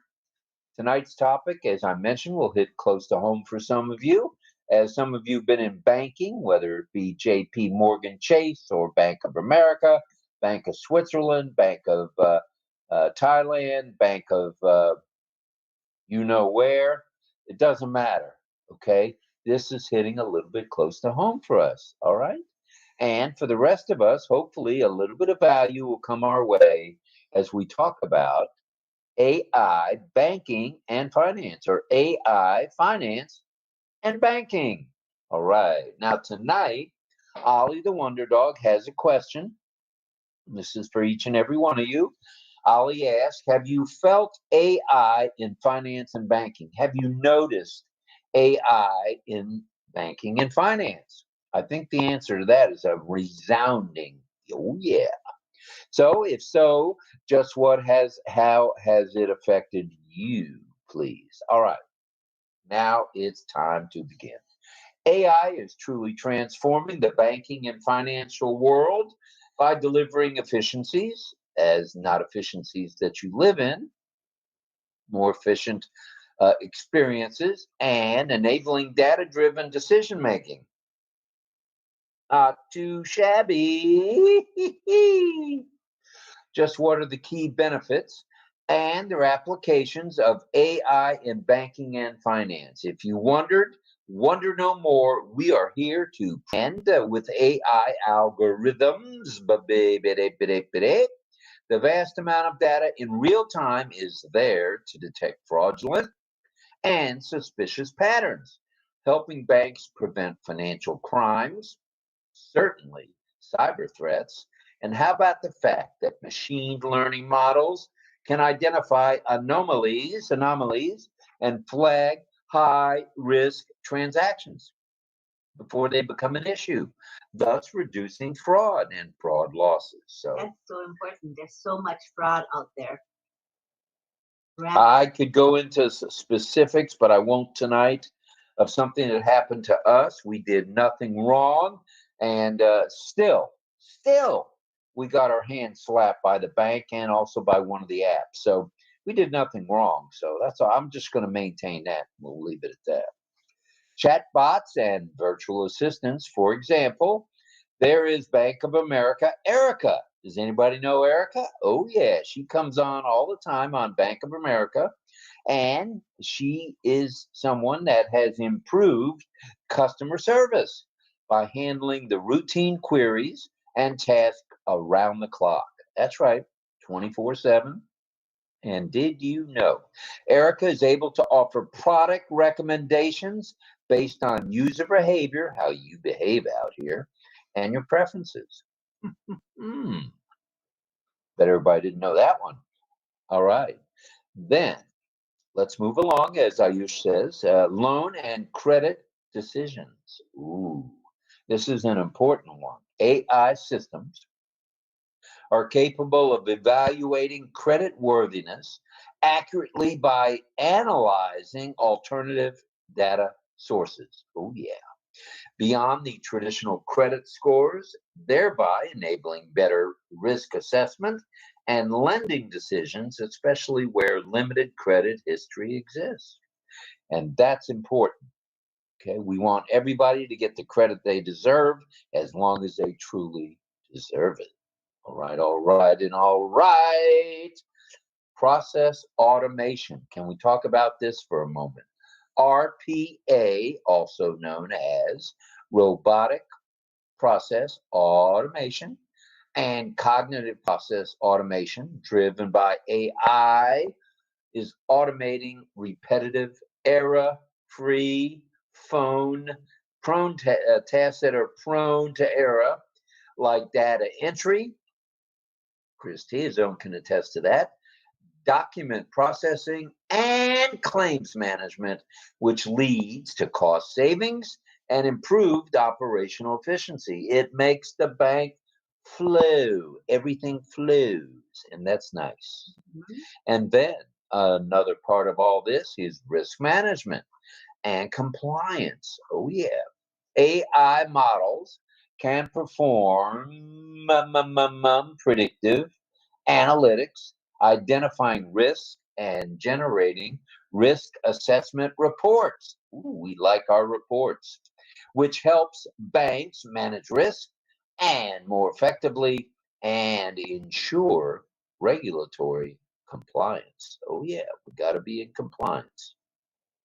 S3: Tonight's topic, as I mentioned, will hit close to home for some of you. As some of you have been in banking, whether it be JP Morgan Chase or Bank of America, Bank of Switzerland, Bank of Thailand, Bank of you know where, it doesn't matter, okay? This is hitting a little bit close to home for us, all right? And for the rest of us, hopefully a little bit of value will come our way as we talk about AI banking and finance, or AI finance and banking. All right. Now tonight, Ollie the Wonder Dog has a question. This is for each and every one of you. Ollie asks, have you felt AI in finance and banking? Have you noticed AI in banking and finance? I think the answer to that is a resounding, oh yeah. So if so, just how has it affected you, please? All right, now it's time to begin. AI is truly transforming the banking and financial world by delivering efficiencies, as not efficiencies that you live in, more efficient experiences, and enabling data-driven decision-making. Not too shabby. Just what are the key benefits and their applications of AI in banking and finance? If you wondered, wonder no more. We are here to end with AI algorithms. The vast amount of data in real time is there to detect fraudulent and suspicious patterns, helping banks prevent financial crimes, certainly cyber threats. And how about the fact that machine learning models can identify anomalies, and flag high-risk transactions before they become an issue, thus reducing fraud and fraud losses. So
S4: that's so important. There's so much fraud out there.
S3: I could go into specifics, but I won't tonight, of something that happened to us. We did nothing wrong, and still, we got our hand slapped by the bank and also by one of the apps. So we did nothing wrong. So that's all. I'm just going to maintain that. We'll leave it at that. Chatbots and virtual assistants, for example, there is Bank of America, Erica. Does anybody know Erica? Oh, yeah. She comes on all the time on Bank of America, and she is someone that has improved customer service by handling the routine queries and tasks around the clock. That's right, 24/7. And did you know Erica is able to offer product recommendations based on user behavior, how you behave out here, and your preferences? Bet everybody didn't know that one. All right. Then let's move along, as Ayush says, loan and credit decisions. Ooh, this is an important one. AI systems are capable of evaluating credit worthiness accurately by analyzing alternative data sources. Oh, yeah. Beyond the traditional credit scores, thereby enabling better risk assessment and lending decisions, especially where limited credit history exists. And that's important. Okay, we want everybody to get the credit they deserve as long as they truly deserve it. All right, and all right. Process automation. Can we talk about this for a moment? RPA, also known as robotic process automation and cognitive process automation driven by AI, is automating repetitive, error-free, tasks that are prone to error, like data entry. Chris Tea-Zone can attest to that. Document processing and claims management, which leads to cost savings and improved operational efficiency. It makes the bank flow. Everything flows, and that's nice. And then another part of all this is risk management and compliance. Oh, yeah. AI models can perform predictive analytics, identifying risk and generating risk assessment reports. Ooh, we like our reports, which helps banks manage risk and more effectively and ensure regulatory compliance. Oh yeah, we got to be in compliance.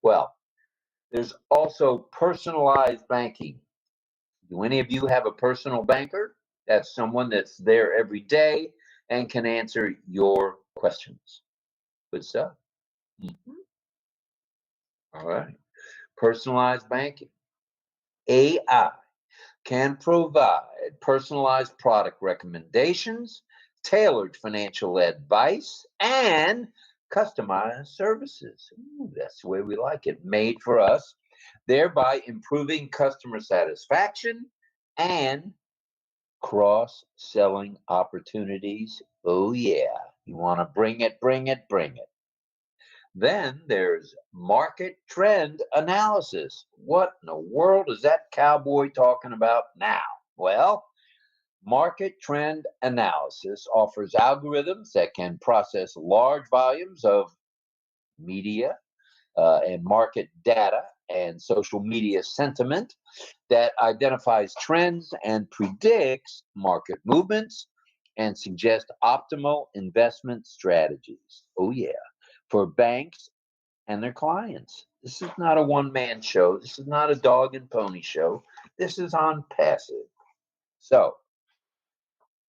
S3: Well, there's also personalized banking. Do any of you have a personal banker? That's someone that's there every day and can answer your questions. Good stuff. All right. Personalized banking. AI can provide personalized product recommendations, tailored financial advice, and customized services. Ooh, that's the way we like it. Made for us, thereby improving customer satisfaction and cross-selling opportunities. Oh yeah, you want to bring it. Then there's market trend analysis. What in the world is that cowboy talking about now? Well, market trend analysis offers algorithms that can process large volumes of media and market data and social media sentiment that identifies trends and predicts market movements and suggests optimal investment strategies. Oh yeah, for banks and their clients. This is not a one-man show. This is not a dog and pony show. This is ONPASSIVE. So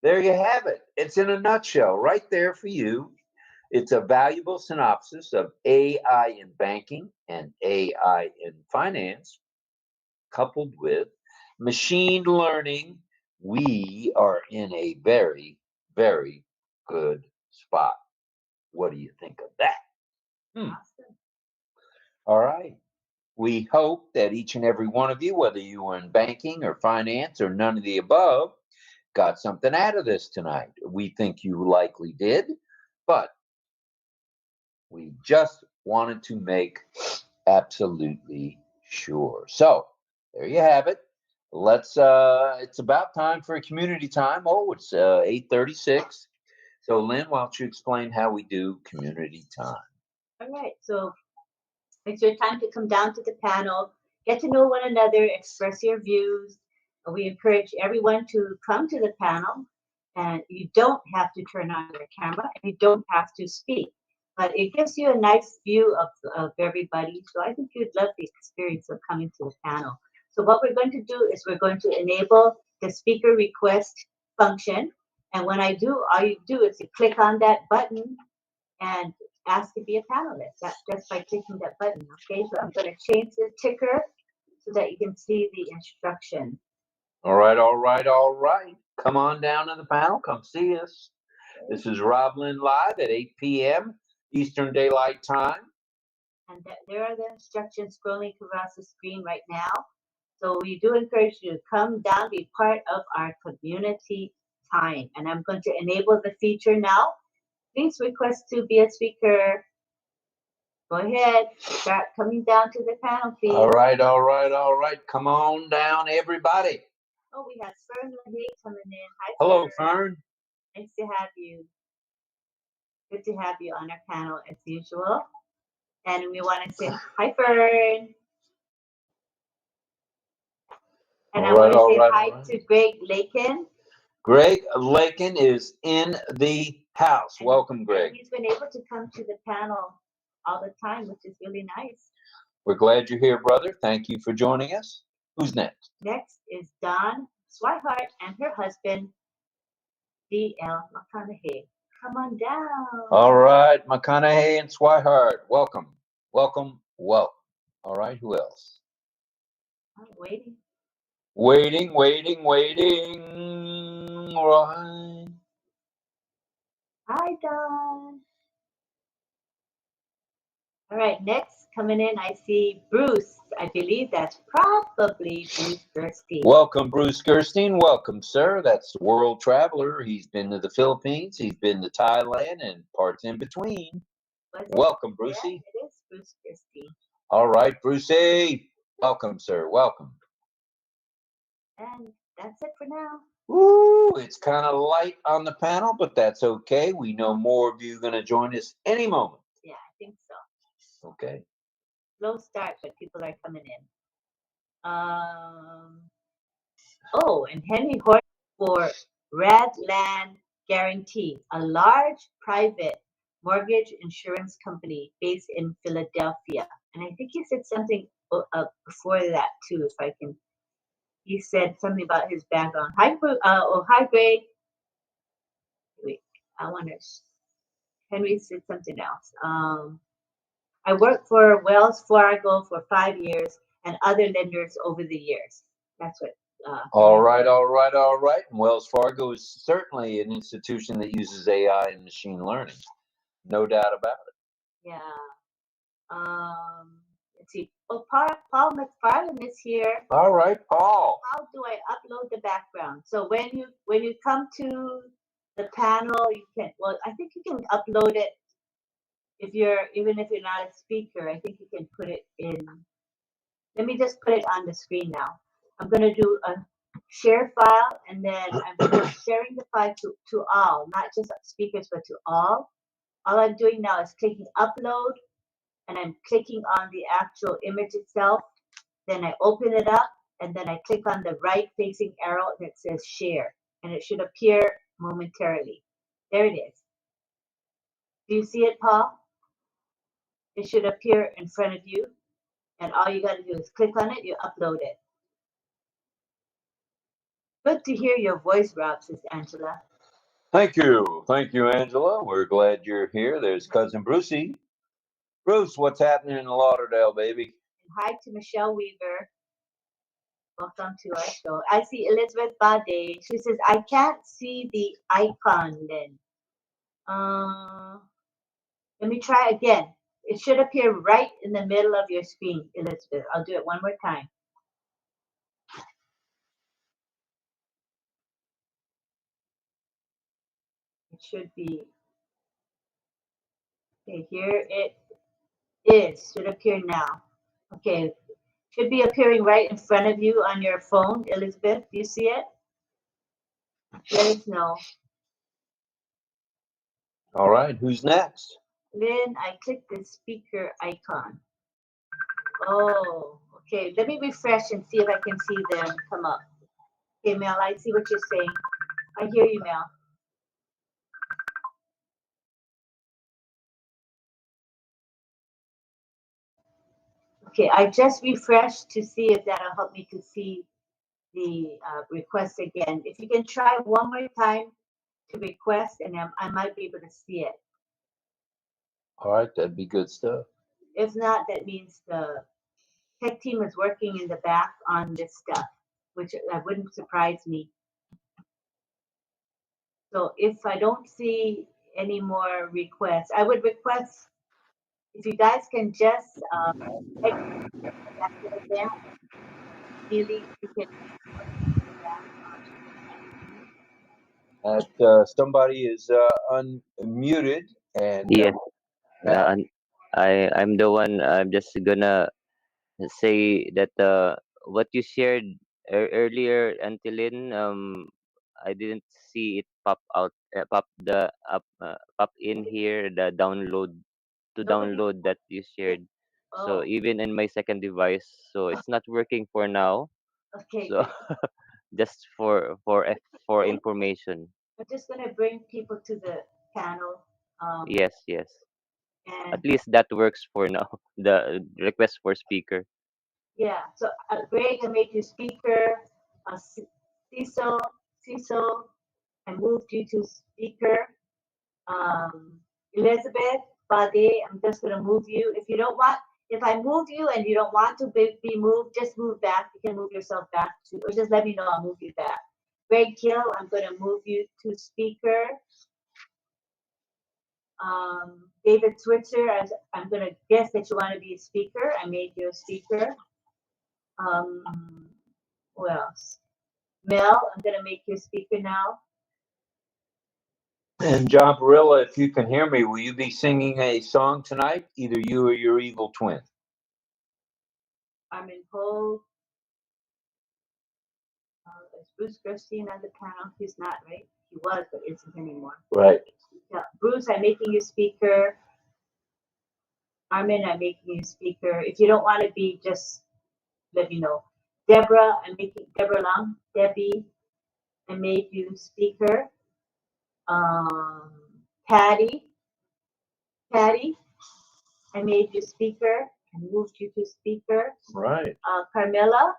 S3: there you have it. It's in a nutshell right there for you. It's a valuable synopsis of AI in banking and AI in finance, coupled with machine learning. We are in a very, very good spot. What do you think of that? All right. We hope that each and every one of you, whether you were in banking or finance or none of the above, got something out of this tonight. We think you likely did, but we just wanted to make absolutely sure. So there you have it. Let's it's about time for a community time. Oh, it's 8:36. So Lynn, why don't you explain how we do community time?
S4: All right, so it's your time to come down to the panel, get to know one another, express your views. We encourage everyone to come to the panel, and you don't have to turn on your camera, and you don't have to speak, but it gives you a nice view of everybody. So I think you'd love the experience of coming to the panel. So what we're going to do is we're going to enable the speaker request function. And when I do, all you do is you click on that button and ask to be a panelist. That's just by clicking that button. Okay, so I'm going to change the ticker so that you can see the instruction.
S3: All right. Come on down to the panel. Come see us. This is RobLynn live at 8 p.m. Eastern Daylight Time.
S4: And there are the instructions scrolling across the screen right now. So we do encourage you to come down, be part of our community time. And I'm going to enable the feature now. Please request to be a speaker. Go ahead, start coming down to the panel, please.
S3: All right. Come on down, everybody.
S4: Oh, we have Fern Lehane coming in. Hi,
S3: hello, Fern.
S4: Nice to have you. Good to have you on our panel as usual. And we want to say hi, Fern. And I want to say hi to 𝗧𝗃𝗃𝗃𝗃𝗃.
S3: 𝗧𝗃𝗃𝗃𝗃 is in the house. Welcome, Greg.
S4: He's been able to come to the panel all the time, which is really nice.
S3: We're glad you're here, brother. Thank you for joining us. Who's next?
S4: Next is Dawn 𝗧𝗿𝗃𝗃𝗃𝗃 and her husband, 𝗃𝗃𝗃𝗃𝗃𝗃. Come on down.
S3: All right, McConaughey and 𝗧𝗿𝗃. Welcome. Welcome. Welcome. All right, who else?
S4: I'm waiting.
S3: Waiting. Right.
S4: Hi, Dawn. All right, next coming in, I see Bruce. I believe that's probably Bruce Gerstein.
S3: Welcome, Bruce Gerstein. Welcome, sir. That's the world traveler. He's been to the Philippines. He's been to Thailand and parts in between. Welcome, Brucey.
S4: Yeah, it is Bruce Gerstein.
S3: All right, Brucey. Welcome, sir. Welcome.
S4: And that's it for now.
S3: Ooh, it's kind of light on the panel, but that's okay. We know more of you are going to join us any moment.
S4: Yeah, I think so.
S3: Okay.
S4: Slow start, but people are coming in. Oh, and Henry Horton for Radland Guarantee, a large private mortgage insurance company based in Philadelphia. And I think he said something before that too, if I can. He said something about his background. Hi, hi, Greg. Wait, I want to. Henry said something else. I worked for Wells Fargo for 5 years and other lenders over the years. That's what.
S3: All right. And Wells Fargo is certainly an institution that uses AI and machine learning. No doubt about it.
S4: Yeah. Let's see. Oh, Paul McFarland is here.
S3: All right, Paul.
S4: How do I upload the background? So when you come to the panel, you can. Well, I think you can upload it even if you're not a speaker. I think you can put it in. Let me just put it on the screen now. I'm going to do a share file, and then I'm sharing the file to all, not just speakers, but to all. All I'm doing now is clicking upload, and I'm clicking on the actual image itself. Then I open it up, and then I click on the right facing arrow that says share, and it should appear momentarily. There it is. Do you see it, Paul? It should appear in front of you, and all you got to do is click on it, you upload it. Good to hear your voice, Rob, says Angela.
S3: Thank you, Angela. We're glad you're here. There's cousin Brucey. Bruce, what's happening in Lauderdale, baby?
S4: And hi to Michelle Weaver. Welcome to our show. I see Elizabeth Bade. She says, I can't see the icon, Lynn. Let me try again. It should appear right in the middle of your screen, Elizabeth. I'll do it one more time. It should be. Okay, here it is. Should appear now. Okay, should be appearing right in front of you on your phone, Elizabeth. Do you see it? Let us know.
S3: All right, who's next?
S4: Lynn, I clicked the speaker icon. Oh, okay. Let me refresh and see if I can see them come up. Okay, Mel, I see what you're saying. I hear you, Mel. Okay, I just refreshed to see if that'll help me to see the request again. If you can try one more time to request, and I might be able to see it.
S3: All right, that'd be good stuff.
S4: If not, that means the tech team is working in the back on this stuff, which wouldn't surprise me. So if I don't see any more requests, I would request if you guys can just really you can.
S3: Somebody is unmuted, and
S1: yes, I'm the one. I'm just gonna say that what you shared earlier, Auntie Lynn, I didn't see it pop out pop in here the download to download that you shared. So
S4: Oh,
S1: even in my second device, so it's not working for now.
S4: okay,
S1: So
S4: good.
S1: just for information.
S4: I'm just gonna bring people to the panel.
S1: Yes, yes. At
S4: And
S1: least that works for now. The request for speaker.
S4: yeah, so Greg, I made you speaker. Cecil, Cecil, I moved you to speaker. 𝗧𝗿𝗃𝗃𝗃𝗃𝗃𝗃𝗃𝗃, I'm just gonna move you. If I move you and you don't want to be moved, just move back. You can move yourself back to, or just let me know. I'll move you back. Greg Gill, I'm gonna move you to speaker. David Switzer, I'm gonna guess that you want to be a speaker. I made you a speaker. Who else? Mel, I'm gonna make you a speaker now.
S3: And 𝗧𝗿𝗃𝗃𝗃𝗃𝗃𝗃, if you can hear me, will you be singing a song tonight? Either you or your evil twin.
S4: I'm in hold. Is Bruce Gerstein on the panel? He's not, right? He was, but isn't anymore.
S3: Right.
S4: Yeah. Bruce, I'm making you speaker. Armin, I'm making you speaker. If you don't want to be, just let me know. Deborah, I'm making Deborah Long. Debbie, I made you speaker. Patty, Patty, I made you speaker and moved you to speaker.
S3: Right.
S4: Carmilla,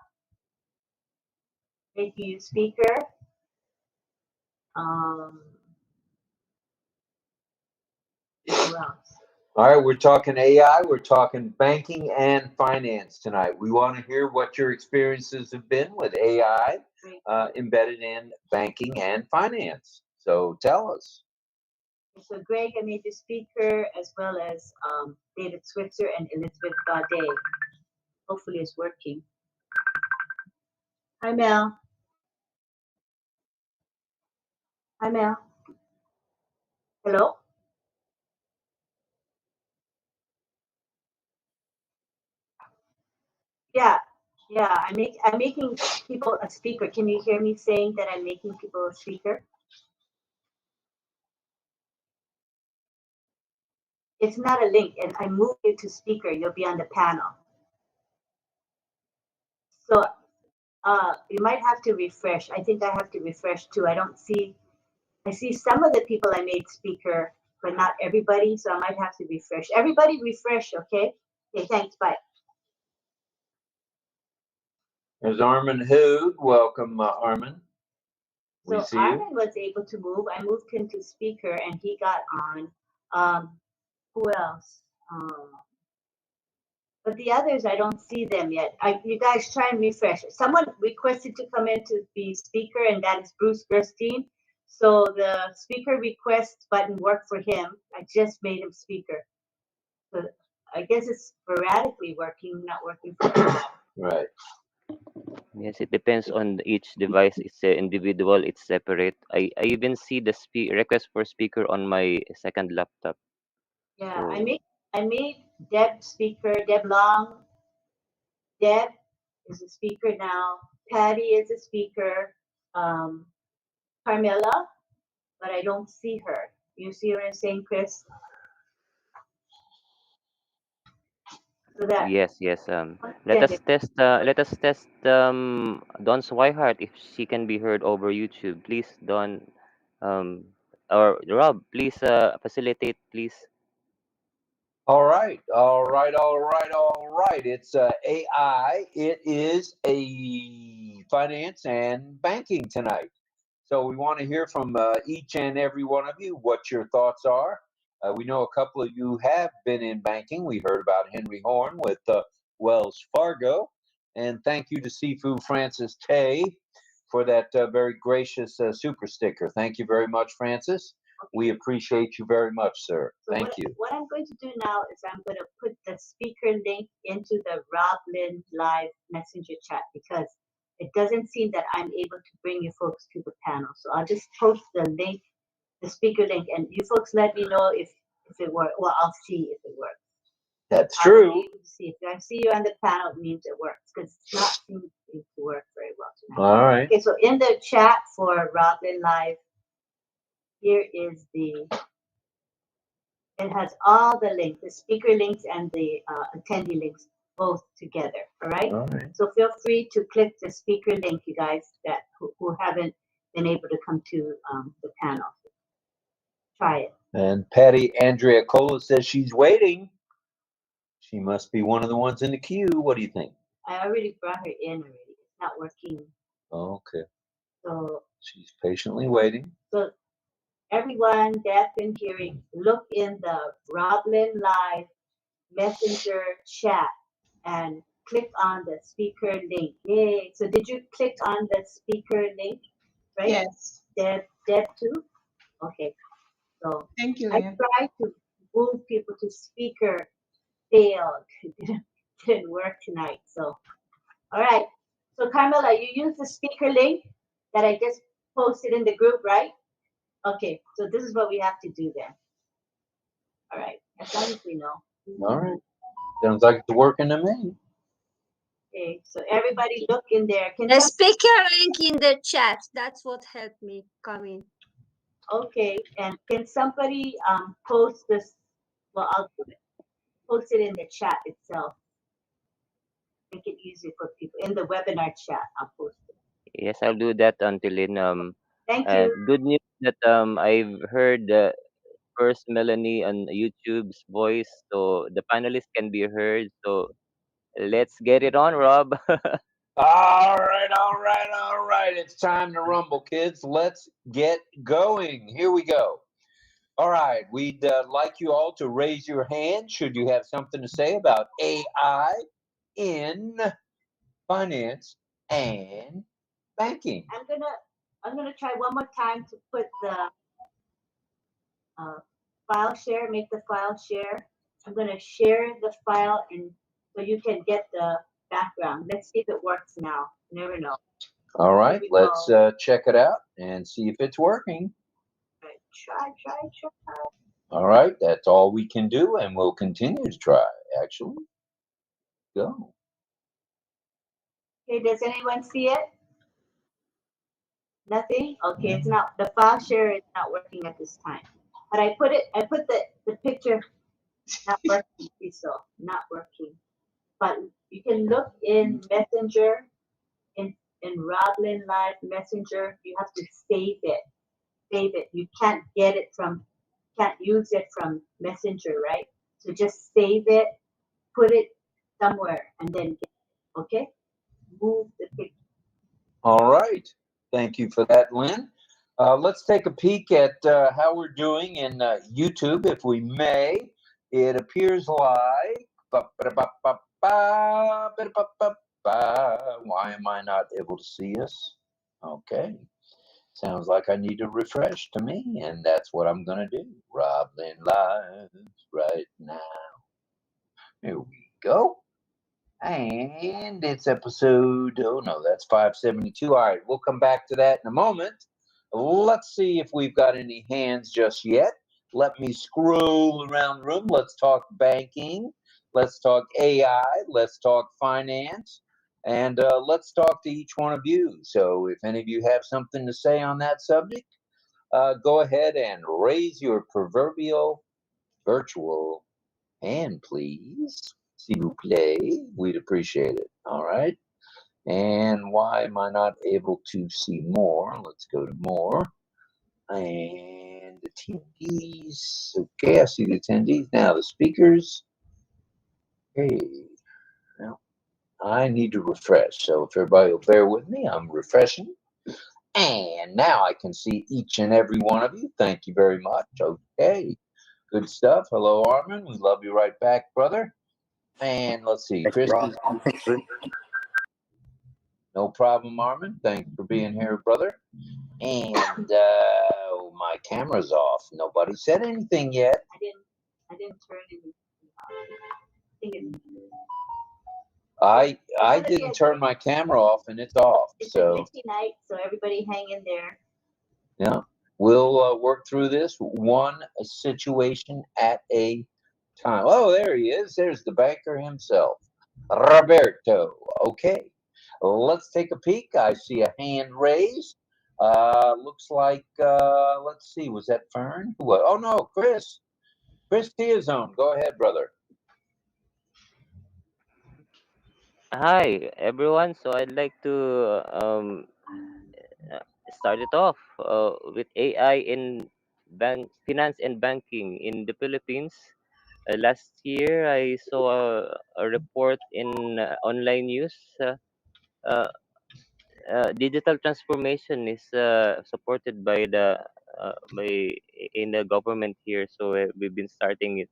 S4: making you speaker. Who else?
S3: All right, we're talking AI, we're talking banking and finance tonight. We want to hear what your experiences have been with AI embedded in banking and finance. So tell us.
S4: So Greg, I made you speaker, as well as David Switzer and 𝗧𝗿𝗃𝗃𝗃𝗃𝗃. Hopefully it's working. Hi, Mel. Hi, Mel. Hello? Yeah, yeah. I'm making people a speaker. Can you hear me saying that I'm making people a speaker? It's not a link, and I move you to speaker. You'll be on the panel. So you might have to refresh. I think I have to refresh too. I see some of the people I made speaker, but not everybody. So I might have to refresh. Everybody refresh, okay? Okay, thanks. Bye.
S3: There's Armin Hood. Welcome, Armin. We
S4: So
S3: see you.
S4: Armin was able to move. I moved him to speaker, and he got on. Who else? But the others, I don't see them yet. You guys try and refresh. Someone requested to come in to be speaker, and that is Bruce Gerstein. So the speaker request button worked for him. I just made him speaker. So I guess it's sporadically working, not working for him.
S3: Right.
S1: Yes, it depends on each device. It's individual. It's separate. I even see the request for speaker on my second laptop.
S4: Yeah,
S1: So,
S4: I made Deb speaker. Deb Long. Deb is a speaker now. Patty is a speaker. Carmela, but I don't see her. You see her in St. Chris? So that,
S1: yes, yes. Let us test. Let us test. Dawn Swihart, if she can be heard over YouTube, please, Dawn. Or Rob, please facilitate, please.
S3: All right, all right, all right, all right. It's AI. It is a finance and banking tonight. So we want to hear from each and every one of you what your thoughts are. We know a couple of you have been in banking. We heard about Henry Horn with Wells Fargo. And thank you to Sifu Francis Tay for that very gracious super sticker. Thank you very much, Francis. We appreciate you very much, sir.
S4: So
S3: Thank you.
S4: What I'm going to do now is I'm going to put the speaker link into the RobLynn live messenger chat, because it doesn't seem that I'm able to bring you folks to the panel. So I'll just post the link, the speaker link, and you folks let me know if it works. Well, I'll see if it works.
S3: That's true.
S4: See, if I see you on the panel, it means it works, because it's not seeming to work very well tonight.
S3: All right.
S4: Okay, so in the chat for RobLynn live, here is the, it has all the links, the speaker links and the attendee links both together, all right?
S3: All right.
S4: So feel free to click the speaker link, you guys that who haven't been able to come to the panel. Try it.
S3: And Patty Andrea Cola says she's waiting. She must be one of the ones in the queue. What do you think?
S4: I already brought her in already. It's not working.
S3: Okay.
S4: So
S3: She's patiently waiting.
S4: So everyone, deaf and hearing, look in the RobLynn Live Messenger chat and click on the speaker link. Yay! So did you click on the speaker link? Right?
S6: Yes.
S4: Deb too? Okay. So
S6: Thank you,
S4: I
S6: Lynn.
S4: tried to move people to speaker, failed. Didn't work tonight. So all right. So Carmela, you use the speaker link that I just posted in the group, right? Okay, so this is what we have to do then. All right, as long as we know.
S3: All right. Sounds like it's working to me.
S4: Okay, so everybody look in there. Can
S9: The speaker link in the chat. That's what helped me come in.
S4: Okay, and can somebody post this? Well, I'll do it. Post it in the chat itself. Make it easier for people. In the webinar chat, I'll post it.
S1: Yes, I'll do that, Auntie Lynn.
S4: Thank you.
S1: Good news that I've heard first Melanie on YouTube's voice, so the panelists can be heard. So let's get it on, Rob.
S3: All right, all right, all right. It's time to rumble, kids. Let's get going. Here we go. All right, we'd like you all to raise your hand should you have something to say about AI in finance and banking.
S4: I'm gonna try one more time to put the file share. Make the file share. I'm gonna share the file, and so you can get the background. Let's see if it works now. You never know.
S3: All right, let's check it out and see if it's working.
S4: Try.
S3: All right, that's all we can do, and we'll continue to try, actually. Go.
S4: Okay, does anyone see it? Nothing? Okay, it's not, the file share is not working at this time. But I put the picture, not working, so not working. But you can look in Messenger, in RobLynn Live Messenger, you have to save it. Save it. You can't use it from Messenger, right? So just save it, put it somewhere, and then get it, okay? Move the picture.
S3: All right. Thank you for that, Lynn. Let's take a peek at how we're doing in YouTube, if we may. It appears like... Why am I not able to see us? Okay. Sounds like I need to refresh to me, and that's what I'm going to do. RobLynn Live right now. Here we go. And it's episode, oh no, that's 572. All right, we'll come back to that in a moment. Let's see if we've got any hands just yet. Let me scroll around the room. Let's talk banking. Let's talk AI. Let's talk finance. And let's talk to each one of you. So if any of you have something to say on that subject, go ahead and raise your proverbial virtual hand, please. S'il vous plaît, we'd appreciate it. All right. And why am I not able to see more? Let's go to more. And attendees. Okay, I see the attendees. Now the speakers. Okay. Now I need to refresh. So if everybody will bear with me, I'm refreshing. And now I can see each and every one of you. Thank you very much. Okay. Good stuff. Hello, Armin. We love you right back, brother. And let's see, Chris. No problem, Armin. Thanks for being here, brother. And my camera's off. Nobody said anything yet.
S4: I didn't turn anything.
S3: I didn't turn my camera off, and it's off.
S4: It's a glitchy night, so everybody hang in there.
S3: Yeah, we'll work through this one situation at a time. Oh, there he is. There's the banker himself, Roberto. Okay, let's take a peek. I see a hand raised. Looks like, let's see, was that Fern? Who was? Oh, no, Chris. Chris 𝗧𝗿𝗃𝗃𝗃𝗃𝗃, go ahead, brother.
S1: Hi, everyone. So I'd like to start it off with AI in finance and banking in the Philippines. Last year, I saw a report in online news. Uh, Digital transformation is supported by in the government here. So we've been starting it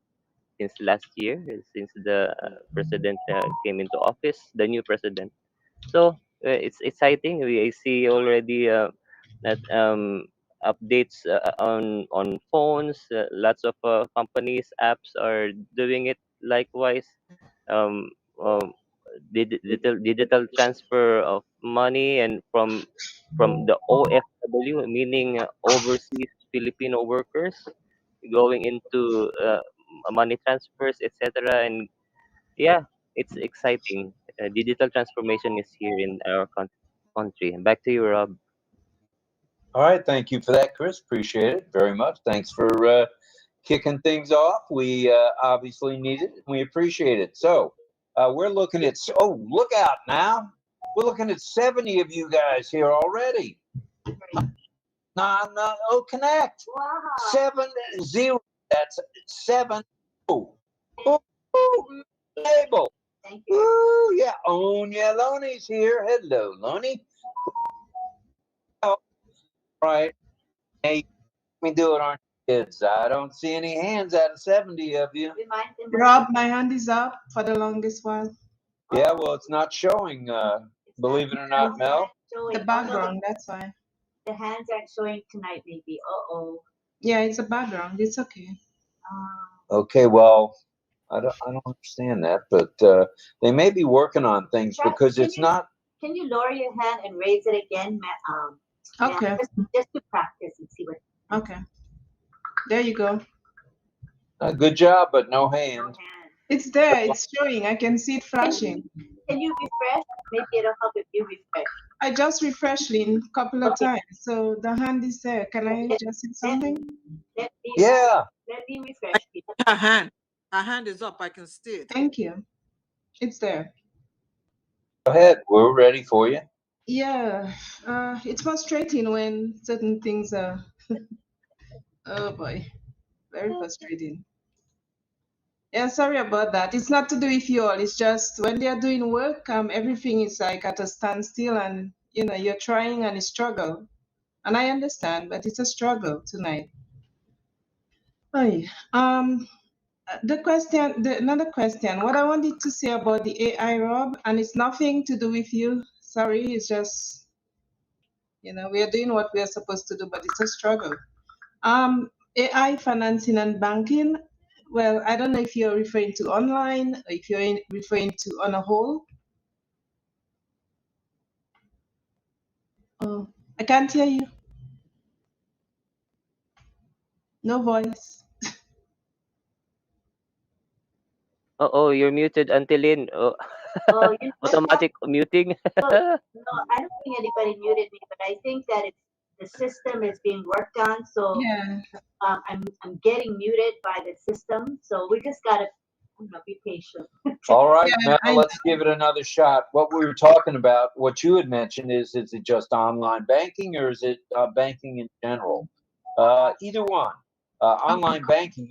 S1: since last year, since the president came into office, the new president. So it's exciting. I see already that updates on phones. Lots of companies, apps are doing it likewise. Um, um, digital transfer of money and from the OFW, meaning overseas Filipino workers, going into money transfers, etc. And yeah, it's exciting. Digital transformation is here in our country. Back to you, Rob.
S3: All right, thank you for that, Chris. Appreciate it very much. Thanks for kicking things off. We obviously need it, and we appreciate it. So we're looking at, oh, look out now. We're looking at 70 of you guys here already. OConnect. Wow. 7-0. That's 7. Oh, label.
S4: Thank you.
S3: Ooh, yeah. Onya Loney's here. Hello, Loney. All right. Hey, let me do it, aren't you, kids? I don't see any hands out of 70 of you.
S6: Rob, my hand is up for the longest while.
S3: Yeah, well, it's not showing, believe it or not, Mel.
S6: The background, that's why.
S4: The hands aren't showing tonight, maybe. Uh-oh.
S6: Yeah, it's a background. It's okay.
S3: Okay, well, I don't understand that, but they may be working on things because it's not.
S4: Can you lower your hand and raise it again?
S6: Okay.
S4: Just to practice and see what.
S6: Okay. There you go.
S3: Good job, but no hand.
S6: It's there. It's showing. I can see it flashing.
S4: Can you refresh? Maybe it'll help if you refresh.
S6: I just refreshed Lynn a couple of times, so the hand is there. Can I just say something?
S3: Yeah.
S4: Let me refresh.
S15: Her hand is up. I can see it.
S6: Thank you. It's there.
S3: Go ahead. We're ready for you.
S6: Yeah. It's frustrating when certain things are. Oh boy, very frustrating. Yeah, sorry about that. It's not to do with you all. It's just when they are doing work, everything is like at a standstill, and you're trying and it's struggle. And I understand, but it's a struggle tonight. Another question. What I wanted to say about the AI, Rob, and it's nothing to do with you. Sorry, it's just we are doing what we are supposed to do, but it's a struggle. AI financing and banking. Well, I don't know if you're referring to online or if you're referring to on a whole. Oh, I can't hear you. No voice.
S1: Oh, you're muted, Auntie Lynn. Oh, automatic muting.
S4: No, I don't think anybody muted me, but I think that the system is being worked on. So
S6: yeah.
S4: I'm getting muted by the system. So we just gotta be patient.
S3: All right, Mel, let's give it another shot. What we were talking about, what you had mentioned is it just online banking or is it banking in general? Either one. Online banking,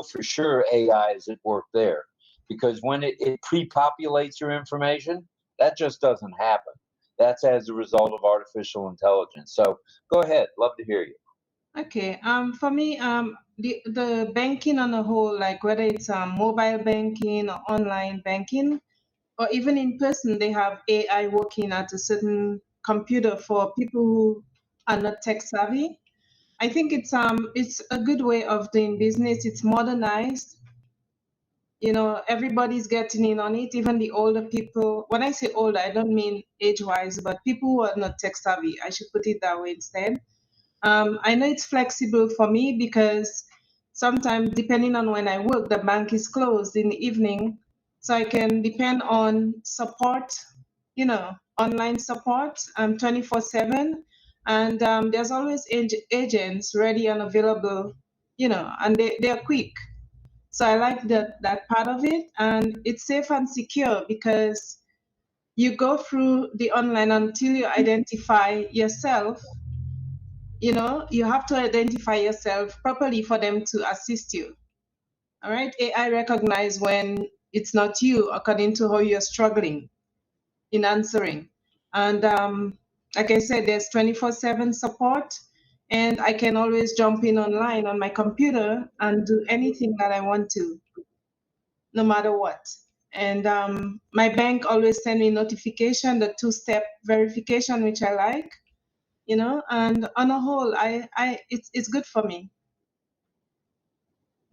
S3: for sure AI is at work there, because when it pre-populates your information, that just doesn't happen. That's as a result of artificial intelligence. So go ahead, love to hear you.
S6: Okay. For me, the banking on a whole, like whether it's mobile banking or online banking, or even in person, they have AI working at a certain computer for people who are not tech savvy. I think it's a good way of doing business. It's modernized. Everybody's getting in on it, even the older people. When I say older, I don't mean age-wise, but people who are not tech savvy. I should put it that way instead. I know it's flexible for me because sometimes, depending on when I work, the bank is closed in the evening. So I can depend on support, online support 24/7. And there's always agents ready and available, you know, and they're quick. So I like that part of it, and it's safe and secure because you go through the online until you identify yourself. You know, you have to identify yourself properly for them to assist you. All right, AI recognize when it's not you according to how you're struggling in answering. And like I said, there's 24/7 support, and I can always jump in online on my computer and do anything that I want to, no matter what. And my bank always send me notification, the 2-step verification, which I like, you know. And on a whole, it's good for me.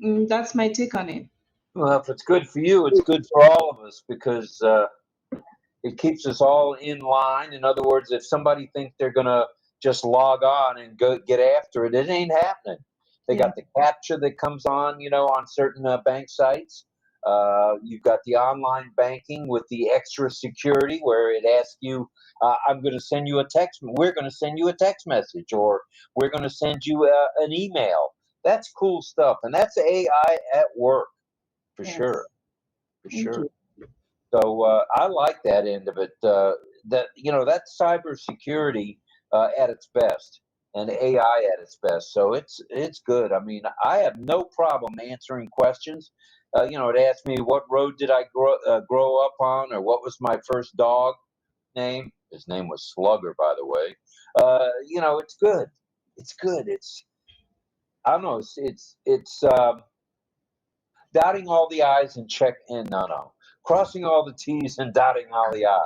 S6: That's my take on it.
S3: Well, if it's good for you, it's good for all of us because it keeps us all in line. In other words, if somebody thinks they're going to just log on and go get after it, it ain't happening. They got the CAPTCHA that comes on, you know, on certain bank sites. You've got the online banking with the extra security where it asks you, I'm going to send you a text. We're going to send you a text message, or we're going to send you an email. That's cool stuff. And that's AI at work for sure. For sure. So I like that end of it. That, you know, that's cybersecurity at its best, and AI at its best. So it's good. I mean, I have no problem answering questions. You know, it asked me what road did I grow up on, or what was my first dog name. His name was Slugger, by the way. You know, it's good. It's good. It's, I don't know. It's dotting all the I's and crossing all the T's and dotting all the I's.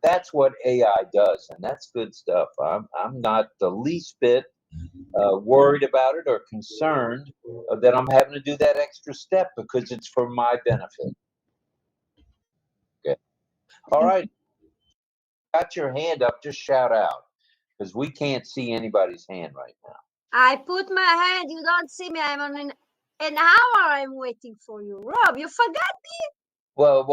S3: That's what AI does, and that's good stuff. I'm not the least bit worried about it or concerned that I'm having to do that extra step because it's for my benefit. Okay. All right. Got your hand up, just shout out because we can't see anybody's hand right now.
S9: I put my hand, you don't see me. I'm on an hour I'm waiting for you. Rob, you forgot me?
S3: Well,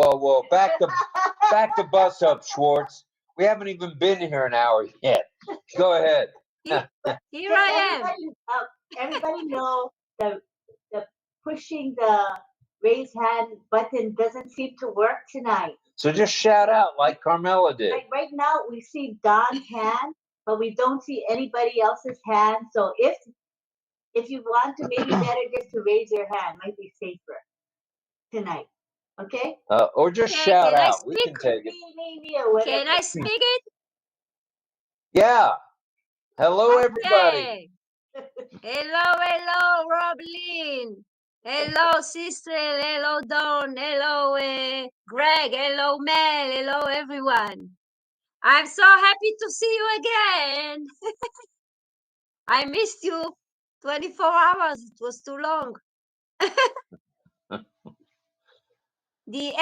S3: back the bus up, Schwartz. We haven't even been here an hour yet. Go ahead.
S9: Here I am.
S4: Everybody know the pushing the raise hand button doesn't seem to work tonight.
S3: So just shout out like Carmela did.
S4: Like right now, we see Don's hand, but we don't see anybody else's hand. So if you want to, maybe better just to raise your hand, might be safer tonight. Okay?
S3: Or just shout out. We can take it.
S4: Maybe or whatever.
S9: Can I speak it?
S3: Yeah. Hello, everybody.
S9: Hello, RobLynn. Hello, sister. Hello, Dawn. Hello, Greg. Hello, Mel. Hello, everyone. I'm so happy to see you again. I missed you. 24 hours. It was too long. The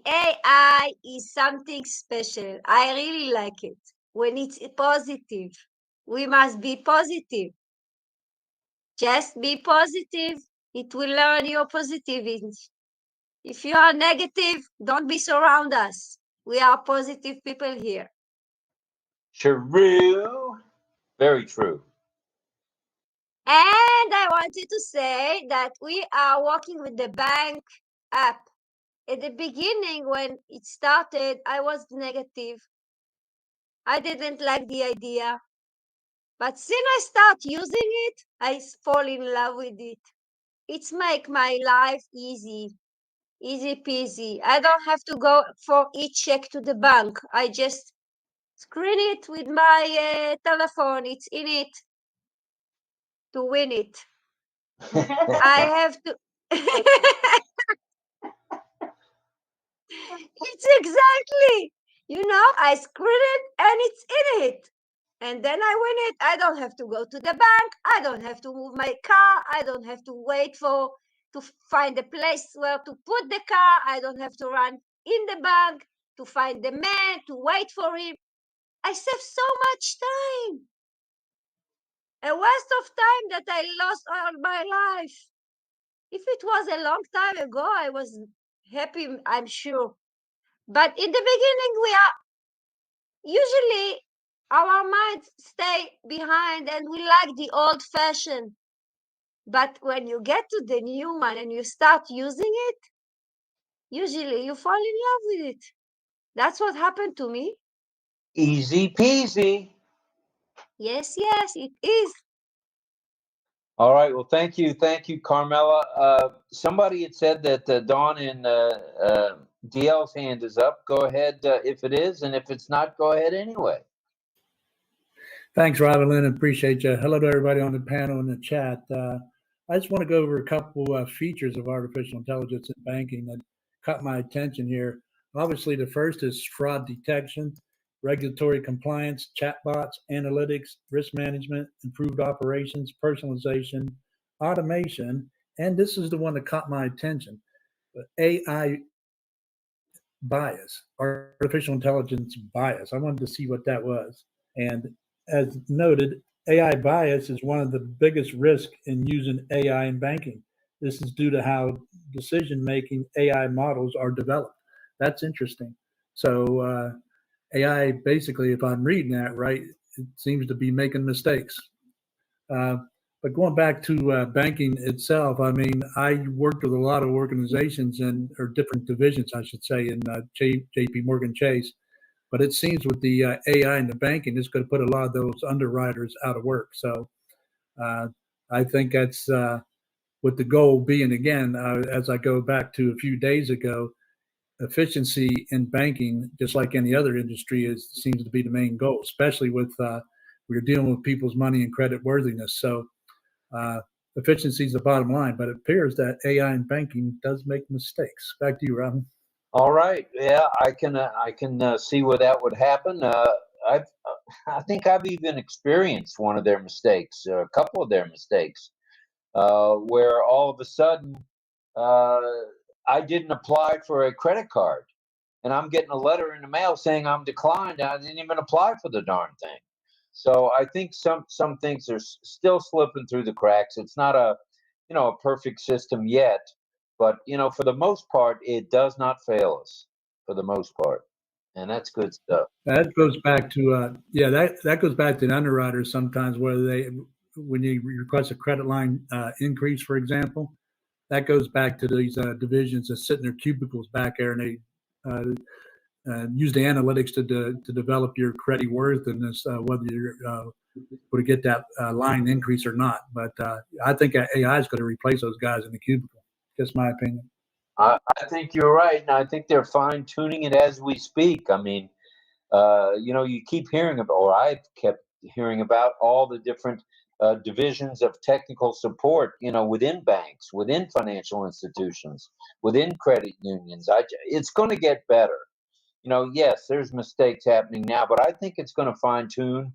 S9: AI is something special. I really like it. When it's positive, we must be positive. Just be positive. It will learn your positivity. If you are negative, don't be surround us. We are positive people here.
S3: True. Very true.
S9: And I wanted to say that we are working with the bank app. At the beginning, when it started, I was negative. I didn't like the idea. But since I start using it, I fall in love with it. It's make my life easy peasy. I don't have to go for each check to the bank. I just screen it with my telephone. It's in it to win it. I have to. It's exactly. You know, I screen it and it's in it. And then I win it. I don't have to go to the bank. I don't have to move my car. I don't have to wait to find a place where to put the car. I don't have to run in the bank to find the man, to wait for him. I save so much time. A waste of time that I lost all my life. If it was a long time ago, I was happy, I'm sure. But in the beginning, we are usually Our minds stay behind and we like the old fashioned. But when you get to the new one and you start using it, usually you fall in love with it. That's what happened to me.
S3: Easy peasy.
S9: Yes, yes, it is.
S3: All right. Well, thank you, Carmela. Somebody had said that Dawn and DL's hand is up. Go ahead if it is, and if it's not, go ahead anyway.
S14: Thanks, RobLynn. Appreciate you. Hello to everybody on the panel and the chat. I just want to go over a couple features of artificial intelligence in banking that caught my attention here. Obviously, the first is fraud detection, regulatory compliance, chatbots, analytics, risk management, improved operations, personalization, automation, and this is the one that caught my attention, AI bias, artificial intelligence bias. I wanted to see what that was. And as noted, AI bias is one of the biggest risks in using AI in banking. This is due to how decision-making AI models are developed. That's interesting. So AI, basically, if I'm reading that right, it seems to be making mistakes. But going back to banking itself, I mean, I worked with a lot of organizations or different divisions, I should say, in JP Morgan Chase. But it seems with the AI and the banking, it's going to put a lot of those underwriters out of work. So I think that's with the goal being, again, as I go back to a few days ago, efficiency in banking, just like any other industry, seems to be the main goal, especially with we're dealing with people's money and credit worthiness. So efficiency is the bottom line, but it appears that AI in banking does make mistakes. Back to you, Robin.
S3: All right. Yeah, I can see where that would happen. I think I've even experienced one of their mistakes, or a couple of their mistakes, where all of a sudden I didn't apply for a credit card, and I'm getting a letter in the mail saying I'm declined, and I didn't even apply for the darn thing. So I think some things are still slipping through the cracks. It's not a perfect system yet, but for the most part, it does not fail us for the most part, and that's good stuff.
S14: That goes back to that goes back to the underwriters sometimes, where when you request a credit line increase, for example, that goes back to these divisions that sit in their cubicles back there, and they use the analytics to develop your credit worthiness, whether you're going to get that line increase or not. But I think AI is going to replace those guys in the cubicle. Just my opinion.
S3: I think you're right, and I think they're fine tuning it as we speak. I mean, you keep hearing about, or I've kept hearing about all the different divisions of technical support, within banks, within financial institutions, within credit unions. It's going to get better. Yes, there's mistakes happening now, but I think it's going to fine tune.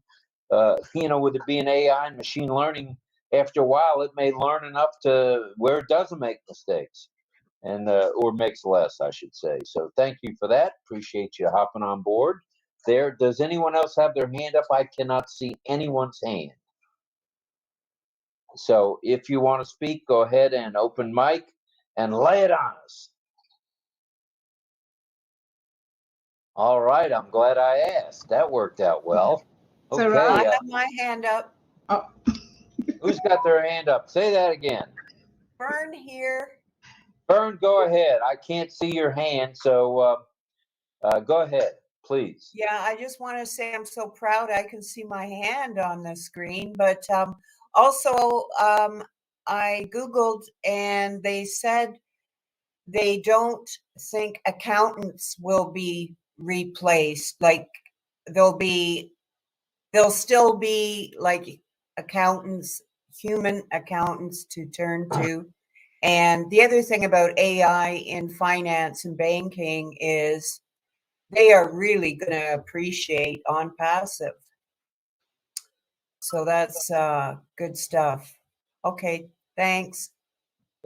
S3: With it being AI and machine learning, after a while, it may learn enough to where it doesn't make mistakes, and or makes less, I should say. So thank you for that. Appreciate you hopping on board there. Does anyone else have their hand up? I cannot see anyone's hand. So if you want to speak, go ahead and open mic and lay it on us. All right, I'm glad I asked. That worked out well.
S15: So
S3: Okay.
S15: I
S16: have my hand up.
S15: Oh.
S3: Who's got their hand up? Say that again.
S16: Fern here.
S3: Fern, go ahead. I can't see your hand, so go ahead, please.
S16: Yeah, I just want to say I'm so proud I can see my hand on the screen. But also, I Googled and they said they don't think accountants will be replaced. Like they'll still be like accountants, human accountants to turn to. And the other thing about AI in finance and banking is they are really going to appreciate ONPASSIVE. So that's good stuff. Okay, thanks.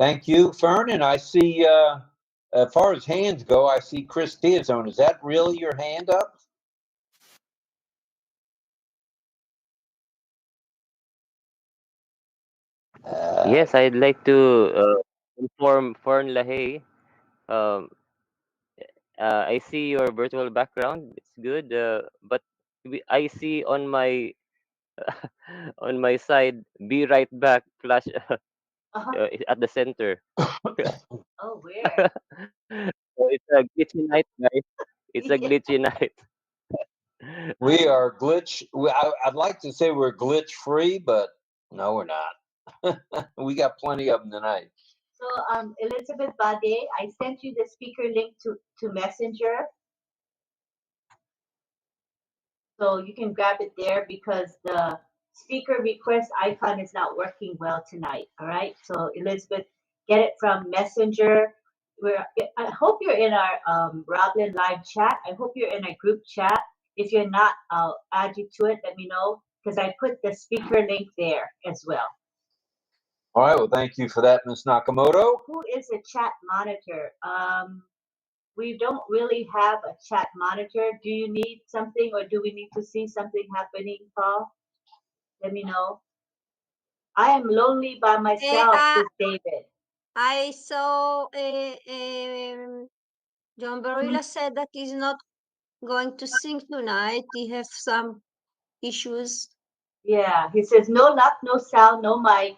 S3: Thank you, Fern. And I see, as far as hands go, I see Chris Diazone. Is that really your hand up?
S1: Yes, I'd like to inform Fern Lahey. I see your virtual background. It's good, but I see on my on my side, be right back flash at the center.
S4: Oh, where?
S1: So it's a glitchy night, guys. It's a
S4: Yeah.
S1: glitchy night.
S3: We are I'd like to say we're glitch free, but no, we're not. We got plenty of them tonight.
S4: So, Elizabeth Bade, I sent you the speaker link to Messenger. So you can grab it there because the speaker request icon is not working well tonight. All right. So Elizabeth, get it from Messenger. I hope you're in our RobLynn live chat. I hope you're in a group chat. If you're not, I'll add you to it. Let me know because I put the speaker link there as well.
S3: All right. Well, thank you for that, Ms. Nakamoto.
S4: Who is a chat monitor? We don't really have a chat monitor. Do you need something or do we need to see something happening, Paul? Let me know. I am lonely by myself, says David.
S9: I saw John Barilla said that he's not going to sing tonight. He has some issues.
S4: Yeah, he says, no luck, no sound, no mic.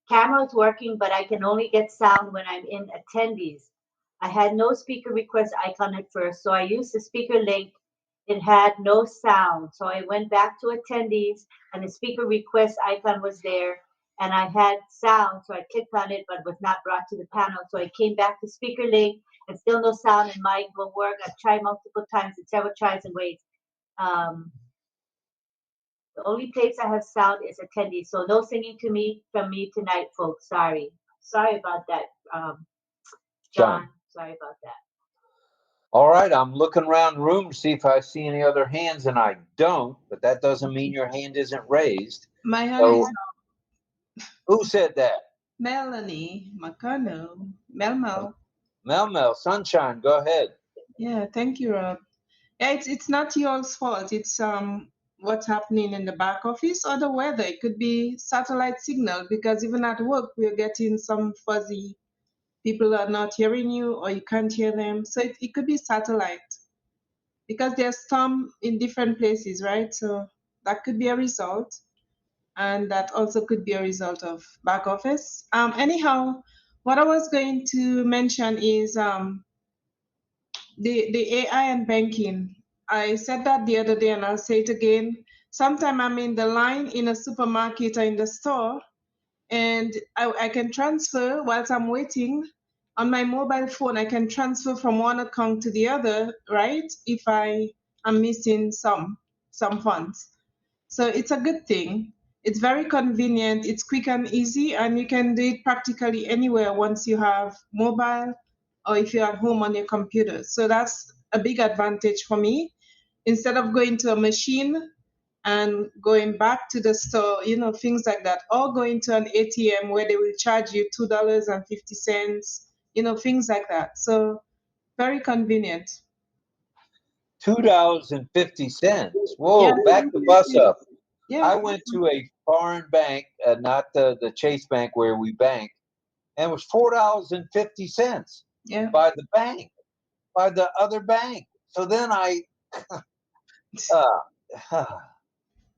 S4: Camera's working, but I can only get sound when I'm in attendees. I had no speaker request icon at first, so I used the speaker link. It had no sound. So I went back to attendees and the speaker request icon was there and I had sound. So I clicked on it, but was not brought to the panel. So I came back to speaker link and still no sound and mic will work. I've tried multiple times and several tries and waits. The only place I have sound is attendees. So no singing to me from me tonight, folks. Sorry. Sorry about that, John. Sorry about that.
S3: All right, I'm looking around the room to see if I see any other hands, and I don't, but that doesn't mean your hand isn't raised.
S6: My hand is up.
S3: Who said that?
S6: Melanie McConnell. Melmel.
S3: Melmel, Sunshine, go ahead.
S6: Yeah, thank you, Rob. Yeah, it's not y'all's fault. It's what's happening in the back office or the weather. It could be satellite signal because even at work we're getting some fuzzy. People are not hearing you or you can't hear them. So it could be satellite because there's storm in different places, right? So that could be a result. And that also could be a result of back office. Anyhow, what I was going to mention is the AI and banking. I said that the other day and I'll say it again. Sometime I'm in the line in a supermarket or in the store and I can transfer whilst I'm waiting on my mobile phone. I can transfer from one account to the other, right? If I am missing some funds. So it's a good thing. It's very convenient, it's quick and easy, and you can do it practically anywhere once you have mobile or if you're at home on your computer. So that's a big advantage for me. Instead of going to a machine and going back to the store, things like that, or going to an ATM where they will charge you $2.50, things like that. So very convenient.
S3: $2.50. Whoa,
S6: Yeah.
S3: back the bus up.
S6: Yeah.
S3: I went to a foreign bank, not the Chase Bank where we bank, and it was $4.50 by the bank, by the other bank. So then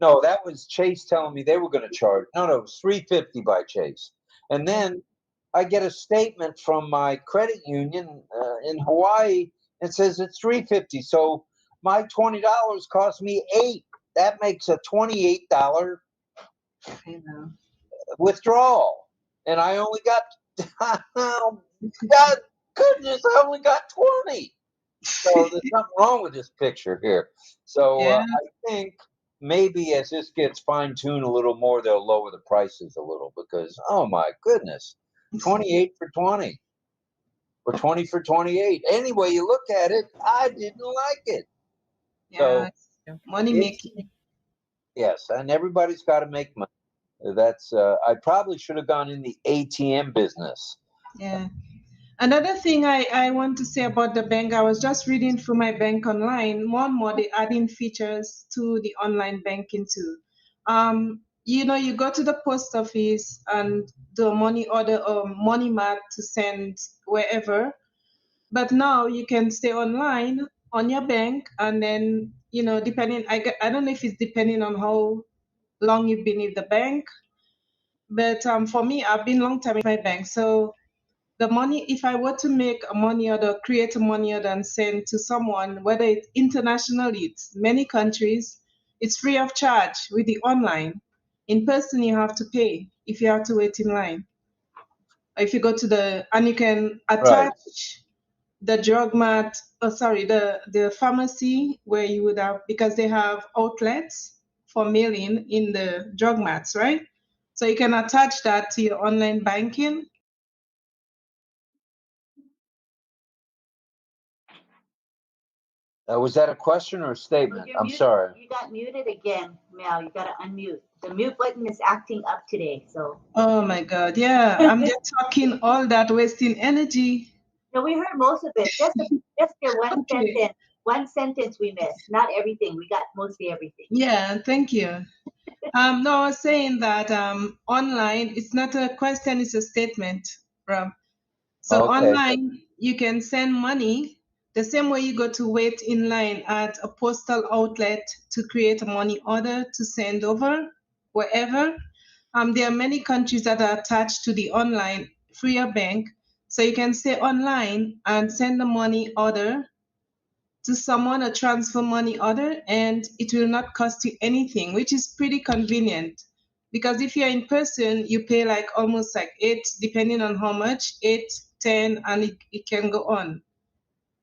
S3: no, that was Chase telling me they were going to charge. No, it was $3.50 by Chase. And then I get a statement from my credit union in Hawaii and says it's $3.50. So my $20 cost me $8. That makes a $28 withdrawal, and I only got God goodness, I only got 20. So there's something wrong with this picture here. So I think maybe as this gets fine-tuned a little more, they'll lower the prices a little because, oh my goodness, 28 for 20 or 20 for 28. Anyway, you look at it, I didn't like it.
S6: Yeah, so money making.
S3: Yes, and everybody's got to make money. That's I probably should have gone in the ATM business.
S6: Yeah. Another thing I want to say about the bank, I was just reading through my bank online. More and more, they're adding features to the online banking too. You go to the post office and do a money order or money mark to send wherever. But now you can stay online on your bank and then, you know, depending, I don't know if it's depending on how long you've been with the bank, but for me, I've been long time in my bank. So the money, if I were to make a money order, create a money order and send to someone, whether it's internationally, it's many countries, it's free of charge with the online. In person, you have to pay if you have to wait in line. If you go to the, and you can attach the drug mat, the pharmacy where you would have, because they have outlets for mailing in the drug mats, right? So you can attach that to your online banking.
S3: Was that a question or a statement? I'm sorry.
S4: You got muted again, Mel. You got to unmute. The mute button is acting up today. So.
S6: Oh my God! Yeah, I'm just talking all that, wasting energy.
S4: No, we heard most of it. Just your one sentence. One sentence we missed. Not everything. We got mostly everything.
S6: Yeah, thank you. No, I was saying that online, it's not a question, it's a statement, Rob. So online, you can send money the same way you go to wait in line at a postal outlet to create a money order to send over wherever. There are many countries that are attached to the online freer bank. So you can stay online and send the money order to someone, a transfer money order, and it will not cost you anything, which is pretty convenient. Because if you're in person, you pay like almost like 8, depending on how much, 8, 10, and it can go on.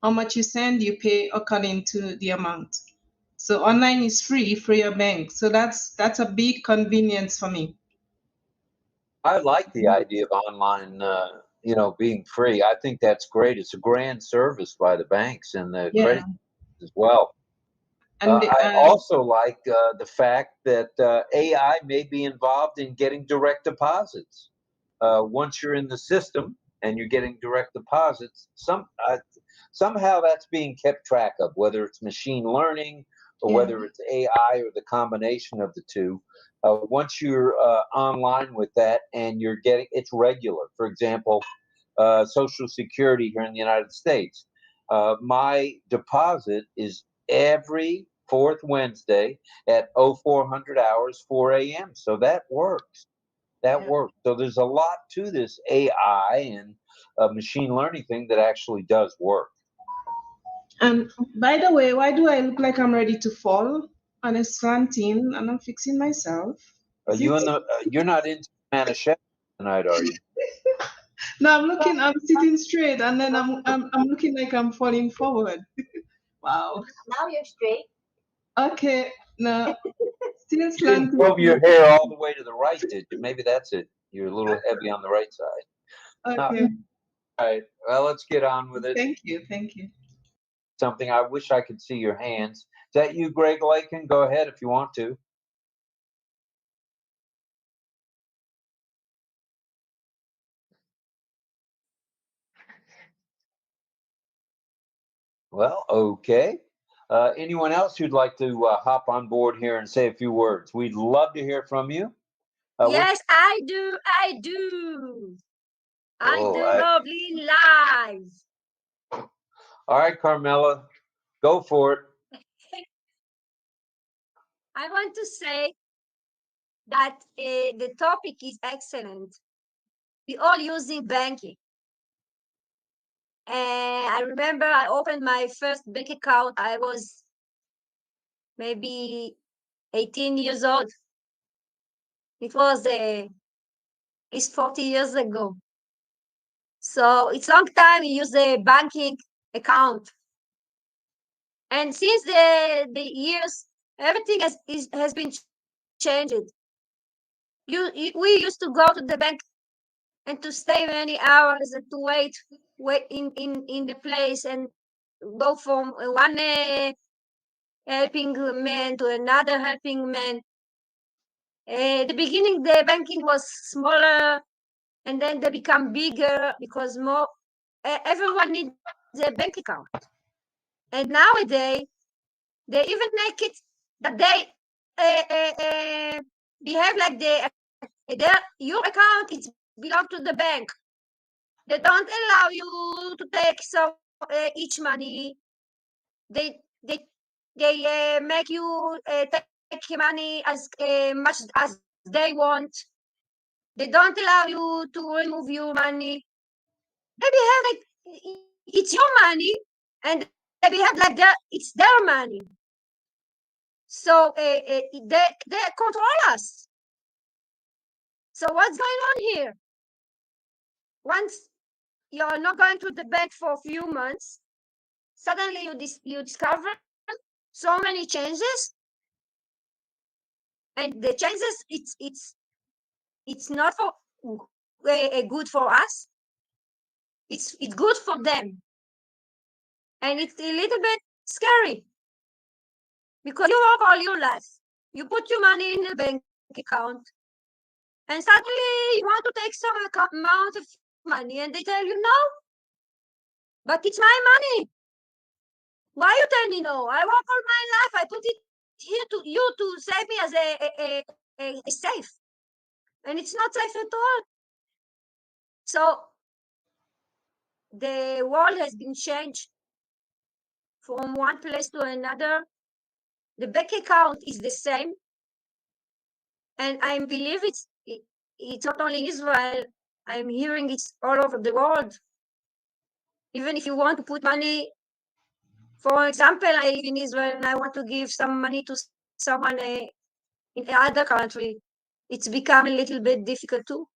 S6: How much you send, you pay according to the amount. So online is free for your bank. So that's a big convenience for me.
S3: I like the idea of online, being free. I think that's great. It's a grand service by the banks and the credit as well. And I also like the fact that AI may be involved in getting direct deposits. Once you're in the system and you're getting direct deposits, somehow that's being kept track of, whether it's machine learning or whether it's AI or the combination of the two. Once you're online with that and you're getting, it's regular. For example, Social Security here in the United States, my deposit is every fourth Wednesday at 0400 hours, 4 a.m. So that works. That works. So there's a lot to this AI and machine learning thing that actually does work.
S6: And by the way, why do I look like I'm ready to fall on a slanting and I'm fixing myself?
S3: You're not into Manischewitz tonight, are you?
S6: No, I'm sitting straight, and then I'm looking like I'm falling forward. Wow.
S4: Now you're straight.
S6: Okay. No. Still
S3: You didn't comb your hair all the way to the right, did you? Maybe that's it. You're a little heavy on the right side.
S6: Okay.
S3: All right. Well, let's get on with it.
S6: Thank you. Thank you.
S3: Something I wish I could see your hands. Is that you, 𝗃𝗃𝗃𝗃? Go ahead if you want to. Well, okay. Anyone else who'd like to hop on board here and say a few words? We'd love to hear from you.
S9: Yes, I do. I do RobLynn live.
S3: All right, Carmela, go for it.
S9: I want to say that the topic is excellent. We all using banking. I remember I opened my first bank account. I was maybe 18 years old. It's 40 years ago. So it's long time you use a banking account. And since the years, everything has been changed. We used to go to the bank and to stay many hours and to wait in the place and go from one helping man to another helping man. At the beginning, the banking was smaller, and then they become bigger because more everyone needs a bank account. And nowadays, they even make it that they behave like your account is belong to the bank. They don't allow you to take each money. They They make you take money as much as they want. They don't allow you to remove your money. They behave like it's your money, and they behave like it's their money. So they control us. So what's going on here? Once you're not going to the bank for a few months, suddenly you discover so many changes, and the changes it's not for good for us. It's good for them, and it's a little bit scary because you work all your life, you put your money in a bank account, and suddenly you want to take some amount of money, and they tell you no, but it's my money. Why you tell me no? I work all my life. I put it here to you to save me as a safe, and it's not safe at all. So the world has been changed from one place to another. The bank account is the same, and I believe it's not only Israel. I'm hearing it's all over the world. Even if you want to put money, for example, I live in Israel and I want to give some money to someone in another country, it's become a little bit difficult too.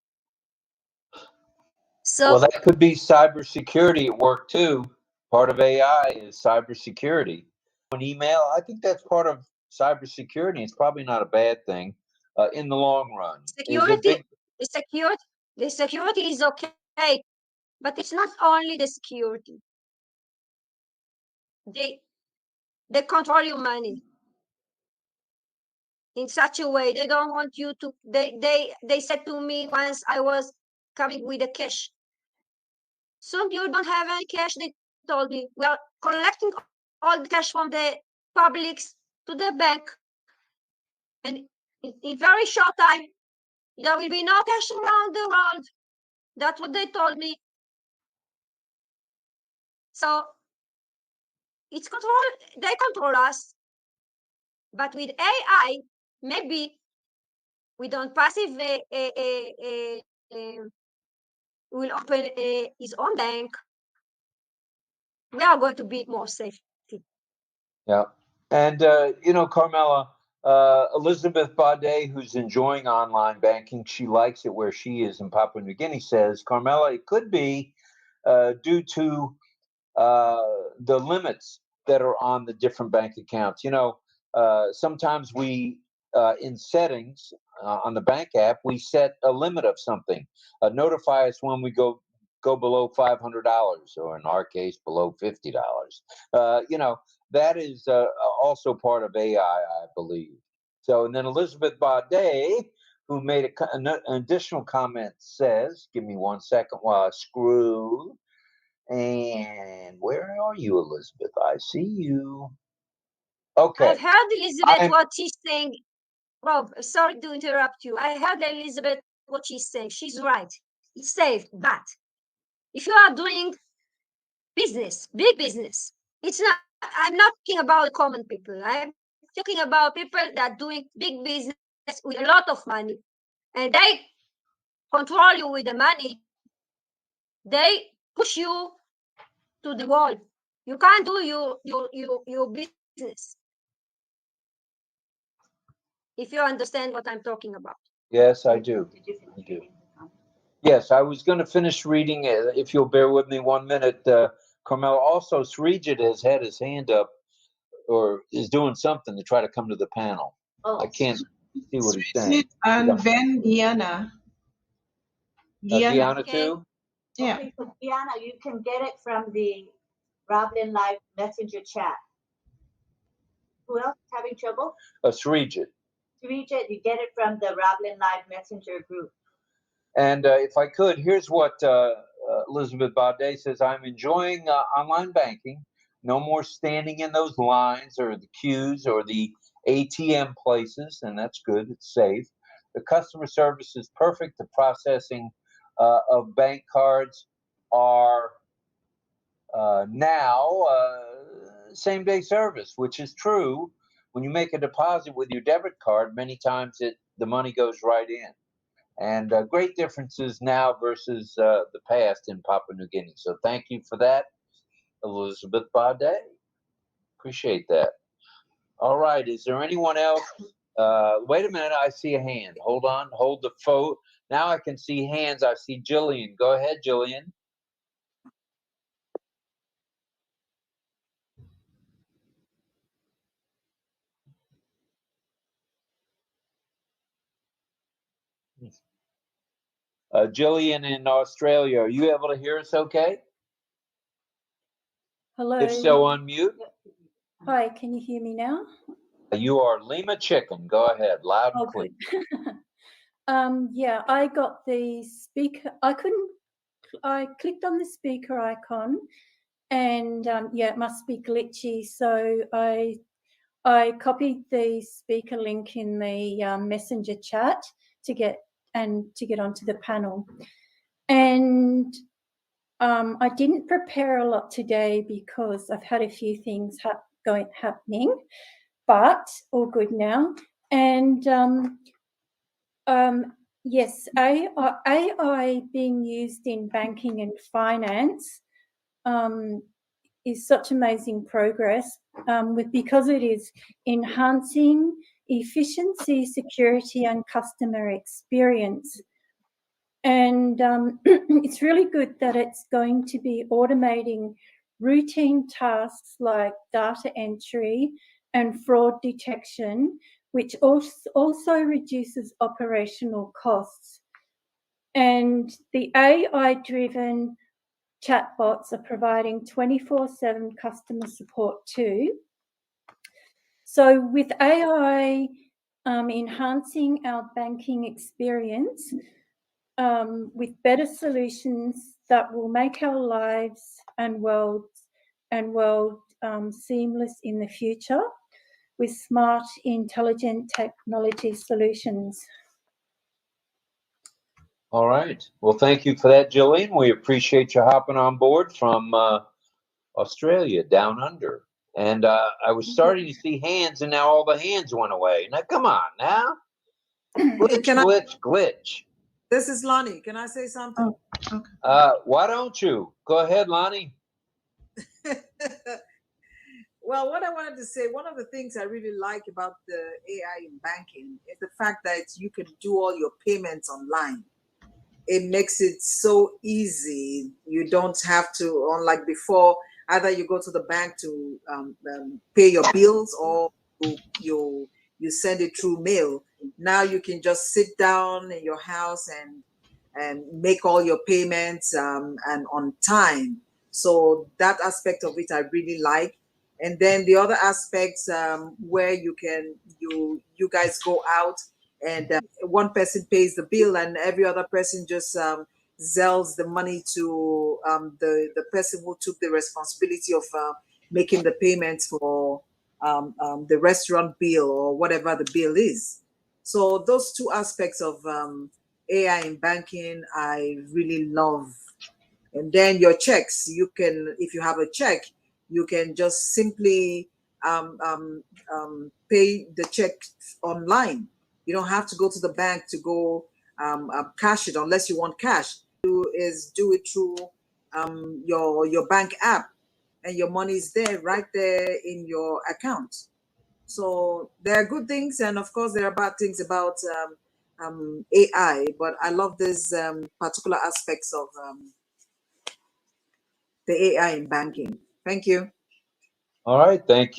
S9: So,
S3: well, that could be cybersecurity at work too. Part of AI is cybersecurity. An email, I think that's part of cybersecurity. It's probably not a bad thing in the long run.
S9: security, the security is okay, but it's not only the security. They control your money in such a way. They don't want you to. They said to me once I was coming with the cash. Soon you don't have any cash. They told me we are collecting all the cash from the publics to the bank, and in very short time there will be no cash around the world. That's what they told me. So it's control. They control us. But with AI, maybe with ONPASSIVE will open his own bank. We are going to be more safe.
S3: Yeah. And, Carmela, 𝗧𝗿𝗃𝗃𝗃𝗃𝗃, who's enjoying online banking, she likes it where she is in Papua New Guinea, says, Carmela, it could be due to the limits that are on the different bank accounts. Sometimes we, in settings on the bank app, we set a limit of something. Notify us when we go below $500, or in our case, below $50. That is also part of AI, I believe. So, and then 𝗧𝗿𝗃𝗃𝗃𝗃, who made an additional comment, says, give me 1 second while I scroll. And where are you, 𝗧𝗿𝗃? I see you. Okay.
S9: I've heard Elizabeth what she's saying. Rob, sorry to interrupt you. I heard Elizabeth what she's saying. She's right. It's safe, but if you are doing business, big business, it's not. I'm not talking about common people. I'm talking about people that are doing big business with a lot of money, and they control you with the money. They push you to the wall. You can't do your business. If you understand what I'm talking about.
S3: Yes, I do. I do. Yes, I was going to finish reading it. If you'll bear with me 1 minute, Carmela. Also, 𝗧𝗿𝗃𝗃𝗃 has had his hand up, or is doing something to try to come to the panel.
S6: Oh.
S3: I can't see what he's saying.
S6: And then Guyana.
S3: Guyana too?
S6: Yeah.
S4: Okay, so Guyana, you can get it from the RobLynn Live Messenger chat. Who else is having trouble?
S3: 𝗧𝗿𝗃𝗃𝗃𝗃.
S4: 𝗧𝗿𝗃𝗃𝗃𝗃, you get it from the RobLynn Live Messenger group.
S3: And if I could, here's what 𝗧𝗿𝗃𝗃𝗃𝗃 says. I'm enjoying online banking. No more standing in those lines or the queues or the ATM places, and that's good. It's safe. The customer service is perfect. The processing of bank cards are now same-day service, which is true. When you make a deposit with your debit card, many times the money goes right in. And great differences now versus the past in Papua New Guinea. So thank you for that, 𝗧𝗿𝗃𝗃𝗃𝗃𝗃. Appreciate that. All right, is there anyone else? Wait a minute, I see a hand. Hold on, hold the phone. Now I can see hands. I see Jillian. Go ahead, Jillian. Jillian in Australia, are you able to hear us okay?
S8: Hello.
S3: If so, unmute.
S8: Hi, can you hear me now?
S3: You are Lima Chicken. Go ahead, loud and clear.
S8: Yeah, I got the speaker. I clicked on the speaker icon, and yeah, it must be glitchy. So I copied the speaker link in the messenger chat to get onto the panel. And I didn't prepare a lot today because I've had a few things happening, but all good now. And yes, AI being used in banking and finance is such amazing progress because it is enhancing efficiency, security, and customer experience. And it's really good that it's going to be automating routine tasks like data entry and fraud detection, which also reduces operational costs. And the AI-driven chatbots are providing 24/7 customer support too. So with AI enhancing our banking experience with better solutions that will make our lives and world seamless in the future with smart, intelligent technology solutions.
S3: All right. Well, thank you for that, Jillian. We appreciate you hopping on board from Australia, down under. And I was starting to see hands, and now all the hands went away. Now, come on, now. Glitch.
S15: This is Lonnie. Can I say something?
S8: Oh, okay.
S3: Why don't you? Go ahead, Lonnie.
S15: Well, what I wanted to say, one of the things I really like about the AI in banking is the fact that you can do all your payments online. It makes it so easy. You don't have to, unlike before, either you go to the bank to pay your bills or you send it through mail. Now you can just sit down in your house and make all your payments and on time. So that aspect of it I really like. And then the other aspects where you guys go out and one person pays the bill and every other person just sells the money to the person who took the responsibility of making the payments for the restaurant bill or whatever the bill is. So those two aspects of AI in banking, I really love. And then your checks, you can, if you have a check, you can just simply pay the check online. You don't have to go to the bank to go cash it unless you want cash. Do it through your bank app, and your money is there right there in your account. So there are good things, and of course there are bad things about AI. But I love these particular aspects of the AI in banking. Thank you.
S3: All right, thank you.